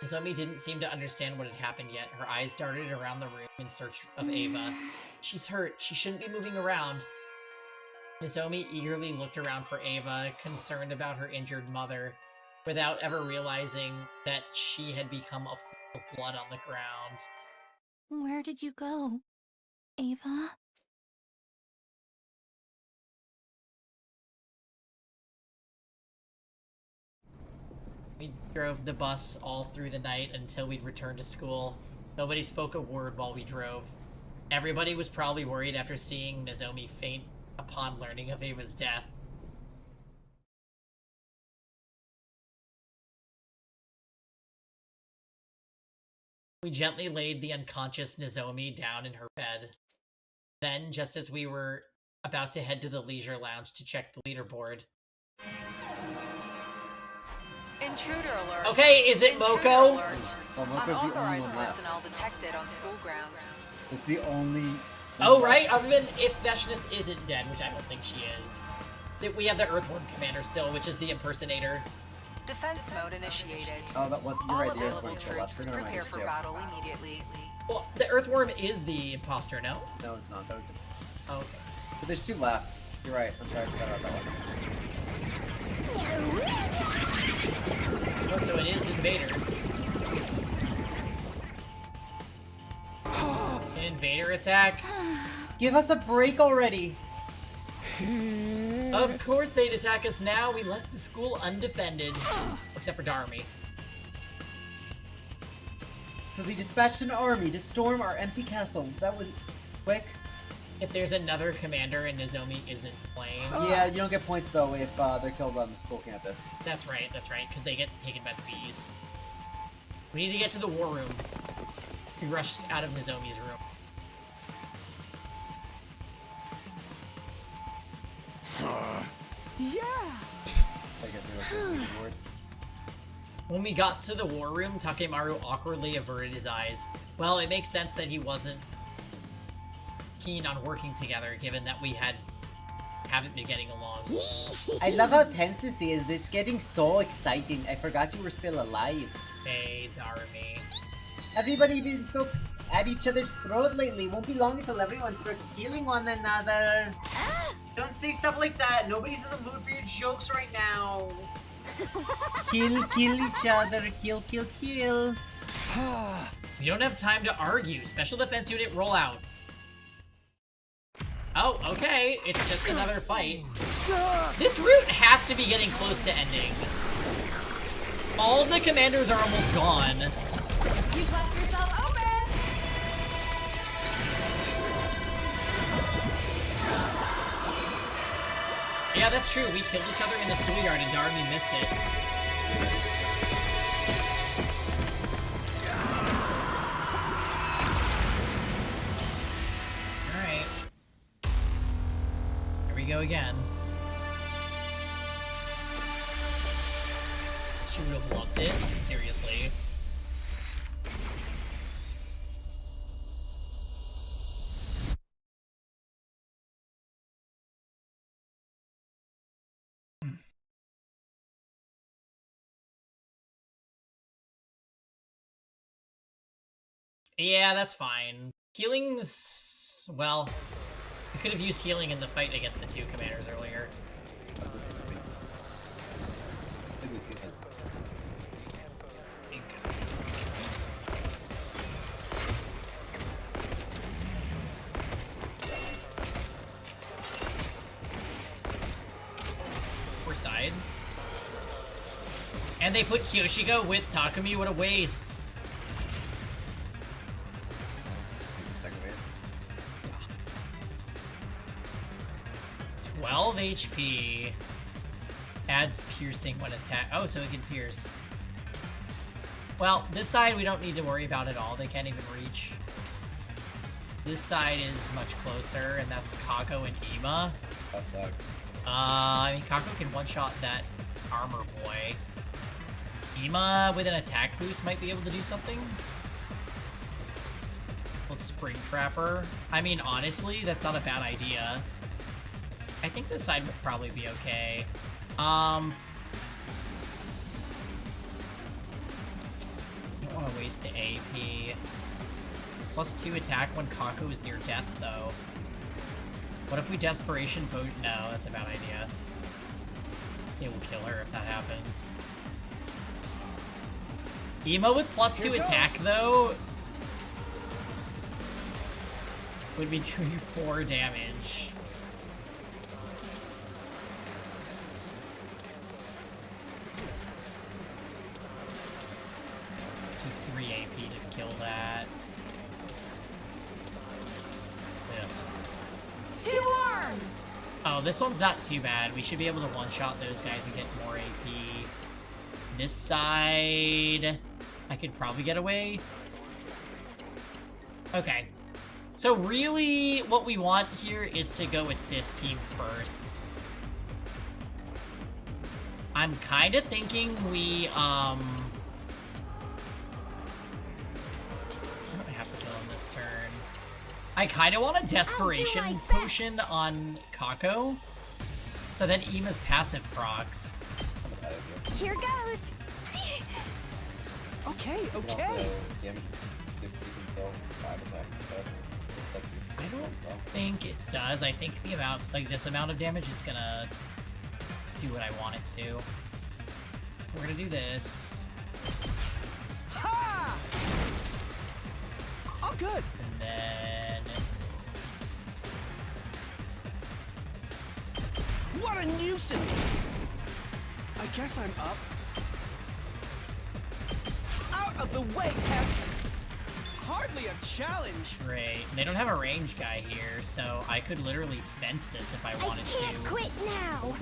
Nozomi didn't seem to understand what had happened yet. Her eyes darted around the room in search of Ava. She's hurt. She shouldn't be moving around. Nozomi eagerly looked around for Ava, concerned about her injured mother, without ever realizing that she had become a pool of blood on the ground. Where did you go, Ava? We drove the bus all through the night until we'd returned to school. Nobody spoke a word while we drove. Everybody was probably worried after seeing Nozomi faint upon learning of Ava's death. We gently laid the unconscious Nozomi down in her bed. Then, just as we were about to head to the leisure lounge to check the leaderboard, Intruder alert. Okay, is it Intruder Moko? alert. Well, Moko's the only Unauthorized one left. personnel detected on school grounds. It's the only... Oh, right, other than if Veshness isn't dead, which I don't think she is. We have the Earthworm Commander still, which is the impersonator. Defense mode initiated. Oh, that was... You're All right, the available Earthworm's still left. troops Forget prepare about for too. battle immediately. Well, the Earthworm is the imposter, no? No, it's not. That was different. Oh, okay. But there's 2 left. You're right. I'm sorry, I forgot about that one. Oh, so it is invaders. An invader attack? Give us a break already. Of course they'd attack us now. We left the school undefended. Except for Darmy. So they dispatched an army to storm our empty castle. That was quick. If there's another commander and Nozomi isn't playing. Yeah, you don't get points though if they're killed on the school campus. That's right, because they get taken by the bees. We need to get to the war room. We rushed out of Nozomi's room. Yeah! I guess we looked at the board. When we got to the war room, Takemaru awkwardly averted his eyes. Well, it makes sense that he wasn't keen on working together, given that we haven't been getting along. I love how tense this is. It's getting so exciting. I forgot you were still alive. Hey, Darmy. Everybody been so at each other's throat lately. Won't be long until everyone starts killing one another. Don't say stuff like that. Nobody's in the mood for your jokes right now. Kill each other. Kill. We don't have time to argue. Special Defense Unit roll out. Oh, okay. It's just another fight. This route has to be getting close to ending. All of the commanders are almost gone. You left yourself open! Yeah, that's true. We killed each other in the schoolyard and Darby missed it. Alright. Here we go again. She would have loved it, seriously. Yeah, that's fine. Healing's... well, we could have used healing in the fight against the 2 commanders earlier. Four sides. And they put Kyoshiko with Takumi, what a waste. 12 HP. Adds piercing when attack. Oh, so it can pierce. Well, this side we don't need to worry about at all. They can't even reach. This side is much closer, and that's Kako and Ima. That sucks. I mean, Kako can one-shot that armor boy. Ima with an attack boost might be able to do something. Let's Spring Trapper. I mean, honestly, that's not a bad idea. I think this side would probably be okay. Don't want to waste the AP. +2 attack when Kako is near death, though. What if we Desperation Boat? No, that's a bad idea. It will kill her if that happens. Emo with +2 attack, though, would be doing 4 damage. Took 3 AP to kill that. Ugh. 2 arms! Oh, this one's not too bad. We should be able to one-shot those guys and get more AP. This side... I could probably get away. Okay. So really, what we want here is to go with this team first. I'm kind of thinking we, I don't have to kill him this turn. I kind of want a desperation potion on Kako, so then Ima's passive procs. Here goes. Okay, okay. I don't think it does. I think the amount, like this amount of damage is gonna do what I want it to. So we're gonna do this. Ha! All good. And then... What a nuisance! I guess I'm up. Out of the way, Tess! Hardly a challenge! Great. They don't have a range guy here, so I could literally fence this if I wanted to. I can't quit now.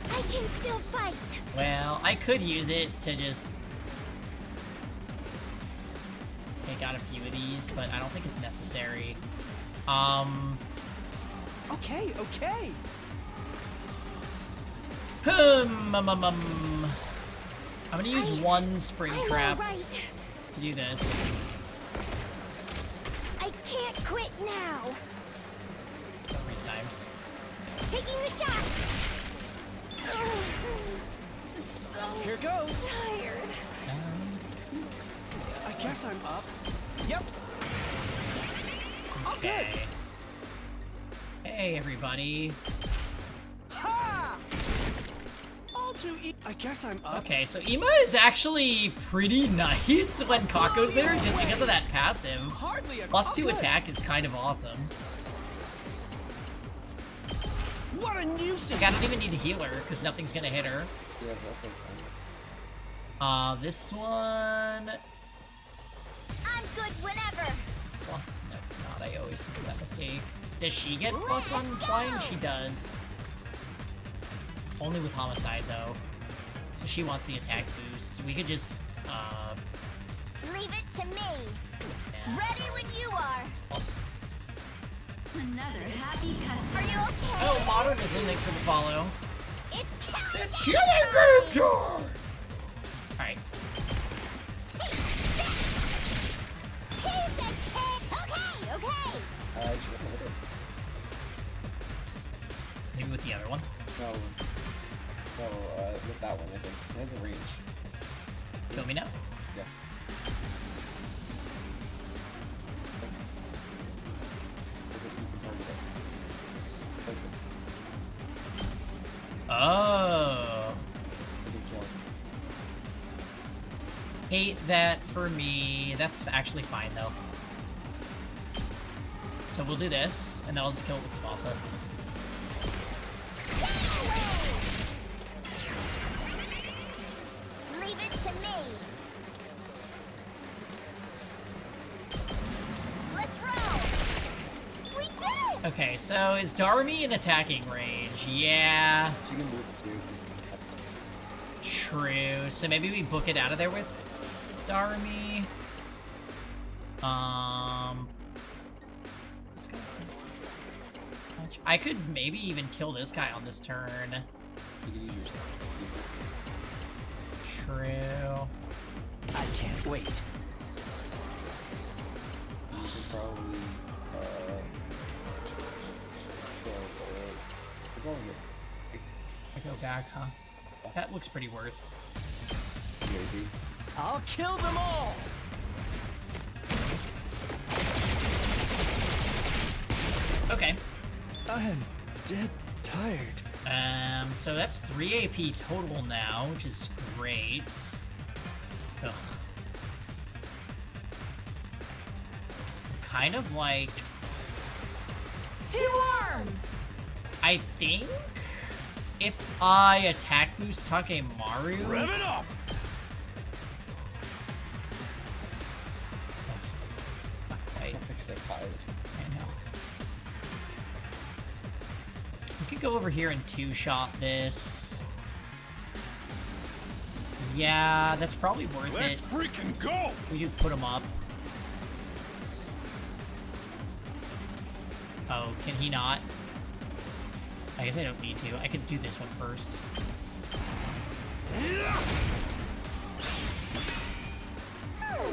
I can still fight. Well, I could use it to just take out a few of these, but I don't think it's necessary. Okay, okay. I'm gonna use one spring trap right. to do this. I can't quit now. Every time. Taking the shot. So Here goes. tired. I guess I'm up. Yep. All Okay. good. Hey, everybody. Ha! All too I guess I'm up. Okay, so Ima is actually pretty nice when Kako's there, just because of that passive. Hardly a Plus all 2 good. attack is kind of awesome. What a nuisance! Like, I don't even need to heal her, because nothing's gonna hit her. This one... I'm good whenever. It's plus. No, it's not. I always make that mistake. Does she get plus on flying? She does. Only with homicide, though. So she wants the attack boost. So we could just, Leave it to me. yeah. Ready when you are. Plus. Another happy customer. Are you okay? Oh, Modern is in. Thanks for the follow. It's killing. It's killing game time! Alright. Okay. Maybe with the other one. No, with that one, I think. It has a range. Kill me now. Yeah. Oh. Hate that for me. That's actually fine, though. So we'll do this, and then I'll just kill it with Tsubasa. Leave it to me. Let's roll. We did it. Okay, so is Darmi in attacking range? Yeah. She can move too. True. So maybe we book it out of there with Darmi. This guy's not much. I could maybe even kill this guy on this turn. You can use yourself. True. I can't wait. You can probably, I go back, huh? That looks pretty worth. maybe. I'll kill them all. Okay. I am dead tired. So that's 3 AP total now, which is great. Ugh. Kind of like... 2 arms! I think if I attack boost Takemaru... Rev it up! Right. Fix that card. I know. We could go over here and 2-shot this. Yeah, that's probably worth Let's it. freaking go! We do put him up. Oh, can he not? I guess I don't need to. I could do this one first.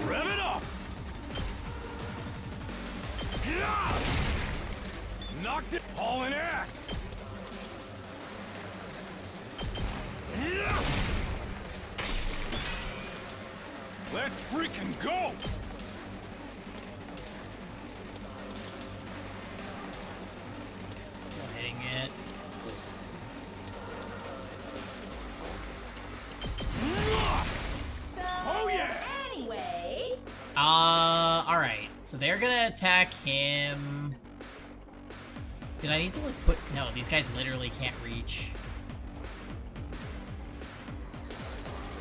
Rev it up! Knocked it, hauling ass! Let's freaking go! Still hitting it. So, Oh, yeah! anyway... Alright. So they're gonna attack him. Did I need to, like, put... No, these guys literally can't reach.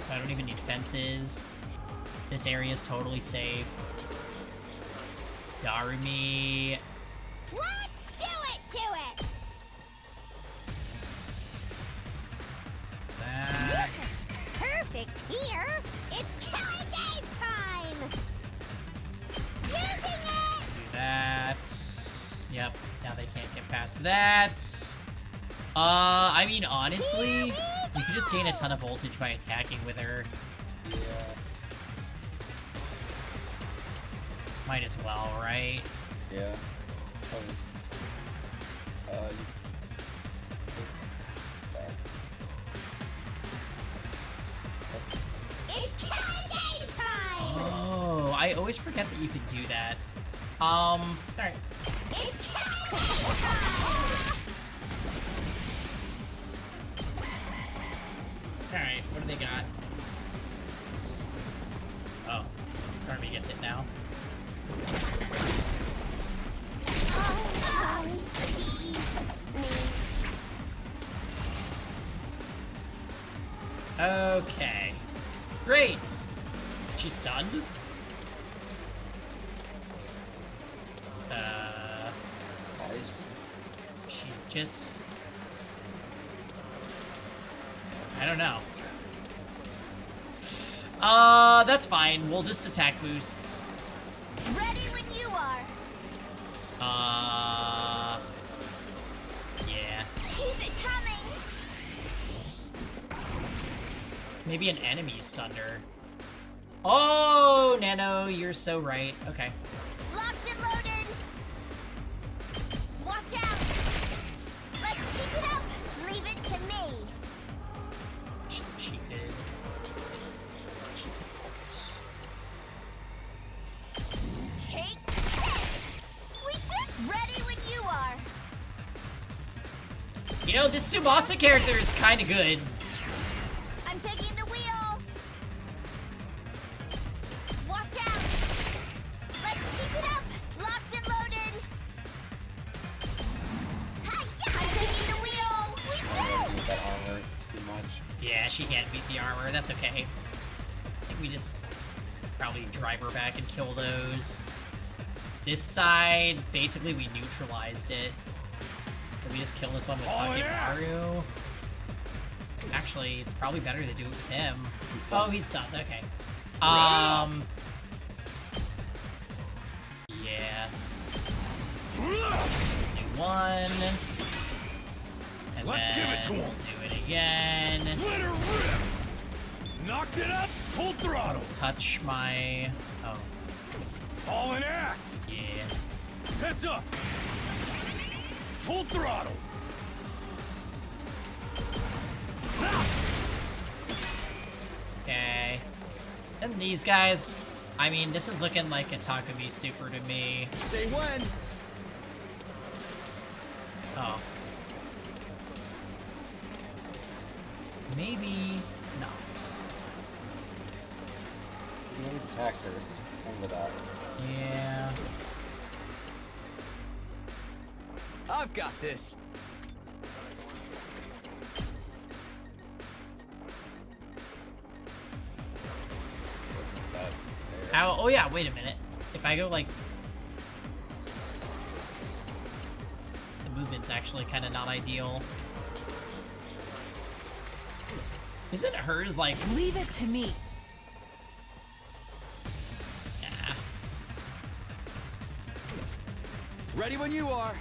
So I don't even need fences. This area is totally safe. Darumi. Let's do it to it! That. Perfect here! It's killing game time! Using it! Do that. Yep. Now they can't get past that. I mean, honestly, we could just gain a ton of voltage by attacking with her. Yeah. Might as well, right? Yeah. It's killing game time! Oh, I always forget that you can do that. Alright. It's killing game time! Alright, what do they got? Oh, Darby gets it now. Okay. Great! She's stunned? She just... I don't know. That's fine. We'll just attack boosts. Ready when you are. Yeah. Keep it coming. Maybe an enemy stunned her. Oh, Nano, you're so right. Okay. Locked and loaded. Watch out. Let's keep it up. Leave it to me. She could. Take this. We did. Ready when you are. You know, this Tsubasa character is kind of good. I'm taking the wheel. Watch out. Let's keep it up. Locked and loaded. Hi-ya! I'm taking the wheel. We did. That armor, it's too much. Yeah, she can't beat the armor. That's okay. I think we just probably drive her back and kill those. This side, basically, we neutralized it. So we just kill this one with Takemaru. Actually, it's probably better to do it with him. Oh, he's stunned. Okay. Yeah. Do one. And Let's then give it to him. do it again. Let her rip! Knocked it up, full throttle. Touch my... Oh. Hauling ass! Yeah. Heads up! Full throttle! Okay. And these guys... I mean, this is looking like a Takumi Super to me. Say when. Oh. Maybe not. You need to attack first. Remember that. Yeah. I've got this. Wasn't that fair? How, oh yeah, wait a minute. If I go like... The movement's actually kind of not ideal. Isn't hers like... Leave it to me. Nah. Ready when you are.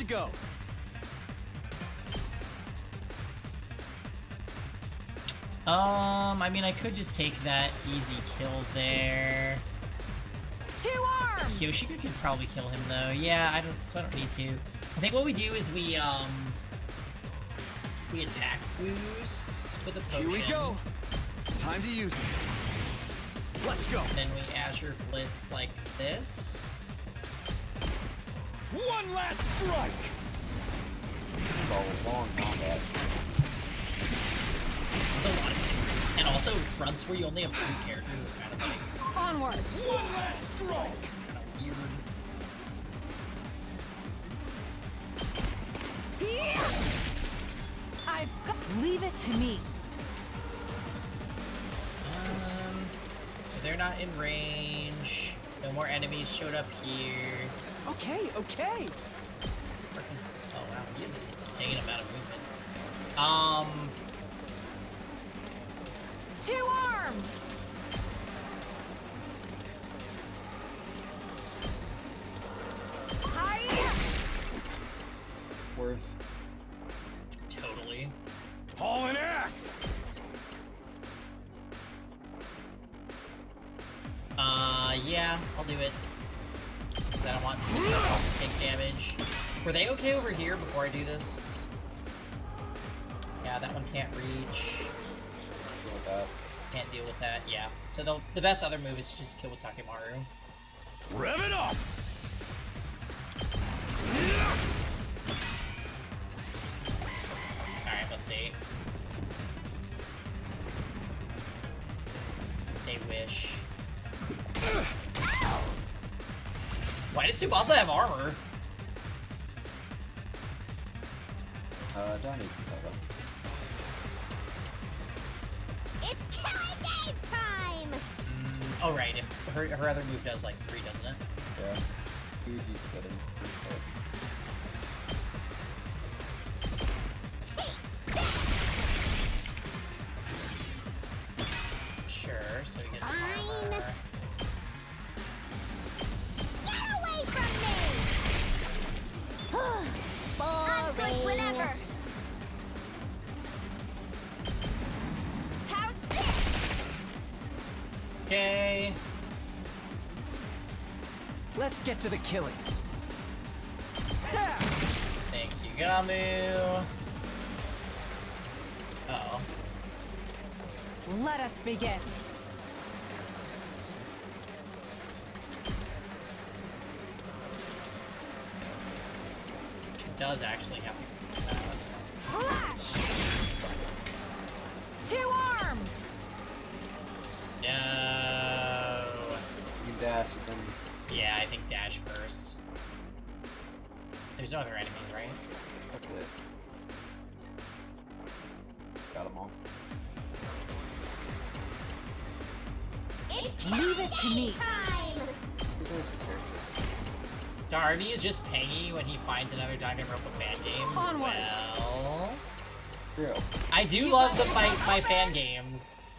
to go. I mean, I could just take that easy kill there. 2 arms! Kyoshika could probably kill him though. Yeah, I don't need to. I think what we do is we attack boosts with a potion. Here we go. Time to use it. Let's go. And then we Azure Blitz like this. One last strike. Long combat. There's a lot of things. And also, fronts where you only have 2 characters is kind of like... Onwards! One last strike. It's kind of weird. I've got... Leave it to me. So they're not in range. No more enemies showed up here. Okay, okay. Oh wow, he has an insane amount of movement. 2 arms! Hiya! Worth. Totally. Hauling ass. Yeah, I'll do it. Because I don't want to take damage. Were they okay over here before I do this? Yeah, that one can't reach. Deal with that. Can't deal with that, yeah. So the best other move is to just kill with Takemaru. Rev it up. Alright, let's see. They wish. Why did Tsubasa have armor? Don't need to cover. It's killing game time! Oh right, her other move does like 3, doesn't it? Yeah. Fuji's better. Sure, so he gets Fine. armor. Get away from me! I'm good whenever. How's this? Okay. Let's get to the killing. Thanks, Yugamu. Uh-oh. Let us begin. She does actually have to... let's go. Flash! 2 arms! No. You can dash and then Yeah, I think dash first. There's no other enemies, right? that's it. Got them all. It's Leave it to me. time! Darby is just Pangy when he finds another Danganronpa fan game. Onward. Well... True. I do love my fan games.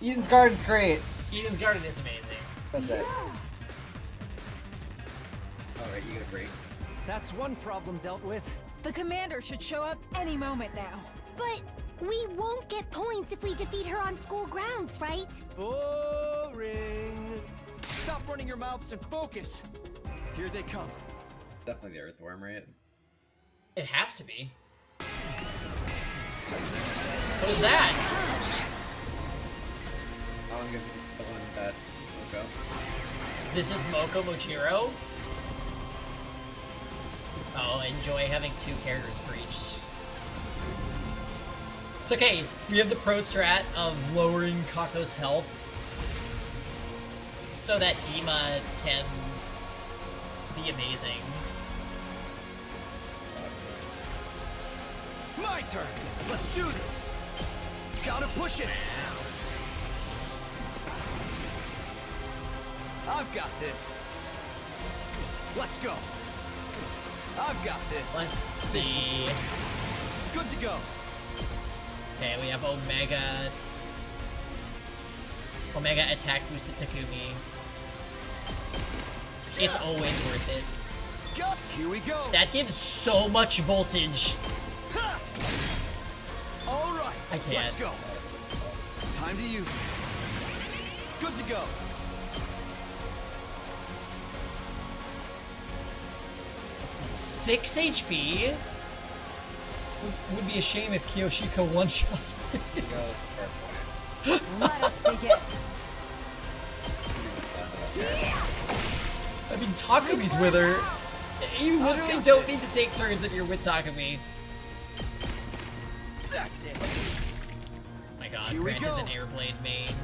Eden's Garden's great. Eden's Garden is amazing. That's it. Alright, you get a break. That's one problem dealt with. The commander should show up any moment now. But we won't get points if we defeat her on school grounds, right? Boring. Stop running your mouths and focus. Here they come. Definitely the Earthworm, right? It has to be. What is that? I'm guessing the one that Moko. This is Moko Mochiro? Oh, enjoy having 2 characters for each. It's okay, we have the pro strat of lowering Kako's health so that Ima can be amazing. My turn. Let's do this. Gotta push it. I've got this. Let's go. I've got this. Let's see. Good to go. Okay, we have Omega attack boosted Takumi. It's always worth it. go. Here we go. That gives so much voltage. All right. I can't. Let's go. Time to use it. Good to go. Six HP. Would be a shame if Kiyoshiko one-shot. Let us begin. I mean, Takumi's with her. You literally don't need to take turns if you're with Takumi. That's it. My god, Here we Grant is go. an Airblade main.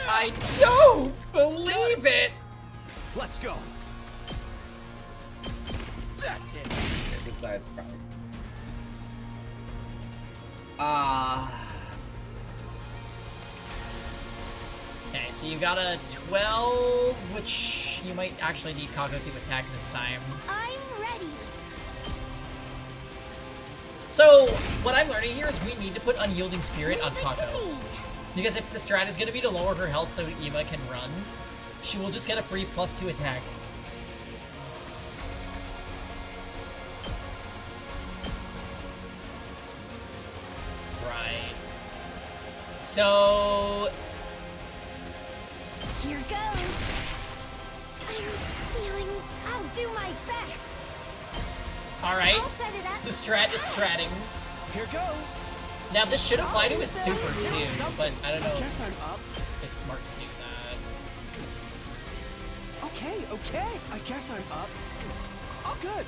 I don't believe it! Let's go. That's it. Besides, probably. Okay, so you got a 12, which you might actually need Kako to attack this time. I'm ready. So, what I'm learning here is we need to put Unyielding Spirit on Leave it to Kako. me. Because if the strat is going to be to lower her health so Eva can run, she will just get a free +2 attack. Right. So... Here goes. I'm feeling I'll do my best. Alright. I'll set it up. The strat is stratting. Here goes. Now, this should apply to his super, too, but I don't know I guess I'm up. if it's smart to do that. Okay, okay. I guess I'm up. Oh, good.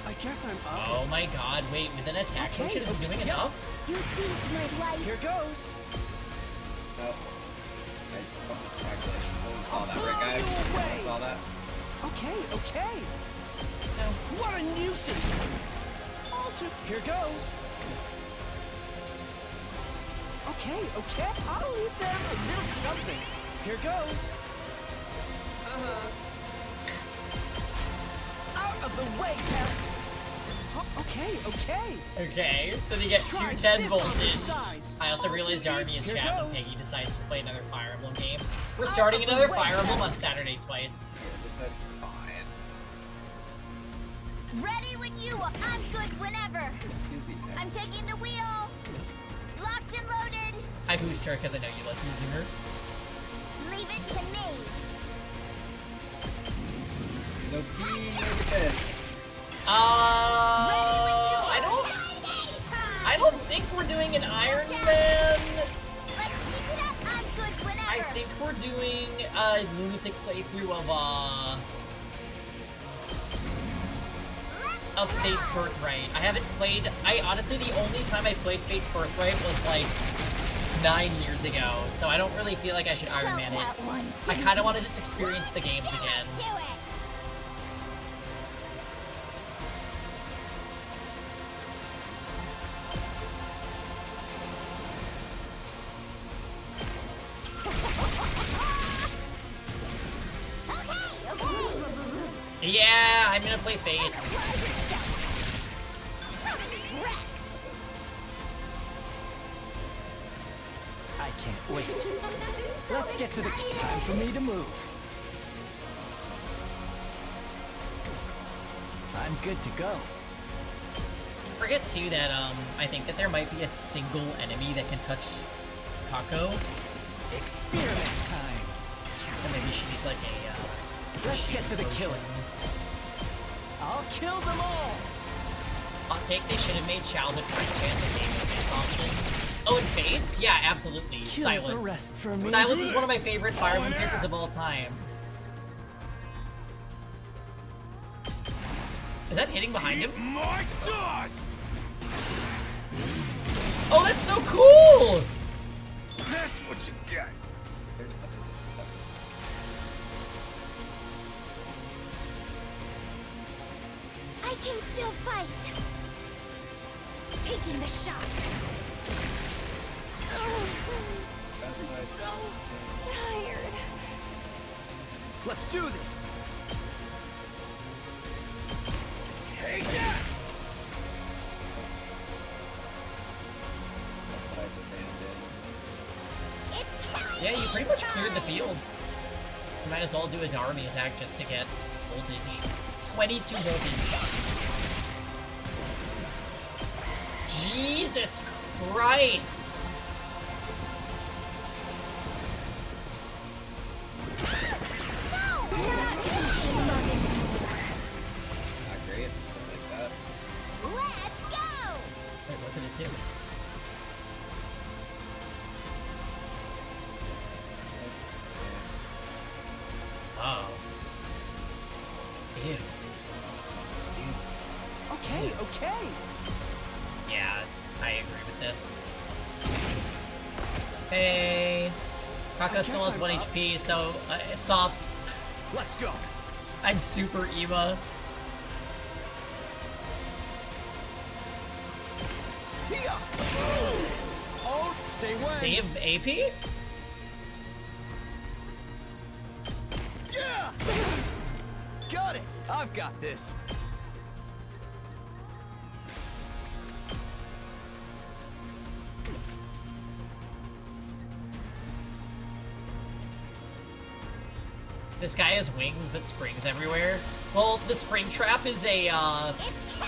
I guess I'm up. Oh my god, wait, with an attack Okay, motion, is he okay, doing yeah. enough? You saved my life. Here goes. No. I actually saw that, right, guys? I saw that. Okay, okay. What a nuisance. Here goes. Okay, okay. I'll leave them a little something. Here goes. Out of the way, pest. Oh, okay, okay. Okay, so they get Try 210 this on your voltage. size. I also realized Darmy is Here chat when goes. Peggy decides to play another Fire Emblem game. We're starting of the another way, Fire Emblem pest. on Saturday twice. That's fine. Ready when you are. I'm good whenever. Excuse me. I'm taking the wheel. Locked and loaded. I boost her because I know you like using her. Leave it to me. No key, look at this. I don't think we're doing an Iron Man. Let's keep it up. I'm good whenever. I think we're doing a lunatic playthrough of Fate's Birthright. I haven't played. Honestly, the only time I played Fate's Birthright was like 9 years ago, so I don't really feel like I should Iron Man it. I kind of want to just experience the games again. Do it. Yeah, I'm gonna play Fates. I can't wait. Let's get to the time for me to move. I'm good to go. Forget too that I think that there might be a single enemy that can touch Kako. Experiment time. So maybe she needs like a Let's get to the potion. killing. I'll kill them all. Hot take, they should have made childhood friend chant the game with its option. Oh, and Fates? Yeah, absolutely. Kill Silas. the rest for me. Silas is one of my favorite Fire Emblem characters of all time. Is that hitting behind him? My dust! Oh, that's so cool! That's what you get. I can still fight. Taking the shot. So tired. Let's do this. Take that! It's killing Yeah, you pretty much cleared the fields. You might as well do a Darmy attack just to get voltage. 22 voltage. Jesus Christ! Not great. Something like that. Let's go! Wait, what did it do? Oh. Ew. Okay, okay. Yeah, I agree with this. Hey. Kako still has 1 HP, so Sop. Let's go. I'm super Ema. Here. Oh, say when. They have AP? Yeah. Got it. I've got this. This guy has wings but springs everywhere. Well, the spring trap is a,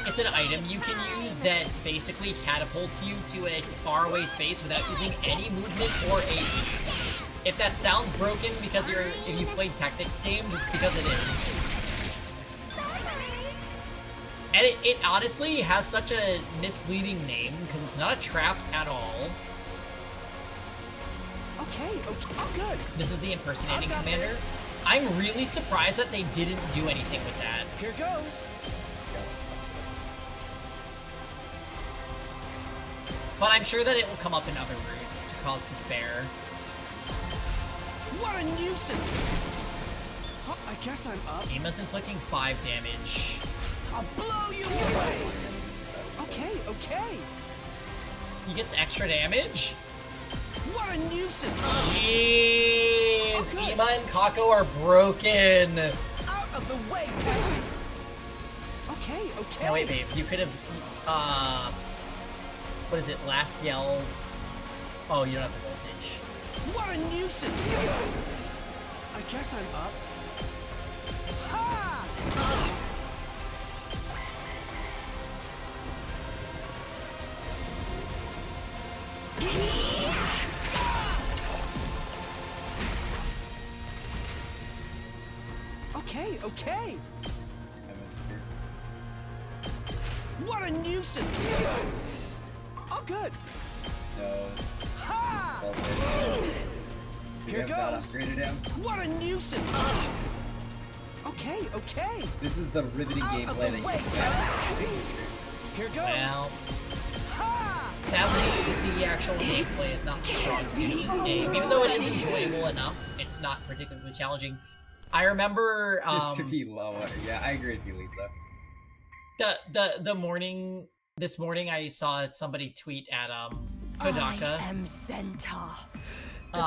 it's an item you can use that basically catapults you to a faraway space without using any movement or AP. If that sounds broken because if you played tactics games, it's because it is. And it honestly has such a misleading name because it's not a trap at all. Okay, oh, good. This is the impersonating commander. I'm really surprised that they didn't do anything with that. Here goes. But I'm sure that it will come up in other routes to cause despair. What a nuisance! Oh, I guess I'm up. Ema's inflicting 5 damage. I'll blow you away! Okay, okay. He gets extra damage? What a nuisance! Jeez! Oh, Ema and Kako are broken! Out of the way! Okay, okay. Now wait, babe, you could have, what is it, last yell? Oh, you don't have the voltage. What a nuisance! I guess I'm up. Ha! Okay, okay. What a nuisance! Oh, good. No. Ha! Here goes. Upgraded him. What a nuisance! Okay, okay. This is the riveting gameplay that you expect. Here goes. Well, sadly, the actual gameplay is not the strong suit of this game. Even though it is enjoyable enough, it's not particularly challenging. I remember, Just to be lower. Yeah, I agree with you, Lisa. This morning I saw somebody tweet at, Kodaka. I am Centaur, the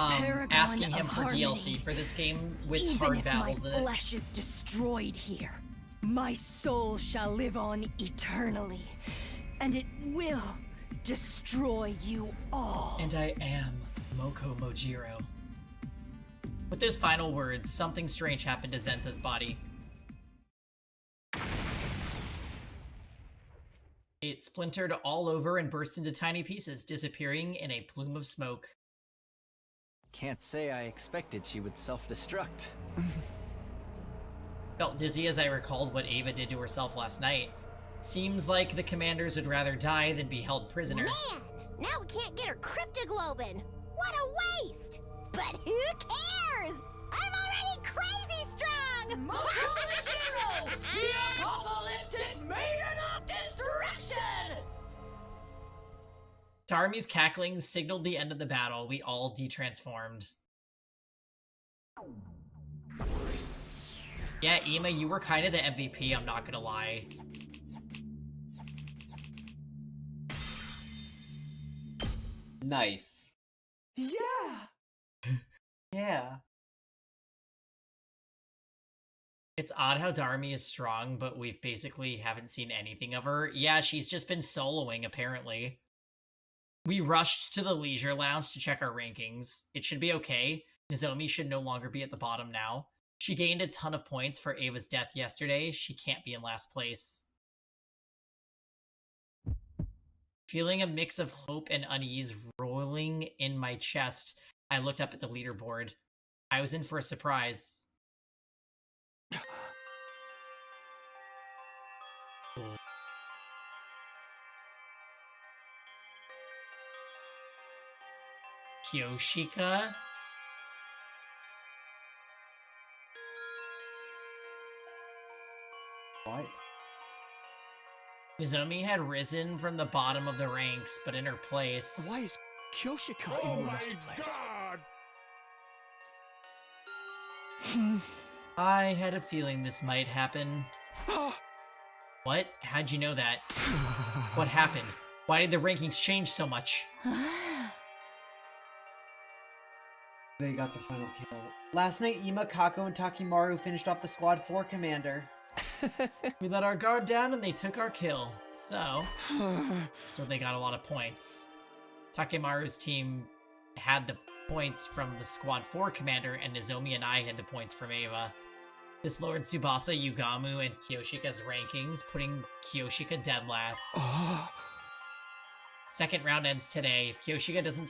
asking him of for harmony. DLC for this game with Even hard if battles my in it. flesh is destroyed here, my soul shall live on eternally, and it will destroy you all. And I am Moko Mojiro. With those final words, something strange happened to Zenta's body. It splintered all over and burst into tiny pieces, disappearing in a plume of smoke. Can't say I expected she would self-destruct. Felt dizzy as I recalled what Ava did to herself last night. Seems like the commanders would rather die than be held prisoner. Man, now we can't get her cryptoglobin. What a waste! But who cares? I'm already crazy strong! Mojiro, the apocalyptic maiden of destruction! Tarmi's cackling signaled the end of the battle. We all detransformed. Yeah, Ema, you were kind of the MVP, I'm not gonna lie. Nice. Yeah. Yeah. It's odd how Darmi is strong, but we've basically haven't seen anything of her. Yeah, she's just been soloing, apparently. We rushed to the leisure lounge to check our rankings. It should be okay. Nozomi should no longer be at the bottom now. She gained a ton of points for Ava's death yesterday. She can't be in last place. Feeling a mix of hope and unease rolling in my chest, I looked up at the leaderboard. I was in for a surprise. Kyoshika? What? Nozomi had risen from the bottom of the ranks, but in her place... Why is Kyoshika in last place? I had a feeling this might happen. What? How'd you know that? What happened? Why did the rankings change so much? They got the final kill. Last night, Ima, Kako, and Takimaru finished off the Squad 4 commander. We let our guard down and they took our kill. So they got a lot of points. Takemaru's team had the points from the Squad 4 commander, and Nozomi and I had the points from Ava. This Lord Tsubasa, Yugamu, and Kyoshika's rankings, putting Kyoshika dead last. Second round ends today. If Kyoshika doesn't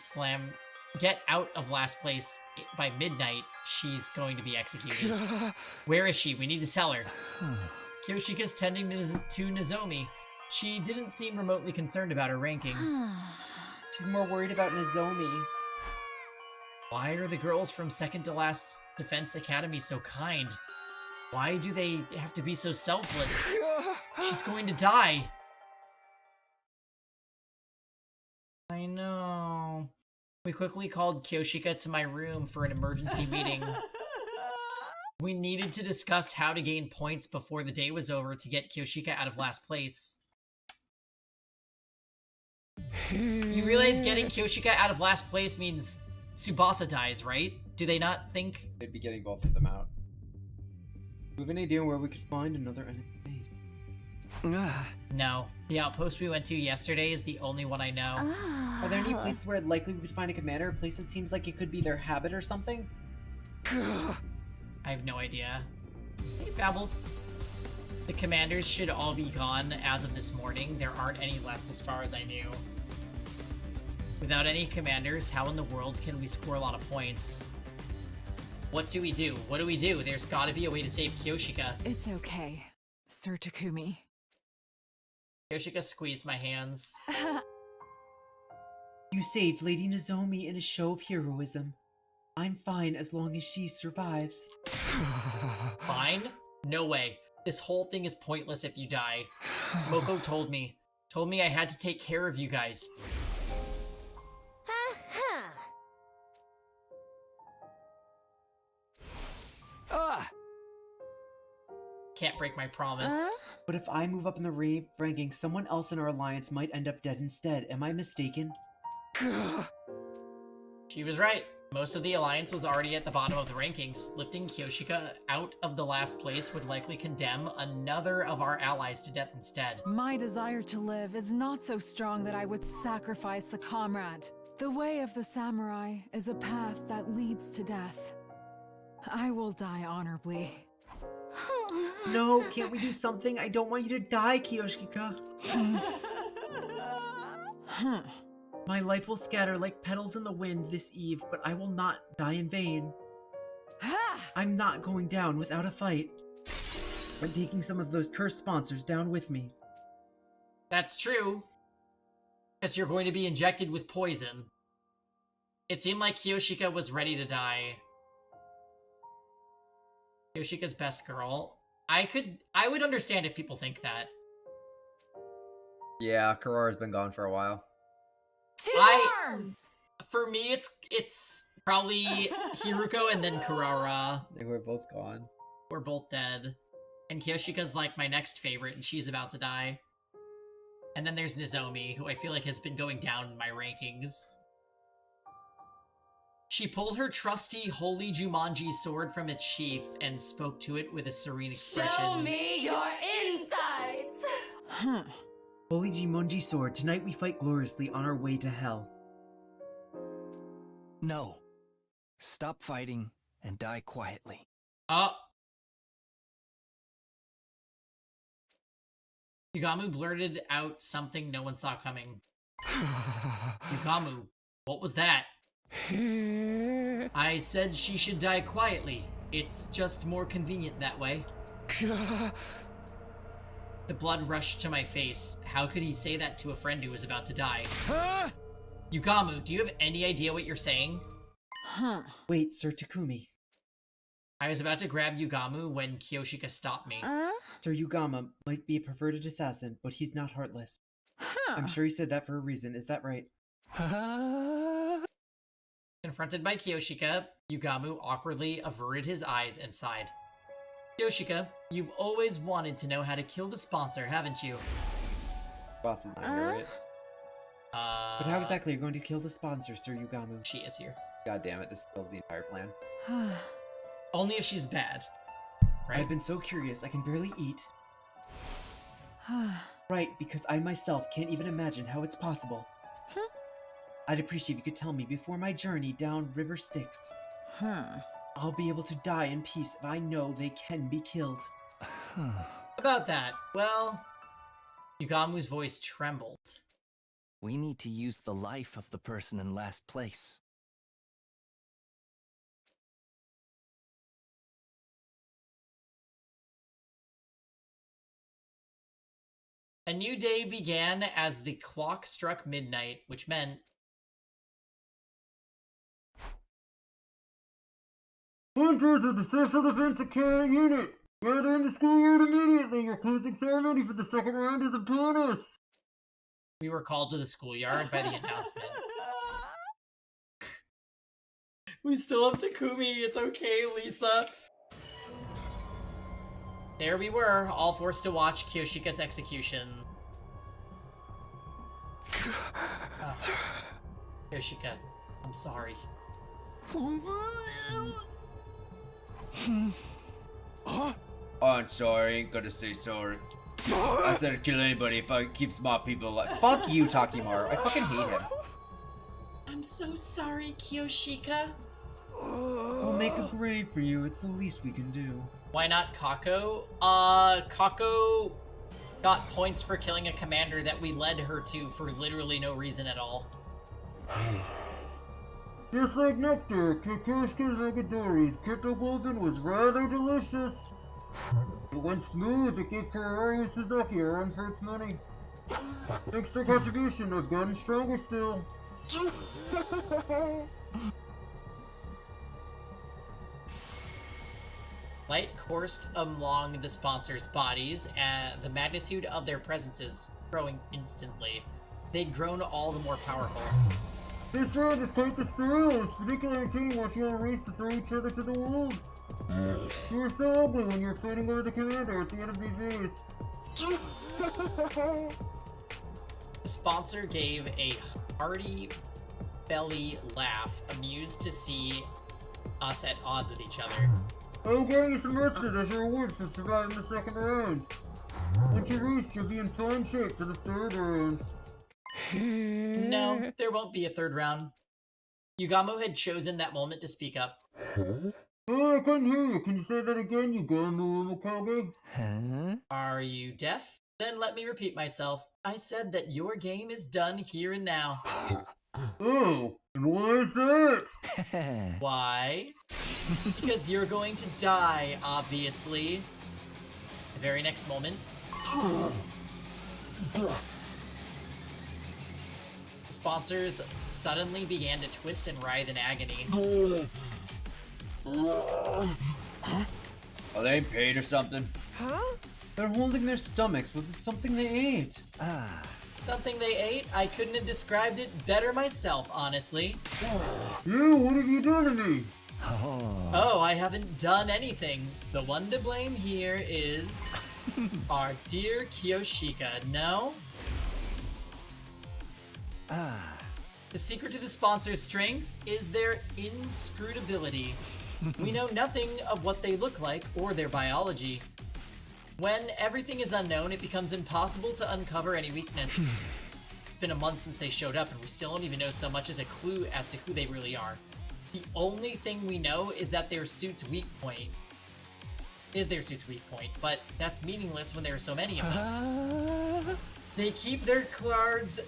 get out of last place by midnight, she's going to be executed. Where is she? We need to tell her. Kyoshika's tending to Nozomi. She didn't seem remotely concerned about her ranking. She's more worried about Nozomi. Why are the girls from second to last Defense Academy so kind? Why do they have to be so selfless? She's going to die. I know. We quickly called Kyoshika to my room for an emergency meeting. We needed to discuss how to gain points before the day was over to get Kyoshika out of last place. You realize getting Kyoshika out of last place means Tsubasa dies, right? Do they not think... They'd be getting both of them out. Do you have any idea where we could find another enemy base? No. The outpost we went to yesterday is the only one I know. Are there any places where likely we could find a commander? A place that seems like it could be their habit or something? I have no idea. Hey, Fabbles. The commanders should all be gone as of this morning. There aren't any left as far as I knew. Without any commanders, how in the world can we score a lot of points? What do we do? What do we do? There's gotta be a way to save Kyoshika. It's okay, Sir Takumi. Kyoshika squeezed my hands. You saved Lady Nozomi in a show of heroism. I'm fine as long as she survives. Fine? No way. This whole thing is pointless if you die. Moko told me I had to take care of you guys. Can't break my promise. But if I move up in the ranking, someone else in our alliance might end up dead instead. Am I mistaken? She was right. Most of the alliance was already at the bottom of the rankings. Lifting Kyoshika out of the last place would likely condemn another of our allies to death instead. My desire to live is not so strong that I would sacrifice a comrade. The way of the samurai is a path that leads to death. I will die honorably. No, can't we do something? I don't want you to die, Kyoshika. My life will scatter like petals in the wind this eve, but I will not die in vain. I'm not going down without a fight. I'm taking some of those cursed sponsors down with me. That's true. Because you're going to be injected with poison. It seemed like Kyoshika was ready to die. Kyoshika's best girl. I would understand if people think that. Yeah, Karara's been gone for a while. For me, it's probably Hiruko and then Karara. They were both gone. We're both dead. And Kyoshika's like my next favorite, and she's about to die. And then there's Nozomi, who I feel like has been going down in my rankings. She pulled her trusty holy Jumanji sword from its sheath and spoke to it with a serene expression. Show me your insides! Holy Jumanji sword, tonight we fight gloriously on our way to hell. No. Stop fighting and die quietly. Yugamu blurted out something no one saw coming. Yugamu, what was that? I said she should die quietly. It's just more convenient that way. The blood rushed to my face. How could he say that to a friend who was about to die? Yugamu, do you have any idea what you're saying? Wait, Sir Takumi. I was about to grab Yugamu when Kiyoshika stopped me. Sir Yugama might be a perverted assassin, but he's not heartless. I'm sure he said that for a reason, is that right? Confronted by Kiyoshika, Yugamu awkwardly averted his eyes and sighed. Kiyoshika, you've always wanted to know how to kill the sponsor, haven't you? Boss is not here, right? But how exactly are you going to kill the sponsor, Sir Yugamu? She is here. God damn it, this kills the entire plan. Only if she's bad. Right? I've been so curious, I can barely eat. Right, because I myself can't even imagine how it's possible. I'd appreciate if you could tell me before my journey down River Styx. I'll be able to die in peace if I know they can be killed. About that, well... Yugamu's voice trembled. We need to use the life of the person in last place. A new day began as the clock struck midnight, which meant... Hunters of the Special Defense Unit! Gather in the schoolyard immediately! Your closing ceremony for the second round is upon us! We were called to the schoolyard by the announcement. We still have Takumi, it's okay, Lisa. There we were, all forced to watch Kiyoshika's execution. Kiyoshika, I'm sorry. I'm sorry, ain't gonna say sorry. I said I'd kill anybody if I keep smart people alive. Fuck you, Takimaru. I fucking hate him. I'm so sorry, Kiyoshika. We'll make a grave for you, it's the least we can do. Why not Kako? Kako got points for killing a commander that we led her to for literally no reason at all. Just like nectar, Kikoshka's Negadori's cryptoglobin was rather delicious. It went smooth, it gave Ferrari Suzuki a run for its money. Thanks to their contribution, I've gotten stronger still. Light coursed along the sponsors' bodies, and the magnitude of their presences growing instantly. They'd grown all the more powerful. This round is quite the thrill. It's particularly entertaining watching all race to throw each other to the wolves. You were so ugly when you were fighting over the commander at the end of the race. The sponsor gave a hearty belly laugh, amused to see us at odds with each other. I'm getting you some respite as your reward for surviving the second round. Once you reach, you'll be in fine shape for the third round. No, there won't be a third round. Yugamu had chosen that moment to speak up. Oh, I couldn't hear you. Can you say that again, Yugamu Umokage? Are you deaf? Then let me repeat myself. I said that your game is done here and now. Oh, and why is that? Why? Because you're going to die, obviously. The very next moment. Sponsors suddenly began to twist and writhe in agony. Are they in pain or something? Huh? They're holding their stomachs. Was it something they ate? Something they ate? I couldn't have described it better myself, honestly. You, what have you done to me? Oh, I haven't done anything. The one to blame here is our dear Kiyoshika, no? The secret to the sponsor's strength is their inscrutability. We know nothing of what they look like or their biology. When everything is unknown, it becomes impossible to uncover any weakness. It's been a month since they showed up, and we still don't even know so much as a clue as to who they really are. The only thing we know is that their suit's weak point is their suit's weak point, but that's meaningless when there are so many of them. They keep their cards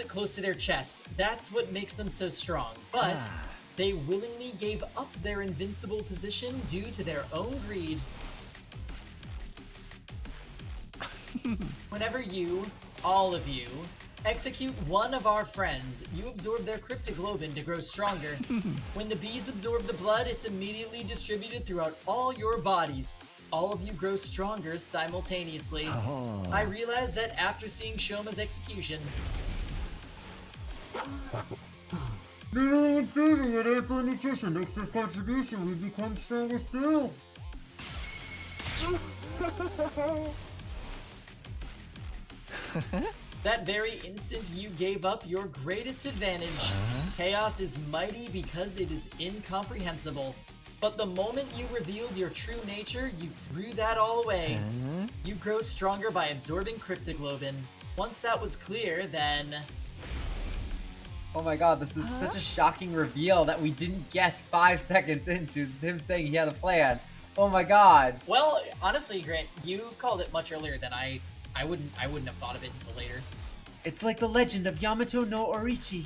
close to their chest. That's what makes them so strong. But they willingly gave up their invincible position due to their own greed. Whenever you, all of you, execute one of our friends, you absorb their cryptoglobin to grow stronger. When the bees absorb the blood, it's immediately distributed throughout all your bodies. All of you grow stronger simultaneously. I realized that after seeing Shoma's execution. Mineral and feeding and ample nutrition makes this contribution. We become stronger still. That very instant you gave up your greatest advantage. Chaos is mighty because it is incomprehensible. But the moment you revealed your true nature, you threw that all away. You grow stronger by absorbing cryptoglobin. Once that was clear, then... Oh my god, this is such a shocking reveal that we didn't guess 5 seconds into him saying he had a plan. Oh my god. Well, honestly, Grant, you called it much earlier than I wouldn't have thought of it until later. It's like the legend of Yamato no Orichi.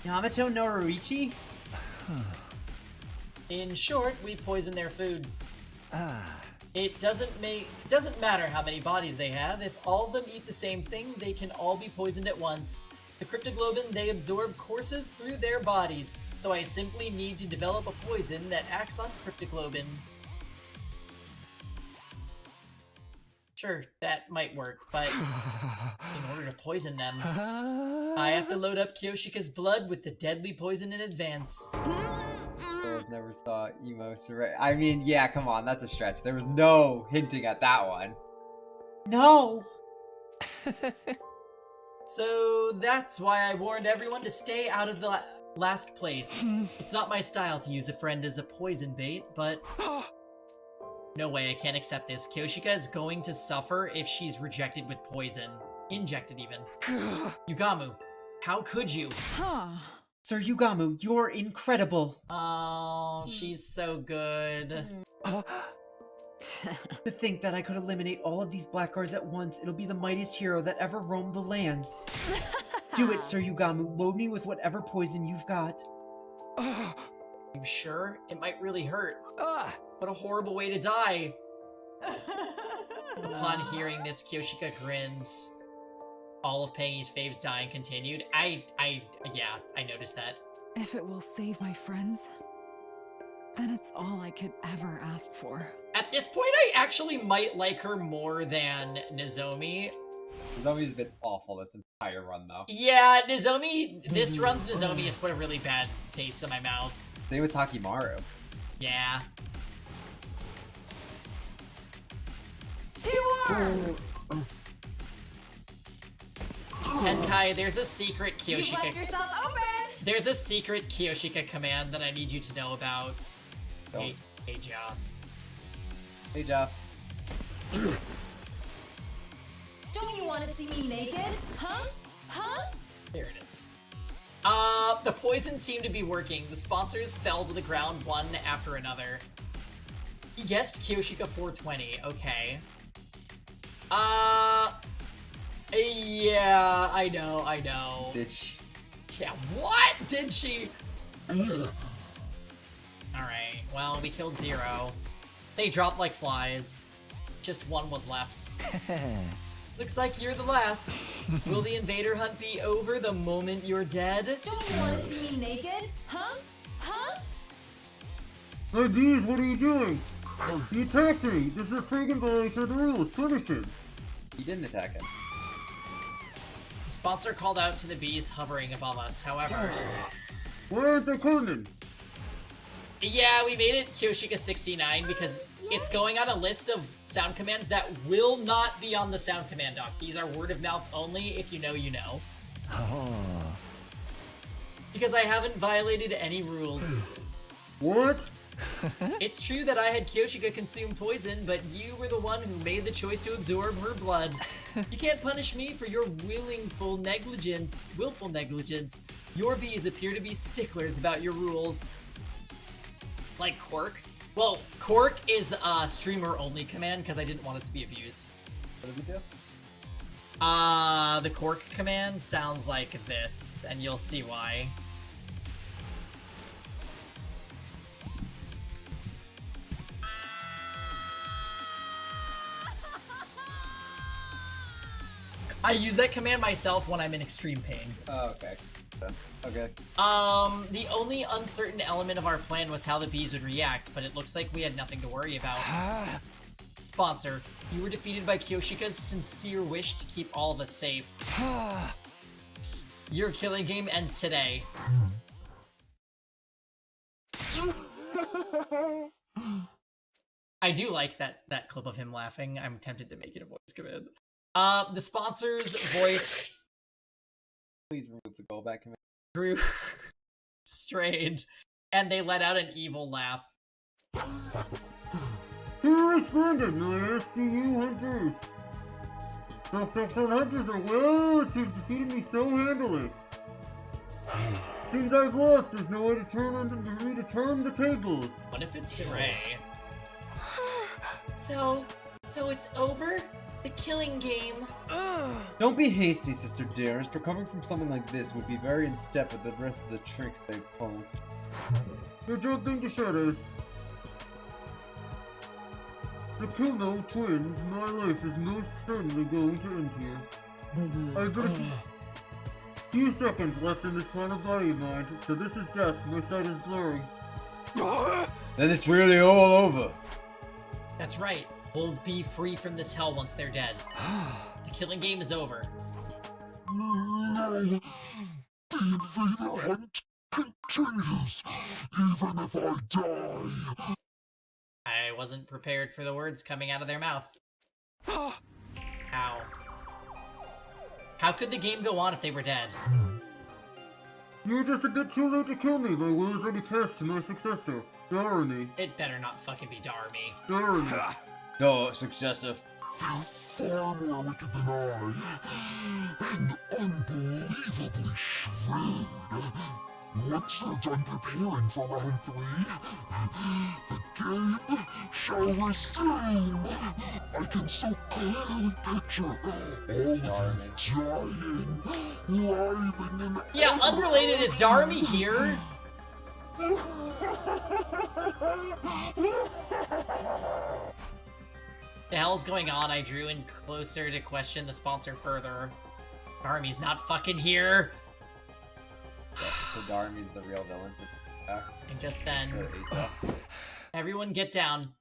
Yamato no Orichi? In short, we poison their food. It doesn't matter how many bodies they have. If all of them eat the same thing, they can all be poisoned at once. The cryptoglobin they absorb courses through their bodies, so I simply need to develop a poison that acts on cryptoglobin. Sure, that might work, but in order to poison them, I have to load up Kyoshika's blood with the deadly poison in advance. Girls never saw emo surrender. I mean, yeah, come on, that's a stretch. There was no hinting at that one. No! So that's why I warned everyone to stay out of the last place. It's not my style to use a friend as a poison bait, but... No way, I can't accept this. Kyoshika is going to suffer if she's rejected with poison. Injected, even. Yugamu, how could you? Sir Yugamu, you're incredible. Oh, she's so good. To think that I could eliminate all of these blackguards at once, it'll be the mightiest hero that ever roamed the lands. Do it, Sir Yugamu. Load me with whatever poison you've got. You sure? It might really hurt. What a horrible way to die. Upon hearing this, Kyoshika grinned. All of Pengy's faves dying continued. Yeah, I noticed that. If it will save my friends, then it's all I could ever ask for. At this point, I actually might like her more than Nozomi. Nozomi's been awful this entire run, though. Yeah, Nozomi, this run's Nozomi has put a really bad taste in my mouth. Same with Takimaru. Yeah. 2 arms! Tenkai, there's a secret Kyoshika. You left yourself open! There's a secret Kyoshika command that I need you to know about. Hey, Ja. Hey, Ja. Don't you want to see me naked? Huh? Huh? There it is. The poison seemed to be working. The sponsors fell to the ground one after another. He guessed Kyoshika 420. Okay. Yeah, I know. Did she? Yeah, what? Did she? Alright, well, we killed 0. They dropped like flies. Just one was left. Looks like you're the last. Will the invader hunt be over the moment you're dead? Don't you want to see me naked? Huh? Huh? Hey, bees, what are you doing? He attacked me! This is a pagan violation of the rules. Punish him! He didn't attack him. The sponsor called out to the bees hovering above us, however... Why aren't they coming? Yeah, we made it Kyoshika 69 because it's going on a list of sound commands that will not be on the sound command doc. These are word of mouth only. If you know, you know. Because I haven't violated any rules. What? It's true that I had Kyoshika consume poison, but you were the one who made the choice to absorb her blood. You can't punish me for your willful negligence. Your bees appear to be sticklers about your rules. Like Quirk? Well, Cork is a streamer-only command because I didn't want it to be abused. What did we do? The Cork command sounds like this, and you'll see why. I use that command myself when I'm in extreme pain. Oh, okay. Okay. The only uncertain element of our plan was how the bees would react, but it looks like we had nothing to worry about. Sponsor, you were defeated by Kyoshika's sincere wish to keep all of us safe. Your killing game ends today. I do like that clip of him laughing. I'm tempted to make it a voice command. The sponsor's voice... Please remove the callback command. Grew strained, and they let out an evil laugh. Who responded, my SDU hunters? Section hunters are well to defeated me so handily. Since I've lost, there's no way to turn the tables. What if it's Ray? So it's over? The killing game? Don't be hasty, Sister Dearest. Recovering from something like this would be very in step with the rest of the tricks they've pulled. You're joking to shadows. The Kumo twins, my life is most certainly going to end here. I've got a few seconds left in this final body of mine, so this is death. My sight is blurry. Then it's really all over. That's right. We'll be free from this hell once they're dead. The killing game is over. No. The invader hunt continues, even if I die. I wasn't prepared for the words coming out of their mouth. How? How could the game go on if they were dead? You're just a bit too late to kill me. My will is already cast to my successor, Darmy. It better not fucking be Darmy. Darmy. No, successor. They're far more wicked than I, and unbelievably shrewd. Once they're done preparing for round 3, the game shall resume. I can so clearly picture all of you dying, writhing in Yeah, unrelated, is Darmy here? The hell's going on? I drew in closer to question the sponsor further. Darmy's not fucking here. So Darmy's the real villain. And just then, everyone get down.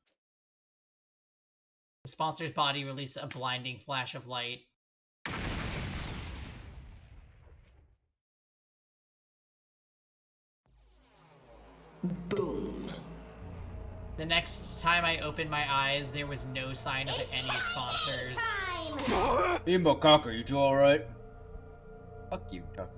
The sponsor's body released a blinding flash of light. Boom. The next time I opened my eyes, there was no sign of any sponsors. Imbo Cocker, you two alright? Fuck you, Cocker.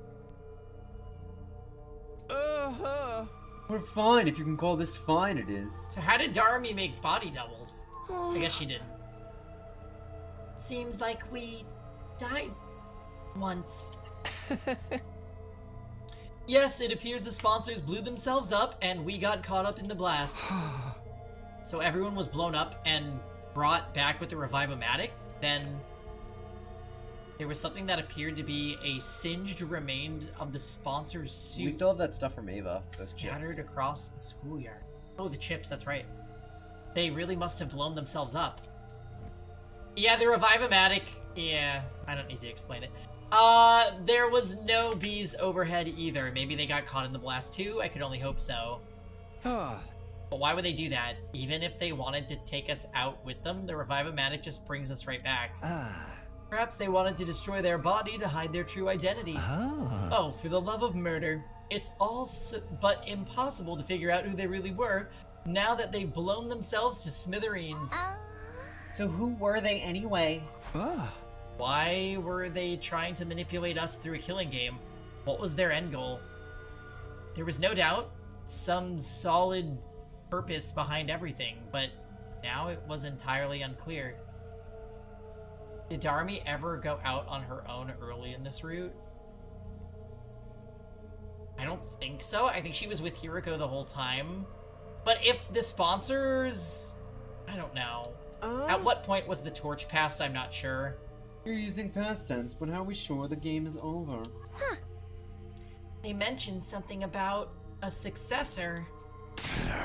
We're fine, if you can call this fine, it is. So how did Darmy make body doubles? I guess she didn't. Seems like we died once. Yes, it appears the sponsors blew themselves up and we got caught up in the blast. So everyone was blown up and brought back with the Revive-O-Matic? Then there was something that appeared to be a singed remains of the sponsor's suit. We still have that stuff from Ava. Scattered across the schoolyard. Oh, the chips, that's right. They really must have blown themselves up. Yeah, the Revive-O-Matic. Yeah, I don't need to explain it. There was no bees overhead either. Maybe they got caught in the blast too? I could only hope so. But why would they do that? Even if they wanted to take us out with them, the Revive-O-Matic just brings us right back. Perhaps they wanted to destroy their body to hide their true identity. Oh, for the love of murder. It's all but impossible to figure out who they really were now that they've blown themselves to smithereens. So who were they anyway? Why were they trying to manipulate us through a killing game? What was their end goal? There was no doubt some solid purpose behind everything, but now it was entirely unclear. Did Darmy ever go out on her own early in this route? I don't think so. I think she was with Hiroko the whole time. But if the sponsors... I don't know. At what point was the torch passed? I'm not sure. You're using past tense, but how are we sure the game is over? Huh. They mentioned something about a successor.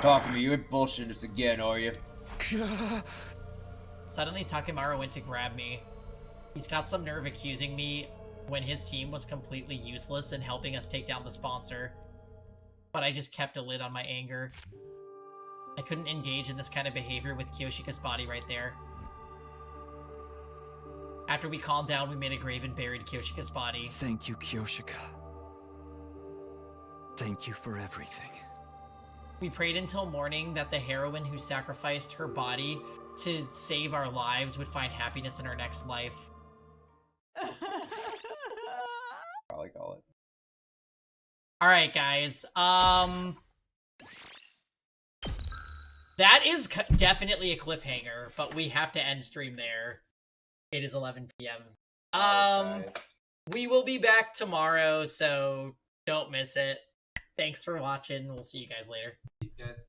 Talk to me, you ain't bullshitting us again, are you? Suddenly Takemaro went to grab me. He's got some nerve accusing me when his team was completely useless in helping us take down the sponsor. But I just kept a lid on my anger. I couldn't engage in this kind of behavior with Kyoshika's body right there. After we calmed down, we made a grave and buried Kyoshika's body. Thank you, Kyoshika. Thank you for everything. We prayed until morning that the heroine who sacrificed her body to save our lives would find happiness in her next life. Probably call it. Alright, guys. That is definitely a cliffhanger, but we have to end stream there. It is 11 p.m. We will be back tomorrow, so don't miss it. Thanks for watching. We'll see you guys later. Peace, guys.